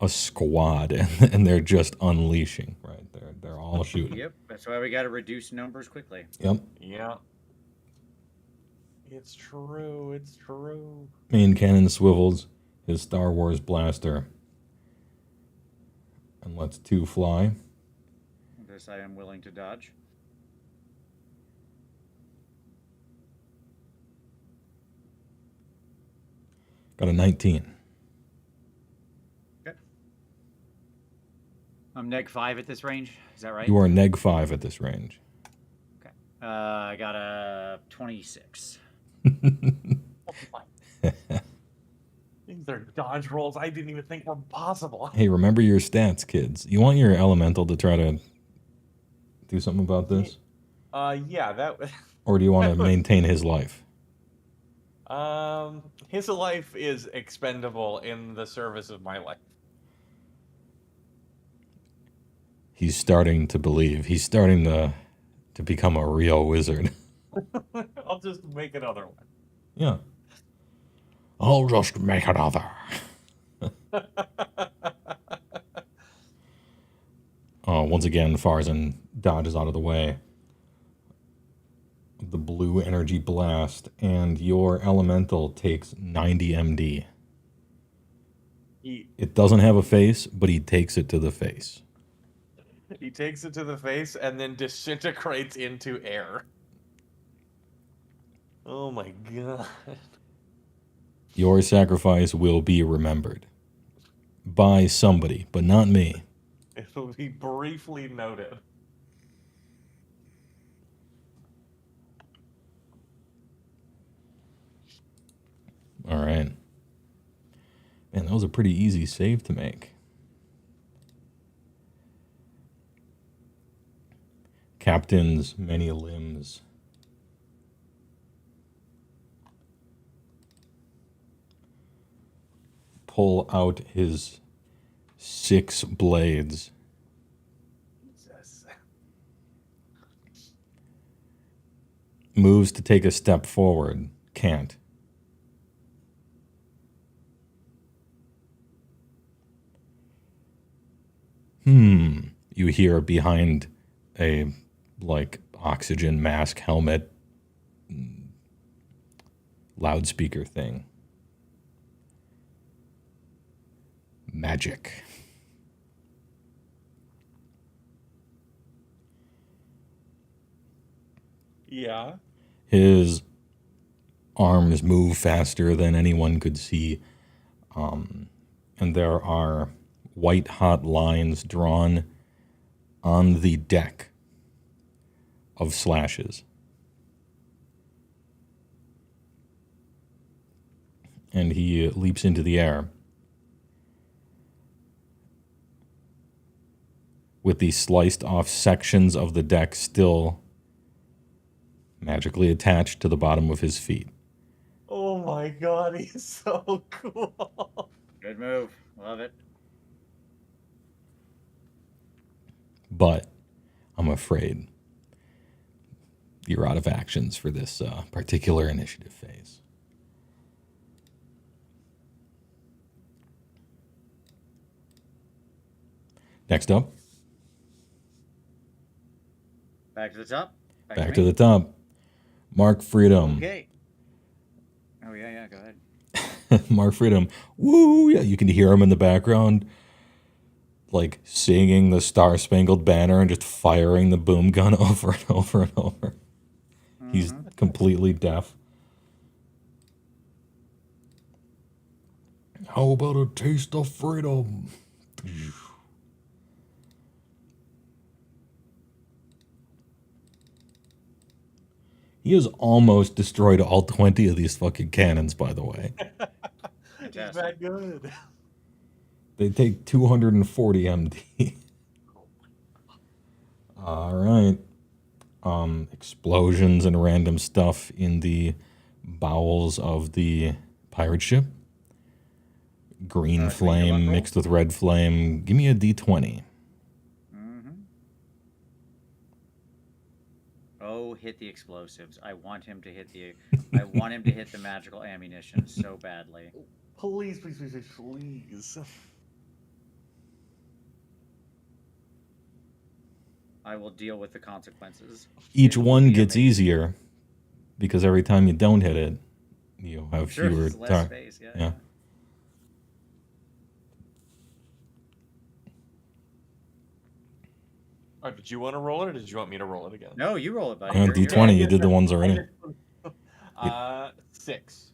squad, and they're just unleashing, right? They're all shooting. Yep, that's why we got to reduce numbers quickly. Yep. Yeah. It's true. It's true. Main cannon swivels his Star Wars blaster and lets 2 fly. This I am willing to dodge. Got a 19. Okay. I'm neg 5 at this range. Is that right? You are neg 5 at this range. Okay. I got a 26. Oh my. These are dodge rolls I didn't even think were possible. Hey, remember your stats, kids. You want your elemental to try to do something about this? Yeah, that. Or do you want to maintain his life? His life is expendable in the service of my life. He's starting to believe. He's starting to become a real wizard. I'll just make another one. Yeah. I'll just make another. Once again, Farzan dodges out of the way of the blue energy blast, and your elemental takes 90 MD. It doesn't have a face, but he takes it to the face. He takes it to the face and then disintegrates into air. Oh my god. Your sacrifice will be remembered by somebody, but not me. It will be briefly noted. All right. Man, that was a pretty easy save to make. Captain's many limbs. Pull out his 6 blades. Jesus. Moves to take a step forward. Can't. You hear behind a, like, oxygen mask helmet loudspeaker thing. Magic. Yeah. His arms move faster than anyone could see, and there are white hot lines drawn on the deck of slashes. And he leaps into the air with the sliced off sections of the deck still magically attached to the bottom of his feet. Oh my god, he's so cool. Good move. Love it. But I'm afraid you're out of actions for this particular initiative phase. Next up. Back to the top. Back to the top. Mark Freedom. Okay. Oh, yeah, go ahead. Mark Freedom. Woo! Yeah, you can hear him in the background, like singing the Star Spangled Banner and just firing the boom gun over and over and over. Mm-hmm. He's completely deaf. How about a taste of freedom? He has almost destroyed all 20 of these fucking cannons, by the way. He's that good. They take 240 MD. All right. Explosions and random stuff in the bowels of the pirate ship. Green flame mixed with red flame. Give me a D20. Oh, hit the explosives. I want him to hit the magical ammunition so badly. Please, please, please, please, please. I will deal with the consequences. Each one gets easier because every time you don't hit it, you have fewer less space. Yeah. All right, did you want to roll it, or did you want me to roll it again? No, you roll it, buddy. D20, you did the ones already. 6.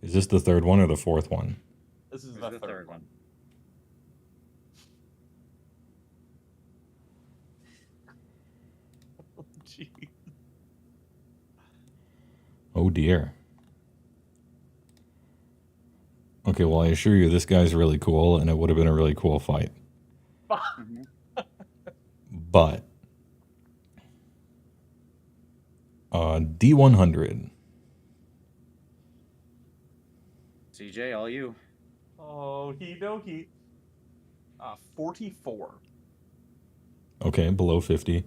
Is this the third one or the fourth one? This is the third one. Oh dear. Okay, well, I assure you, this guy's really cool, and it would have been a really cool fight. Mhm. But D100. CJ, all you. Oh, he 44. Okay, below 50.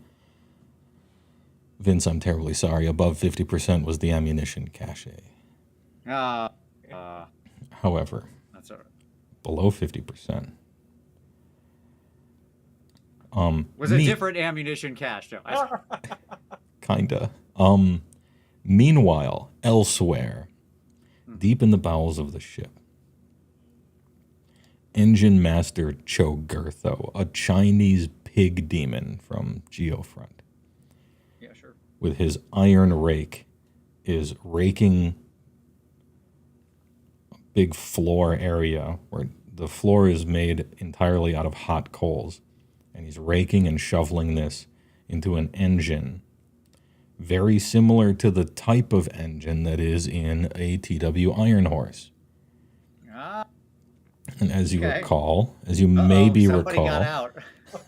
Vince, I'm terribly sorry. Above 50% was the ammunition cache. Uh, However, that's all right. below 50%. Was a different ammunition cache, though. Kinda. Meanwhile, elsewhere, deep in the bowels of the ship, Engine Master Chogurtho, a Chinese pig demon from Geofront, Yeah, sure. with his iron rake, is raking a big floor area where the floor is made entirely out of hot coals. And he's raking and shoveling this into an engine very similar to the type of engine that is in a TW Iron Horse. Ah, And as you okay. recall, as you maybe somebody got recall,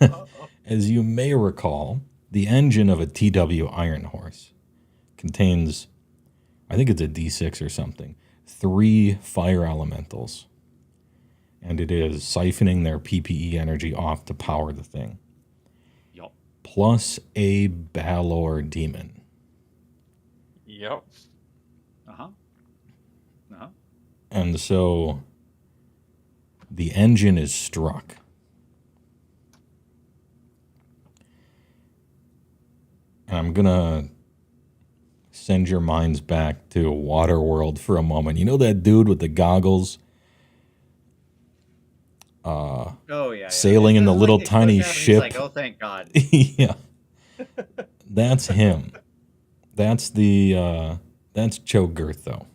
out. as you may recall, the engine of a TW Iron Horse contains, I think it's a D6 or something, 3 fire elementals. And it is siphoning their PPE energy off to power the thing. Yup. Plus a Balor demon. Yep. Uh-huh. Uh-huh. And so the engine is struck. And I'm going to send your minds back to Waterworld for a moment. You know that dude with the goggles? Oh, yeah. Sailing in the little tiny ship. He's like, oh, thank God. Yeah. That's him. That's Chogurtho.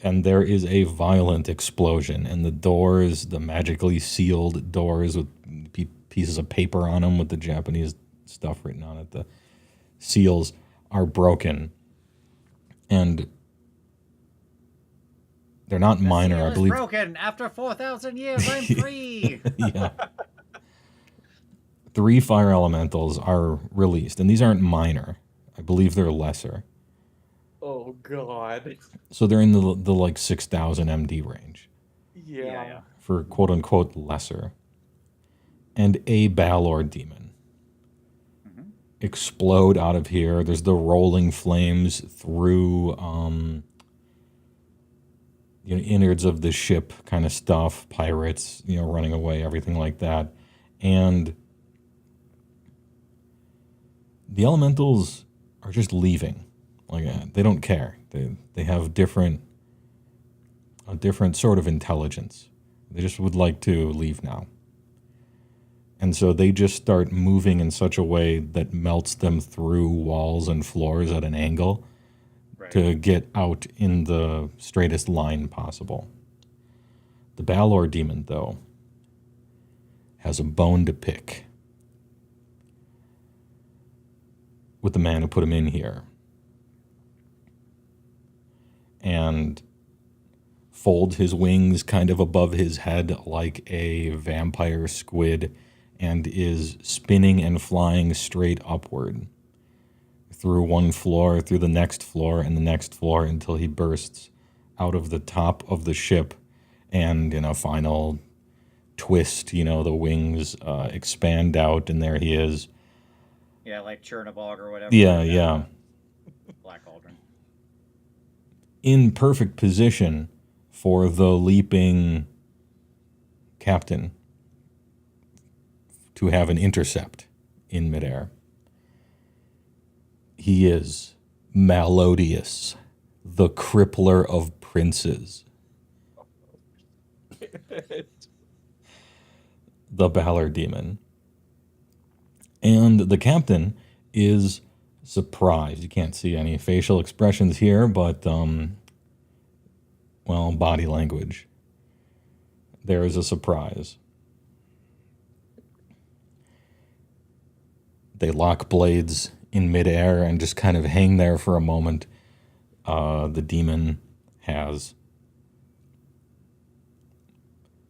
And there is a violent explosion, and the doors, the magically sealed doors with pieces of paper on them with the Japanese stuff written on it, the seals are broken. And they're not minor, I believe. Broken. After 4,000 years, I'm free. Yeah. 3 fire elementals are released, and these aren't minor. I believe they're lesser. Oh God. So they're in the like 6,000 MD range Yeah. for quote unquote lesser. And a Balor demon explode out of here. There's the rolling flames through innards of the ship kind of stuff, pirates, running away, everything like that. And the elementals are just leaving. Like they don't care. They have a different sort of intelligence. They just would like to leave now. And so they just start moving in such a way that melts them through walls and floors at an angle to get out in the straightest line possible. The Balor demon, though, has a bone to pick with the man who put him in here. And folds his wings kind of above his head like a vampire squid and is spinning and flying straight upward through one floor, through the next floor, and the next floor until he bursts out of the top of the ship. And in a final twist, the wings expand out, and there he is. Yeah, like Chernobog or whatever. Yeah. Black Cauldron. In perfect position for the leaping captain to have an intercept in midair. He is Malodius, the crippler of princes. The Balor demon. And the captain is surprised. You can't see any facial expressions here, but, body language. There is a surprise. They lock blades in midair and just kind of hang there for a moment. The demon has,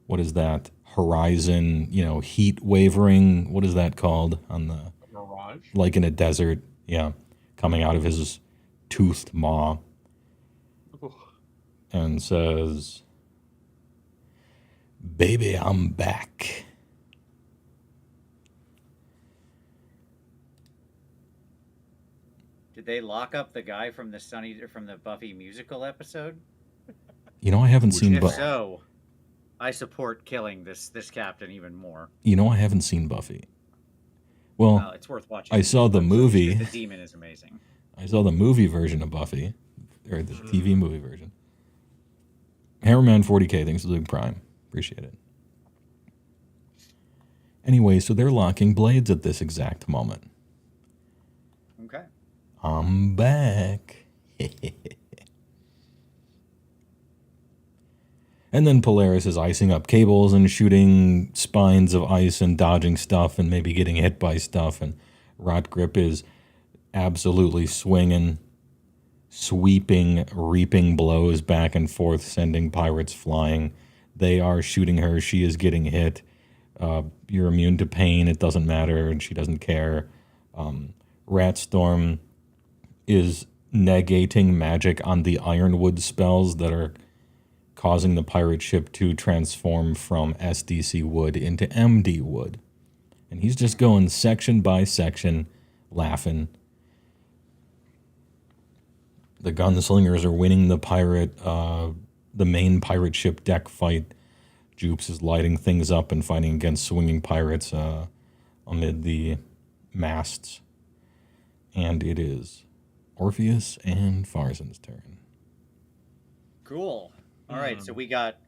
what is that? Horizon, heat wavering. What is that called on the, Mirage. like in a desert? Yeah, coming out of his toothed maw, Ooh. and says, "Baby, I'm back." Did they lock up the guy from the Buffy musical episode? I haven't seen If Buffy. so, I support killing this captain even more. I haven't seen Buffy. Well, It's worth watching. I saw the movie. The demon is amazing. I saw the movie version of Buffy, or the TV movie version. Hammerman 40K, thanks for Luke Prime. Appreciate it. Anyway, so they're locking blades at this exact moment. Okay. I'm back. And then Polaris is icing up cables and shooting spines of ice and dodging stuff and maybe getting hit by stuff. And Rot Grip is absolutely swinging, sweeping, reaping blows back and forth, sending pirates flying. They are shooting her. She is getting hit. You're immune to pain. It doesn't matter. And she doesn't care. Ratstorm is negating magic on the Ironwood spells that are causing the pirate ship to transform from SDC wood into MD wood. And he's just going section by section, laughing. The gunslingers are winning the main pirate ship deck fight. Jupes is lighting things up and fighting against swinging pirates amid the masts. And it is Orpheus and Farzan's turn. Cool. All right, so we got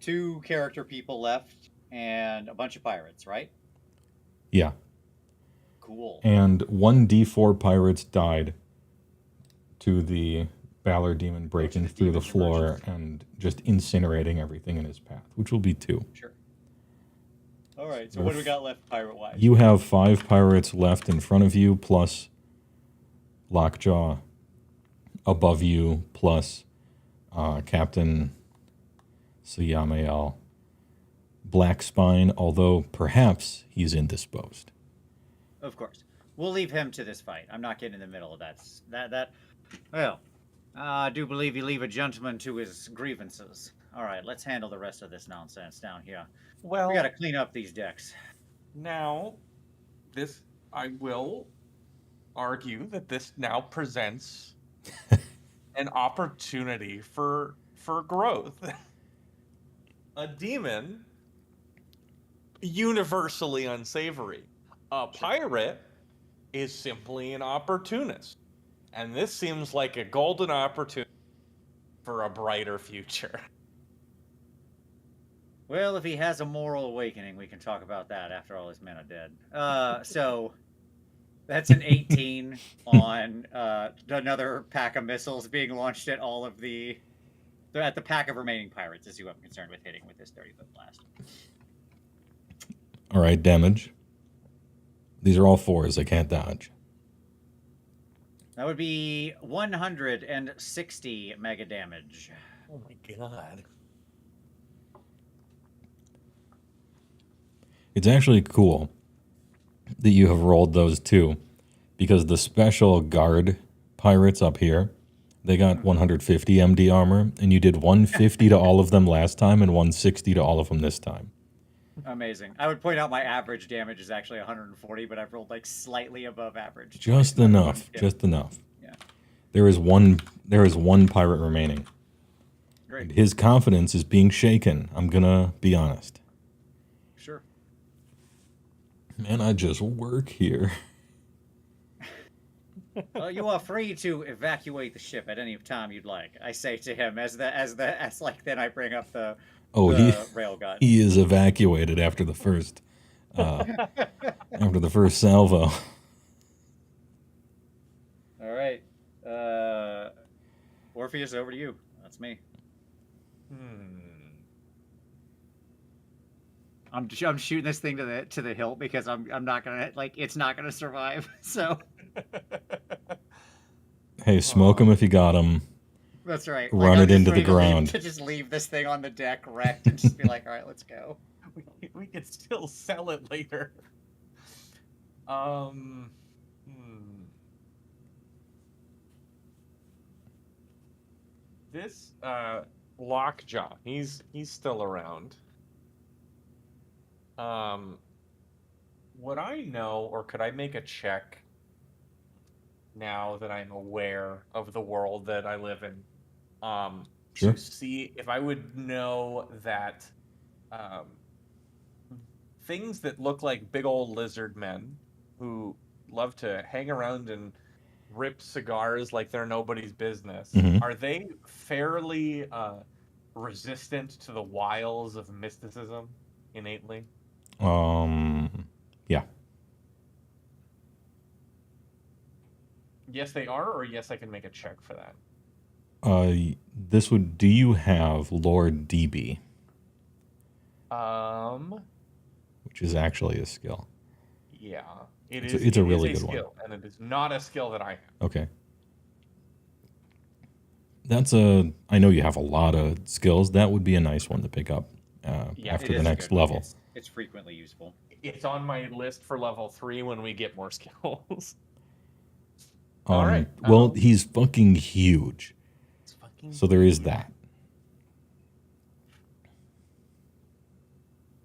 2 character people left and a bunch of pirates, right? Yeah. Cool. And 1d4 pirates died to the Valor Demon breaking through the floor and just incinerating everything in his path, which will be 2. Sure. All right, so what do we got left pirate-wise? You have 5 pirates left in front of you, plus Lockjaw above you, plus Captain Siyamael. Black Spine, although perhaps he's indisposed. Of course. We'll leave him to this fight. I'm not getting in the middle of that. Well, I do believe you leave a gentleman to his grievances. All right, let's handle the rest of this nonsense down here. Well, We got to clean up these decks. now, I will argue that this now presents an opportunity for growth. A demon, universally unsavory. A pirate is simply an opportunist. And this seems like a golden opportunity for a brighter future. Well, if he has a moral awakening, we can talk about that after all his men are dead. So that's an 18 on another pack of missiles being launched at all of the pack of remaining pirates is who I'm concerned with hitting with this 30-foot blast. All right, damage. These are all 4s. I can't dodge. That would be 160 mega damage. Oh my god. It's actually cool that you have rolled those 2, because the special guard pirates up here, they got 150 MD armor, and you did 150 to all of them last time and 160 to all of them this time. Amazing. I would point out my average damage is actually 140, but I've rolled like slightly above average. Just enough. Just enough. Yeah. There is one pirate remaining. Great. And his confidence is being shaken. I'm gonna be honest. Sure. Man, I just work here. Well, you are free to evacuate the ship at any time you'd like. I say to him as then I bring up the railgun. He is evacuated after the first salvo. All right, Orpheus, over to you. That's me. I'm shooting this thing to the hilt because I'm not gonna it's not gonna survive. So Hey, smoke him if you got him. That's right. Run I'm it just into the ready to leave- ground. To just leave this thing on the deck wrecked and just be like, all right, let's go. We could still sell it later. Hmm. This Lockjaw, he's still around. Would I know, or could I make a check now that I'm aware of the world that I live in? Sure. To see if I would know that things that look like big old lizard men who love to hang around and rip cigars like they're nobody's business, Mhm. are they fairly resistant to the wiles of mysticism innately? Yeah. Yes, they are, or yes, I can make a check for that. This would. Do you have Lord DB, which is actually a skill? Yeah, It's a really good one. skill, and it is not a skill that I have. Okay. That's a. I know you have a lot of skills. That would be a nice one to pick up Yeah, after It the is a next good one. level. It's frequently useful. It's on my list for level 3 when we get more skills. All right. Well, he's fucking huge, It's fucking so there is huge. that.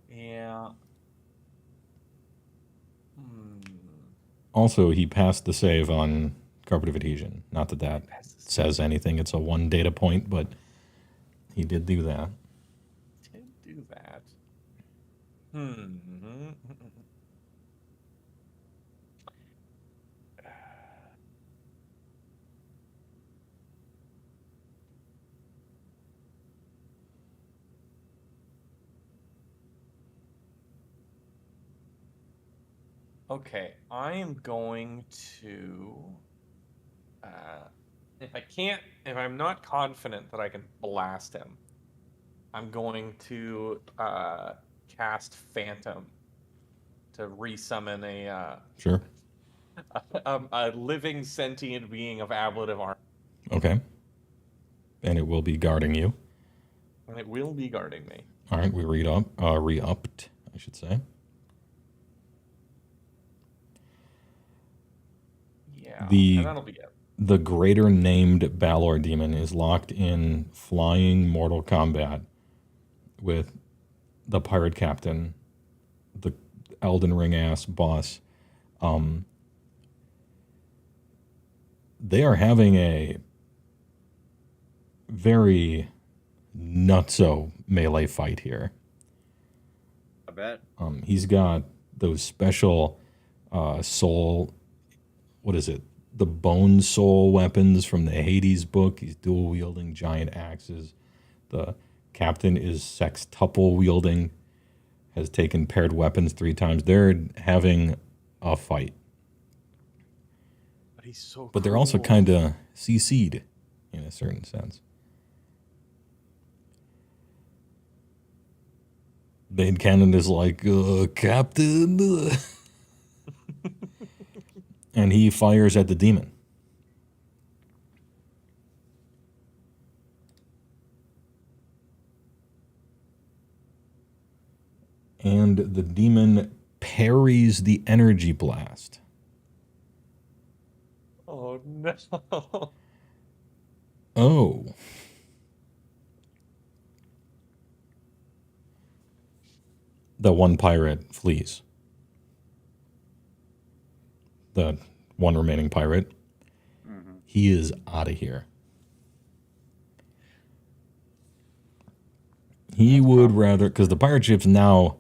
Yeah. Also, he passed the save on carpet of adhesion. Not that that says anything. It's a 1 data point, but he did do that. Did do that. Okay, I am going to, if I'm not confident that I can blast him, I'm going to cast Phantom to resummon Sure. a living sentient being of ablative armor, Okay. And it will be guarding you. and it will be guarding me. All right, we re-upped, I should say. Yeah, The- and that'll be it. The greater named Balor demon is locked in flying mortal combat with the pirate captain, the Elden Ring ass boss. They are having a very nutso melee fight here. I bet. He's got those special soul, what is it? The bone soul weapons from the Hades book. He's dual wielding giant axes. The captain is sextuple wielding, has taken paired weapons 3 times. They're having a fight. But he's so But they're also cool. kind of CC'd in a certain sense. Bane Cannon is like, Captain. And he fires at the demon. And the demon parries the energy blast. Oh no. Oh. The one pirate flees. The one remaining pirate. He is out of here. He would rather, because the pirate ship's now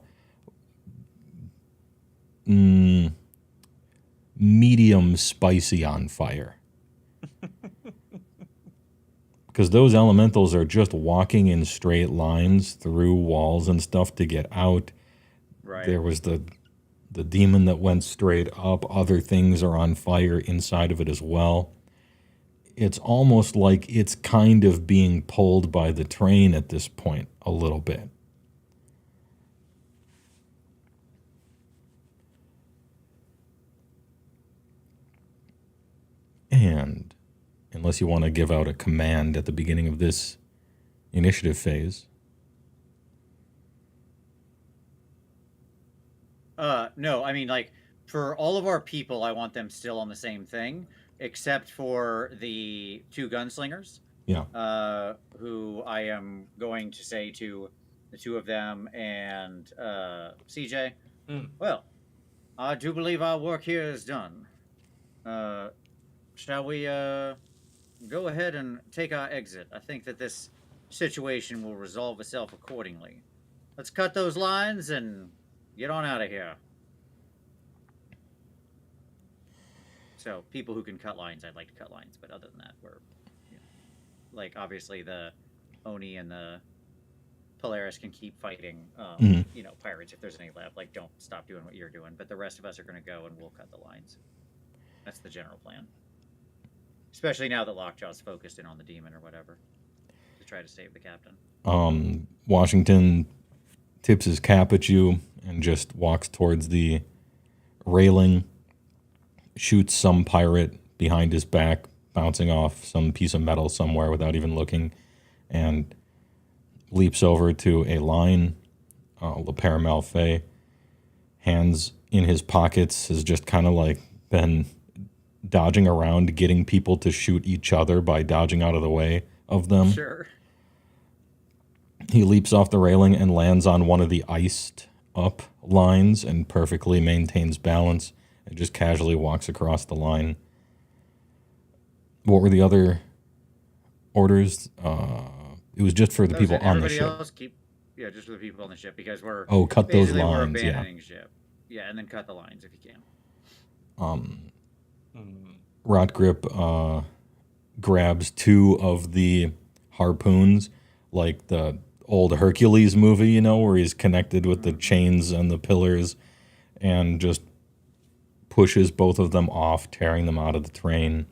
medium spicy on fire. Because those elementals are just walking in straight lines through walls and stuff to get out. Right. There was the demon that went straight up. Other things are on fire inside of it as well. It's almost like it's kind of being pulled by the train at this point a little bit. And unless you want to give out a command at the beginning of this initiative phase. No, I mean, like, for all of our people, I want them still on the same thing, except for the 2 gunslingers. Yeah. Who I am going to say to the 2 of them and CJ, well, I do believe our work here is done. Shall we go ahead and take our exit? I think that this situation will resolve itself accordingly. Let's cut those lines and get on out of here. So, people who can cut lines, I'd like to cut lines, but other than that, we're, like, obviously the Oni and the Polaris can keep fighting, pirates if there's any left. Like, don't stop doing what you're doing, but the rest of us are going to go and we'll cut the lines. That's the general plan. Especially now that Lockjaw's focused in on the demon or whatever to try to save the captain. Washington tips his cap at you and just walks towards the railing, shoots some pirate behind his back, bouncing off some piece of metal somewhere without even looking, and leaps over to a line. Le Père Malfait, hands in his pockets, has just kind of like been dodging around, getting people to shoot each other by dodging out of the way of them. Sure. He leaps off the railing and lands on one of the iced up lines and perfectly maintains balance and just casually walks across the line. What were the other orders? It was just for the people on the ship. Else just for the people on the ship, because we're cut those lines. We're abandoning ship. Yeah, and then cut the lines if you can. Rotgrip grabs 2 of the harpoons, like the old Hercules movie, where he's connected with the chains and the pillars, and just pushes both of them off, tearing them out of the train.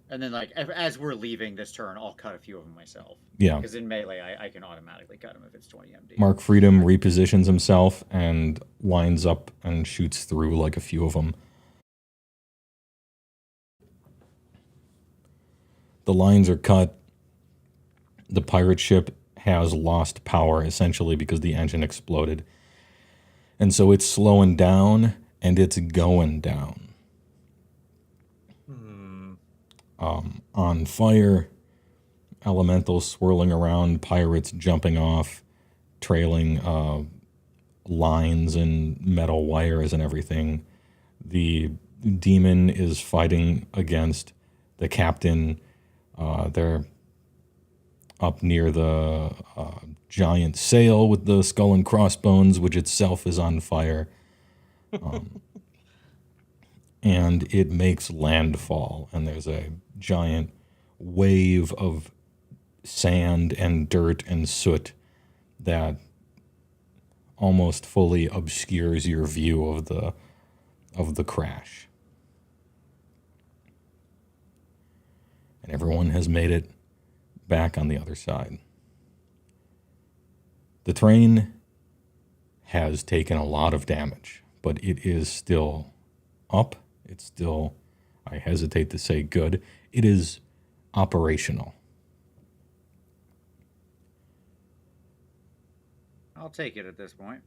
And then, like, as we're leaving this turn, I'll cut a few of them myself. Yeah. Because in melee, I can automatically cut them if it's 20 MD. Mark Freedom repositions himself and lines up and shoots through like a few of them. The lines are cut. The pirate ship has lost power, essentially, because the engine exploded. And so it's slowing down, and it's going down. On fire, elementals swirling around, pirates jumping off, trailing lines and metal wires and everything. The demon is fighting against the captain. They're up near the giant sail with the skull and crossbones, which itself is on fire. And it makes landfall, and there's a giant wave of sand and dirt and soot that almost fully obscures your view of the crash. And everyone has made it back on the other side. The train has taken a lot of damage, but it is still up. It's still, I hesitate to say good, it is operational. I'll take it at this point.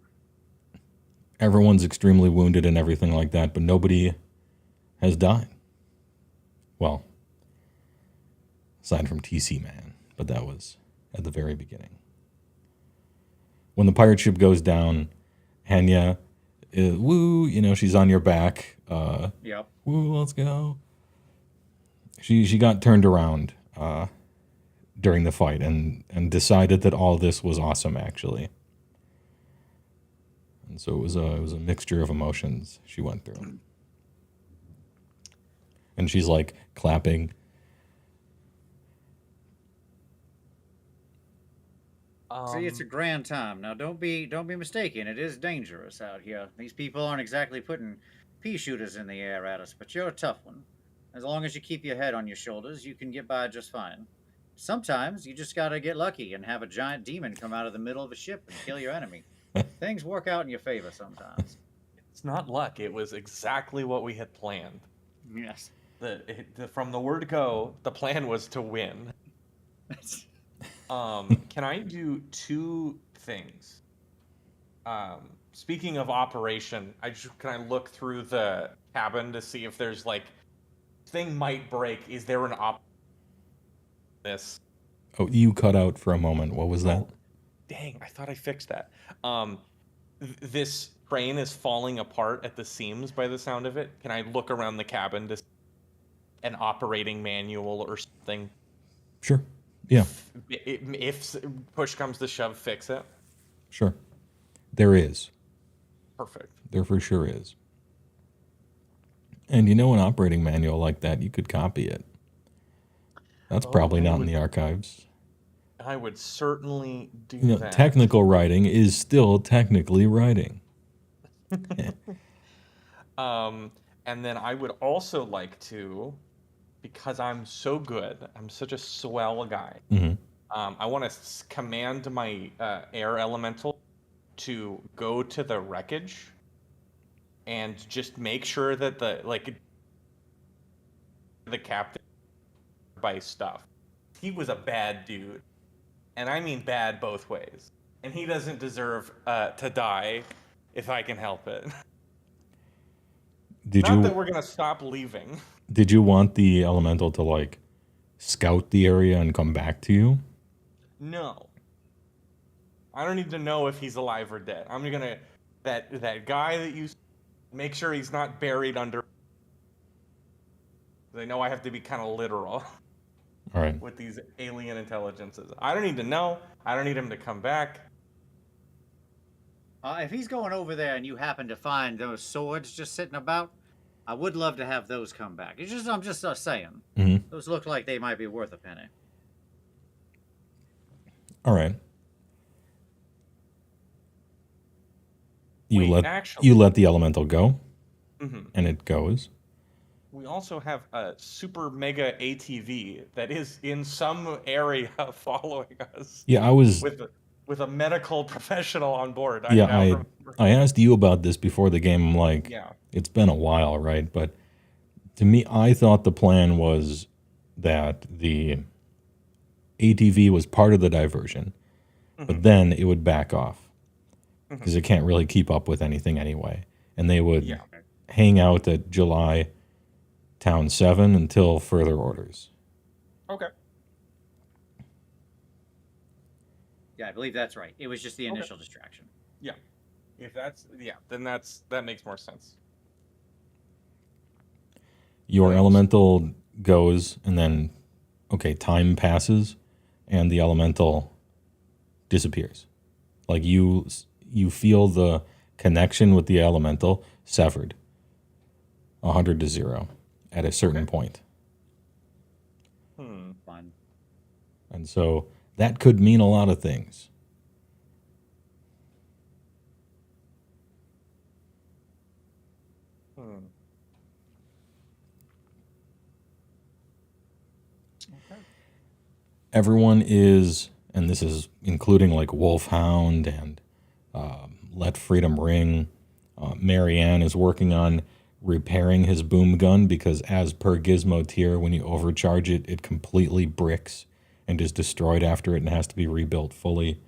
Everyone's extremely wounded and everything like that, but nobody has died. Well, aside from TC Man, but that was at the very beginning. When the pirate ship goes down, Hanya, woo, she's on your back. Yep. Woo, let's go. She got turned around during the fight and decided that all this was awesome, actually. And so it was a mixture of emotions she went through. And she's like clapping. See, it's a grand time. Now, don't be mistaken. It is dangerous out here. These people aren't exactly putting pea shooters in the air at us, but you're a tough one. As long as you keep your head on your shoulders, you can get by just fine. Sometimes you just gotta get lucky and have a giant demon come out of the middle of a ship and kill your enemy. Things work out in your favor sometimes. It's not luck. It was exactly what we had planned. Yes. From the word go, the plan was to win. Can I do two things? Speaking of operation, can I look through the cabin to see if there's like thing might break? Is there an this? Oh, you cut out for a moment. What was that? Dang, I thought I fixed that. This train is falling apart at the seams by the sound of it. Can I look around the cabin to see an operating manual or something? Sure. Yeah. If push comes to shove, fix it. Sure. There is. Perfect. There for sure is. And an operating manual like that, you could copy it. That's probably not in the archives. I would certainly do that. Technical writing is still technically writing. And then I would also like to, because I'm so good, I'm such a swell guy. Mm-hmm. I want to command my air elemental to go to the wreckage and just make sure that the captain by stuff. He was a bad dude, and I mean bad both ways. And he doesn't deserve to die if I can help it. Not that we're gonna stop leaving. Did you want the elemental to scout the area and come back to you? No. I don't need to know if he's alive or dead. I'm gonna that guy that you make sure he's not buried under. I know I have to be kind of literal. All right. With these alien intelligences. I don't need to know. I don't need him to come back. If he's going over there and you happen to find those swords just sitting about, I would love to have those come back. I'm just saying. Mm-hmm. Those look like they might be worth a penny. All right. You Actually, let the elemental go, mm-hmm. and it goes. We also have a super mega ATV that is in some area following us. Yeah, I was with a medical professional on board. I asked you about this before the game. I'm like, yeah. It's been a while, right? But to me, I thought the plan was that the ATV was part of the diversion, mm-hmm. but then it would back off because it can't really keep up with anything anyway. And they would hang out at July Town 7 until further orders. Okay. Yeah, I believe that's right. It was just the initial distraction. Yeah. If that's then that makes more sense. Your elemental goes, and then time passes, and the elemental disappears. Like you feel the connection with the elemental severed. 100-0 at a certain point. Fun. And so that could mean a lot of things. Okay. Everyone is, and this is including Wolfhound and Let Freedom Ring. Marianne is working on repairing his boom gun because, as per Gizmo tier, when you overcharge it, it completely bricks and is destroyed after it and has to be rebuilt fully.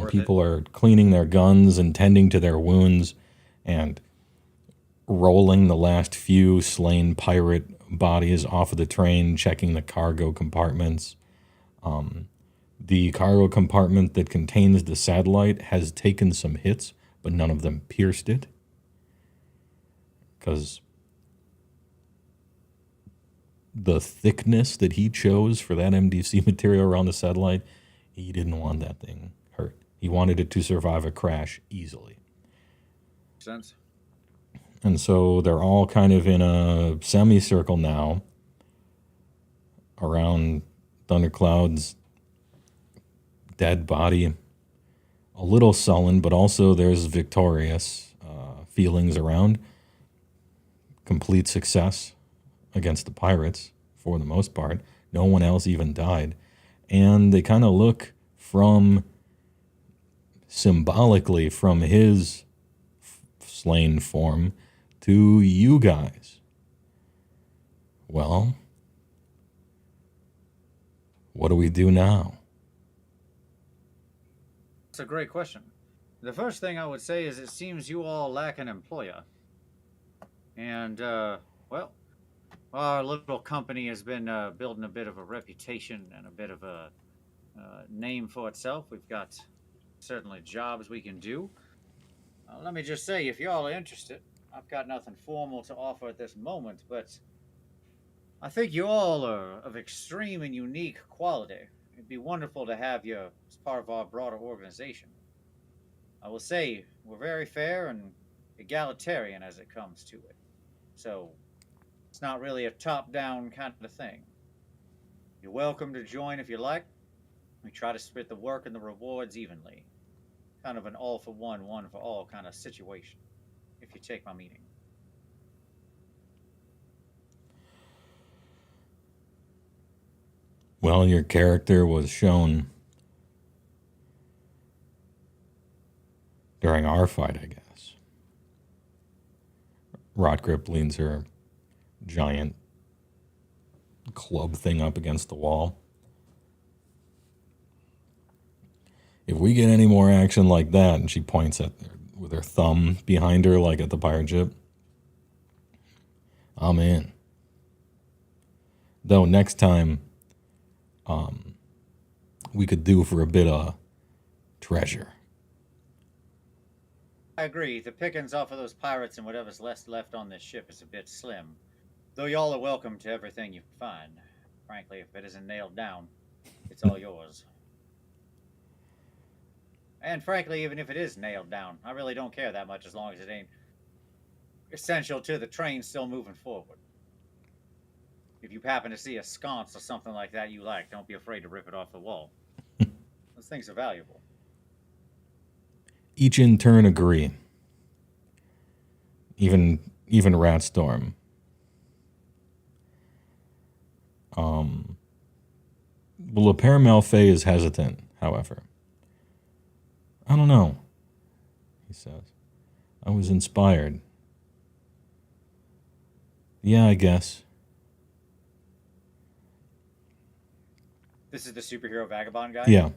People are cleaning their guns and tending to their wounds and rolling the last few slain pirate bodies off of the train, checking the cargo compartments. The cargo compartment that contains the satellite has taken some hits, but none of them pierced it. Because the thickness that he chose for that MDC material around the satellite, he didn't want that thing hurt. He wanted it to survive a crash easily. Makes sense. And so they're all kind of in a semicircle now around Thundercloud's dead body. A little sullen, but also there's victorious feelings around. Complete success against the pirates for the most part. No one else even died. And they kind of look from symbolically from his slain form to you guys. Well, what do we do now? That's a great question. The first thing I would say is it seems you all lack an employer. And, well, our little company has been building a bit of a reputation and a bit of a name for itself. We've got certainly jobs we can do. Let me just say, if y'all are interested, I've got nothing formal to offer at this moment, but I think you all are of extreme and unique quality. It'd be wonderful to have you as part of our broader organization. I will say, we're very fair and egalitarian as it comes to it. So, it's not really a top-down kind of thing. You're welcome to join if you like. We try to split the work and the rewards evenly. Kind of an all-for-one, one-for-all kind of situation, if you take my meaning. Well, your character was shown during our fight, I guess. Rotgrip leans her giant club thing up against the wall. If we get any more action like that, and she points at with her thumb behind her like at the pirate ship, I'm in. Though next time, we could do for a bit of treasure. I agree. The pickings off of those pirates and whatever's left on this ship is a bit slim. Though y'all are welcome to everything you find. Frankly, if it isn't nailed down, it's all yours. And frankly, even if it is nailed down, I really don't care that much as long as it ain't essential to the train still moving forward. If you happen to see a sconce or something like that you like, don't be afraid to rip it off the wall. Those things are valuable. Each in turn agree. Even Ratstorm. Well, Père Malfait is hesitant, however. I don't know, he says. I was inspired. Yeah, I guess. This is the superhero vagabond guy? Yeah.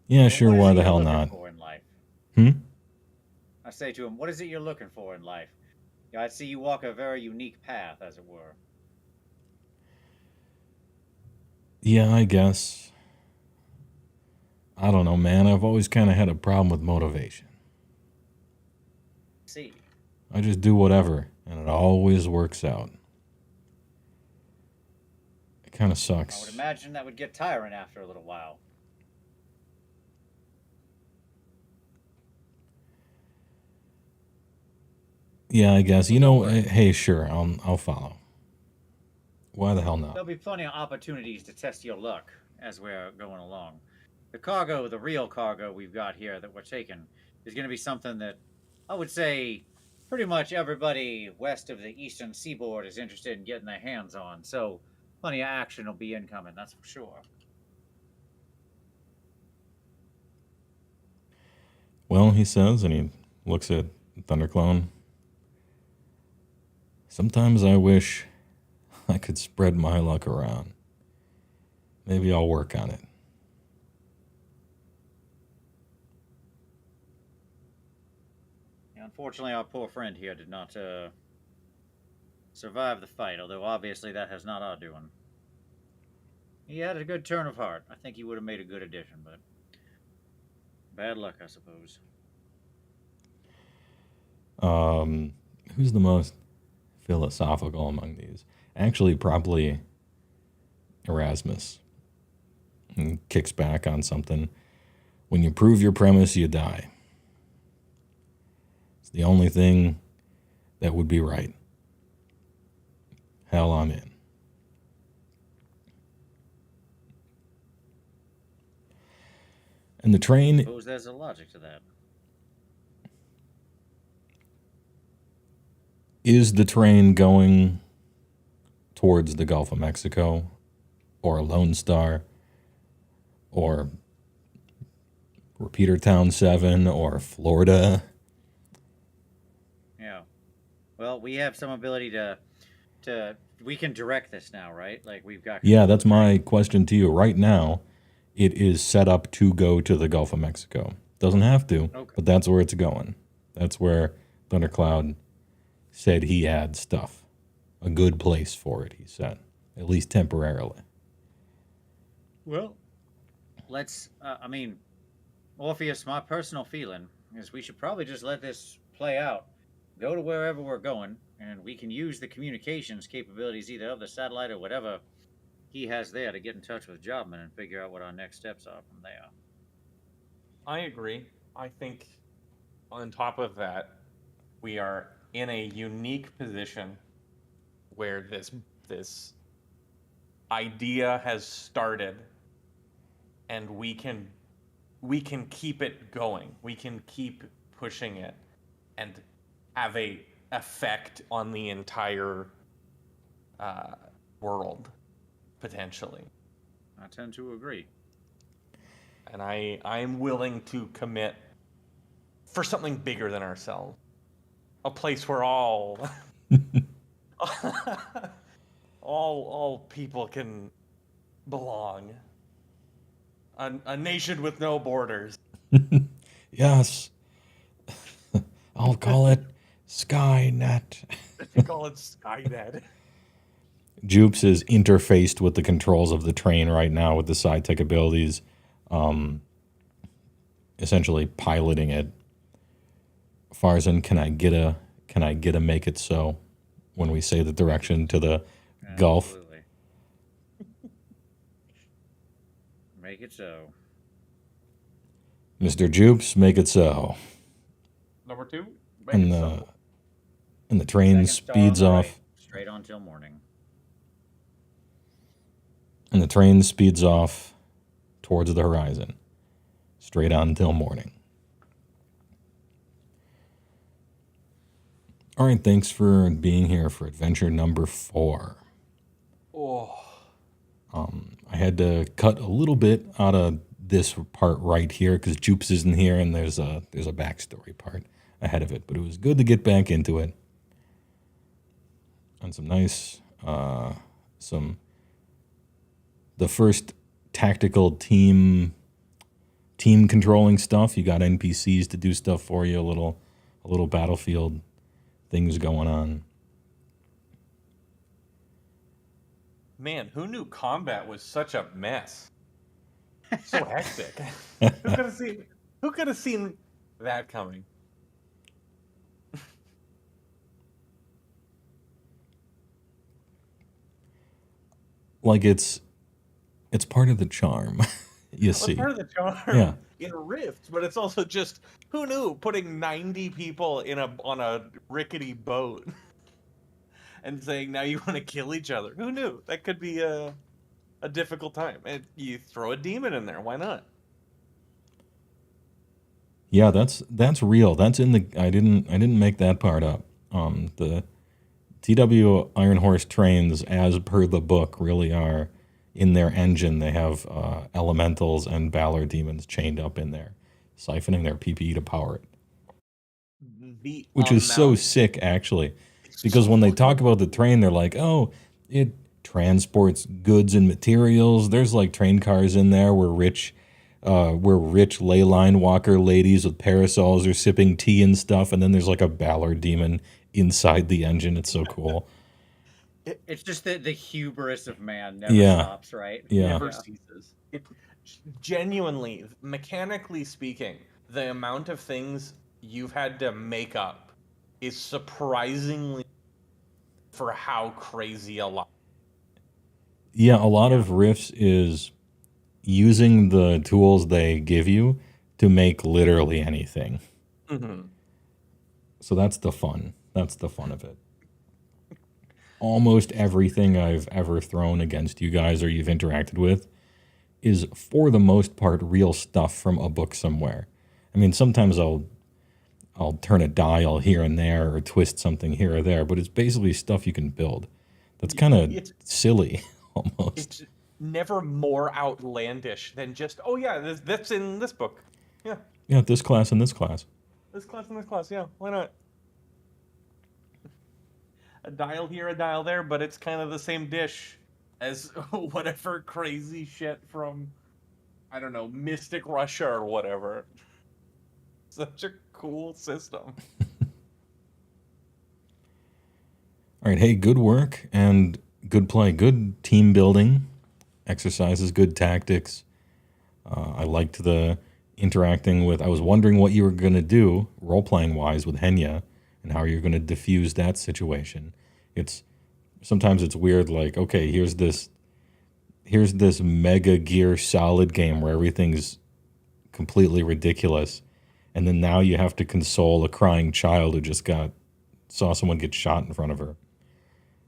Yeah, sure, What is why it the you're hell looking not? for in life? Hmm? I say to him, what is it you're looking for in life? Yeah, I see you walk a very unique path, as it were. Yeah, I guess. I don't know, man. I've always kind of had a problem with motivation. See. I just do whatever, and it always works out. It kind of I sucks. would imagine that would get tiring after a little while. Yeah, I guess. You know, hey, sure, I'll follow. Why the hell not? There'll be plenty of opportunities to test your luck as we're going along. The cargo, the real cargo we've got here that we're taking, is going to be something that I would say pretty much everybody west of the eastern seaboard is interested in getting their hands on. So plenty of action will be incoming, that's for sure. Well, he says, and he looks at Thunderclone. Sometimes I wish I could spread my luck around. Maybe I'll work on it. Yeah, unfortunately, our poor friend here did not survive the fight, although obviously that has not our doing. He had a good turn of heart. I think he would have made a good addition, but bad luck, I suppose. Who's the most philosophical among these? Actually, probably Erasmus. And kicks back on something. When you prove your premise, you die. It's the only thing that would be right. Hell, I'm in. And the train... I suppose there's a logic to that. Is the train going towards the Gulf of Mexico or Lone Star or Repeater Town 7 or Florida. Yeah. Well, we have some ability to we can direct this now, right? Like we've got. Yeah, that's my question to you. Right now, it is set up to go to the Gulf of Mexico. Doesn't have to, Okay. but that's where it's going. That's where Thundercloud said he had stuff. A good place for it, he said, at least temporarily. Well, let's. I mean, Orpheus, my personal feeling is we should probably just let this play out. Go to wherever we're going, and we can use the communications capabilities either of the satellite or whatever he has there to get in touch with Jobman and figure out what our next steps are from there. I agree. I think on top of that, we are in a unique position where this idea has started, and we can keep it going. We can keep pushing it and have a effect on the entire world, potentially. I tend to agree. And I'm willing to commit for something bigger than ourselves. A place where all people can belong. A nation with no borders. Yes. I'll call it Skynet. They call it Skynet. Jupes is interfaced with the controls of the train right now with the sci-tech abilities, essentially piloting it. Farzan, can I get a make it so when we say the direction to the Gulf? Absolutely. Make it so. Mr. Jupes, make it so. Number 2, And the train Second star speeds on the off. right, straight on till morning. And the train speeds off towards the horizon, straight on till morning. All right, thanks for being here for adventure number 4. Oh, I had to cut a little bit out of this part right here because Jupes isn't here, and there's a backstory part ahead of it. But it was good to get back into it. And some nice, the first tactical team controlling stuff. You got NPCs to do stuff for you, a little battlefield things going on. man, who knew combat was such a mess? So hectic. Who could have seen that coming? Like it's part of the charm. You Well, see. part of the charm Yeah. in Rifts, but it's also just who knew putting 90 people on a rickety boat and saying now you want to kill each other. Who knew that could be a difficult time? And you throw a demon in there. Why not? Yeah, that's real. That's in the I didn't make that part up. The TW Iron Horse trains, as per the book, really are in their engine. They have elementals and Balor demons chained up in there, siphoning their PPE to power it. Which is so sick, actually, because when they talk about the train, they're like, "Oh, it transports goods and materials." There's like train cars in there where rich ley line walker ladies with parasols are sipping tea and stuff, and then there's like a Balor demon inside the engine. It's so cool. It's just the hubris of man never Yeah. stops, right? Yeah. Never ceases. It genuinely, mechanically speaking, the amount of things you've had to make up is surprisingly for how crazy a lot. Yeah, a lot of Rifts is using the tools they give you to make literally anything. Mm-hmm. So that's the fun. That's the fun of it. Almost everything I've ever thrown against you guys or you've interacted with is, for the most part, real stuff from a book somewhere. I mean, sometimes I'll turn a dial here and there or twist something here or there, but it's basically stuff you can build. That's kind of silly, almost. never more outlandish than just, oh yeah, that's in this book. Yeah, Yeah, this class and this class. this class and this class. Yeah, why not? A dial here, a dial there, but it's kind of the same dish as whatever crazy shit from, I don't know, Mystic Russia or whatever. Such a cool system. All right, hey, good work and good play. Good team building exercises, good tactics. I liked the interacting with, I was wondering what you were going to do role-playing wise with Henya and how you're going to diffuse that situation. Sometimes it's weird, like, okay, here's this Mega Gear Solid game where everything's completely ridiculous, and then now you have to console a crying child who just saw someone get shot in front of her.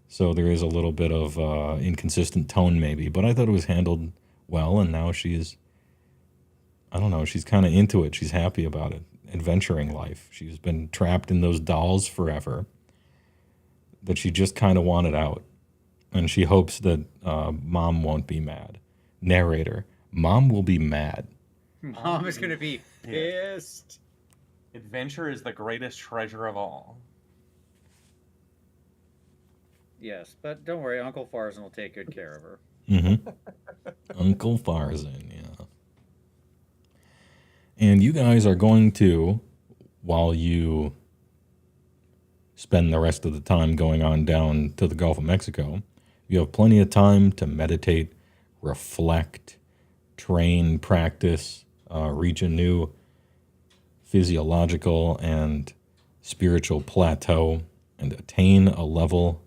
So there is a little bit of inconsistent tone maybe, but I thought it was handled well, and now she's kind of into it. She's happy about it. Adventuring life. She's been trapped in those dolls forever, that she just kind of wanted out. And she hopes that Mom won't be mad. Narrator, Mom will be mad. Mom is going to be pissed. Adventure is the greatest treasure of all. Yes, but don't worry, Uncle Farzan will take good care of her. Mm-hmm. Uncle Farzan, yeah. And you guys are going to, while you spend the rest of the time going on down to the Gulf of Mexico, you have plenty of time to meditate, reflect, train, practice, reach a new physiological and spiritual plateau, and attain a level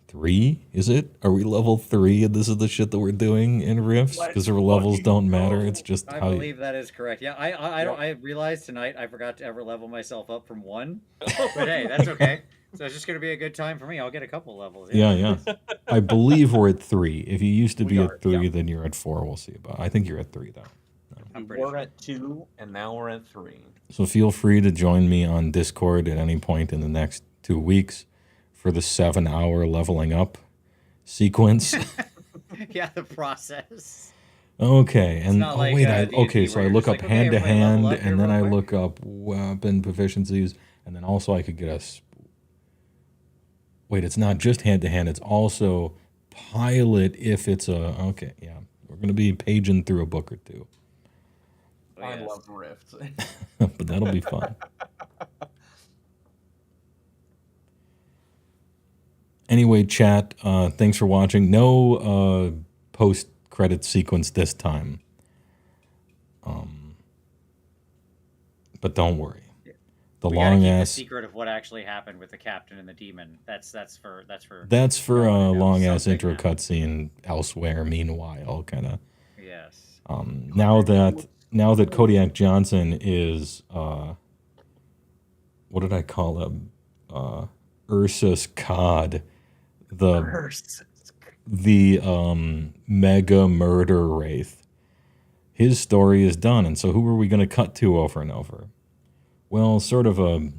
3, is it? Are we level 3 and this is the shit that we're doing in Rifts? Because our levels don't matter. It's just I how believe that is correct. Yeah, I realized tonight I forgot to ever level myself up from 1. But hey, that's okay. So it's just going to be a good time for me. I'll get a couple levels. Yeah. I believe we're at 3. If you used to be are, at 3, yeah. then you're at 4. We'll see. But I think you're at 3, though. I'm pretty We're sure. at 2, and now we're at 3. So feel free to join me on Discord at any point in the next 2 weeks for the 7-hour leveling up sequence. Yeah, the process. Okay, and not like, okay, D&D so I where look you're up just like, okay, hand to everybody level hand, up here and then I real quick. look up weapon proficiencies, and then also I could get wait, it's not just hand to hand, it's also pilot if it's okay, yeah. We're going to be paging through a book or two. I Yes. love Rifts. But that'll be fun. Anyway, chat, thanks for watching. No post-credit sequence this time. But don't worry. The We gotta long keep the ass secret of what actually happened with the captain and the demon. That's for a long ass something intro happened. cutscene elsewhere. Meanwhile, kind of. Yes. Now that Kodiak Johnson is what did I call him? Ursus Cod, the mega murder wraith. His story is done, and so who are we going to cut to over and over? Well, sort of a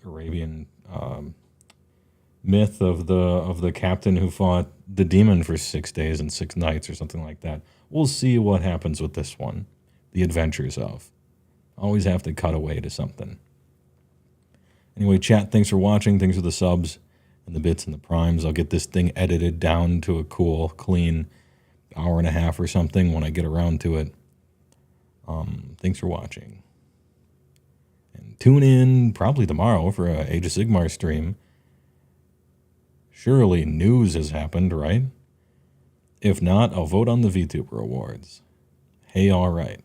Arabian myth of the captain who fought the demon for 6 days and 6 nights or something like that. We'll see what happens with this one. The adventures of. Always have to cut away to something. Anyway, chat, thanks for watching. Thanks for the subs and the bits and the primes. I'll get this thing edited down to a cool, clean hour and a half or something when I get around to it. Thanks for watching. And tune in probably tomorrow for a Age of Sigmar stream. Surely news has happened, right? If not, I'll vote on the VTuber Awards. Hey, all right.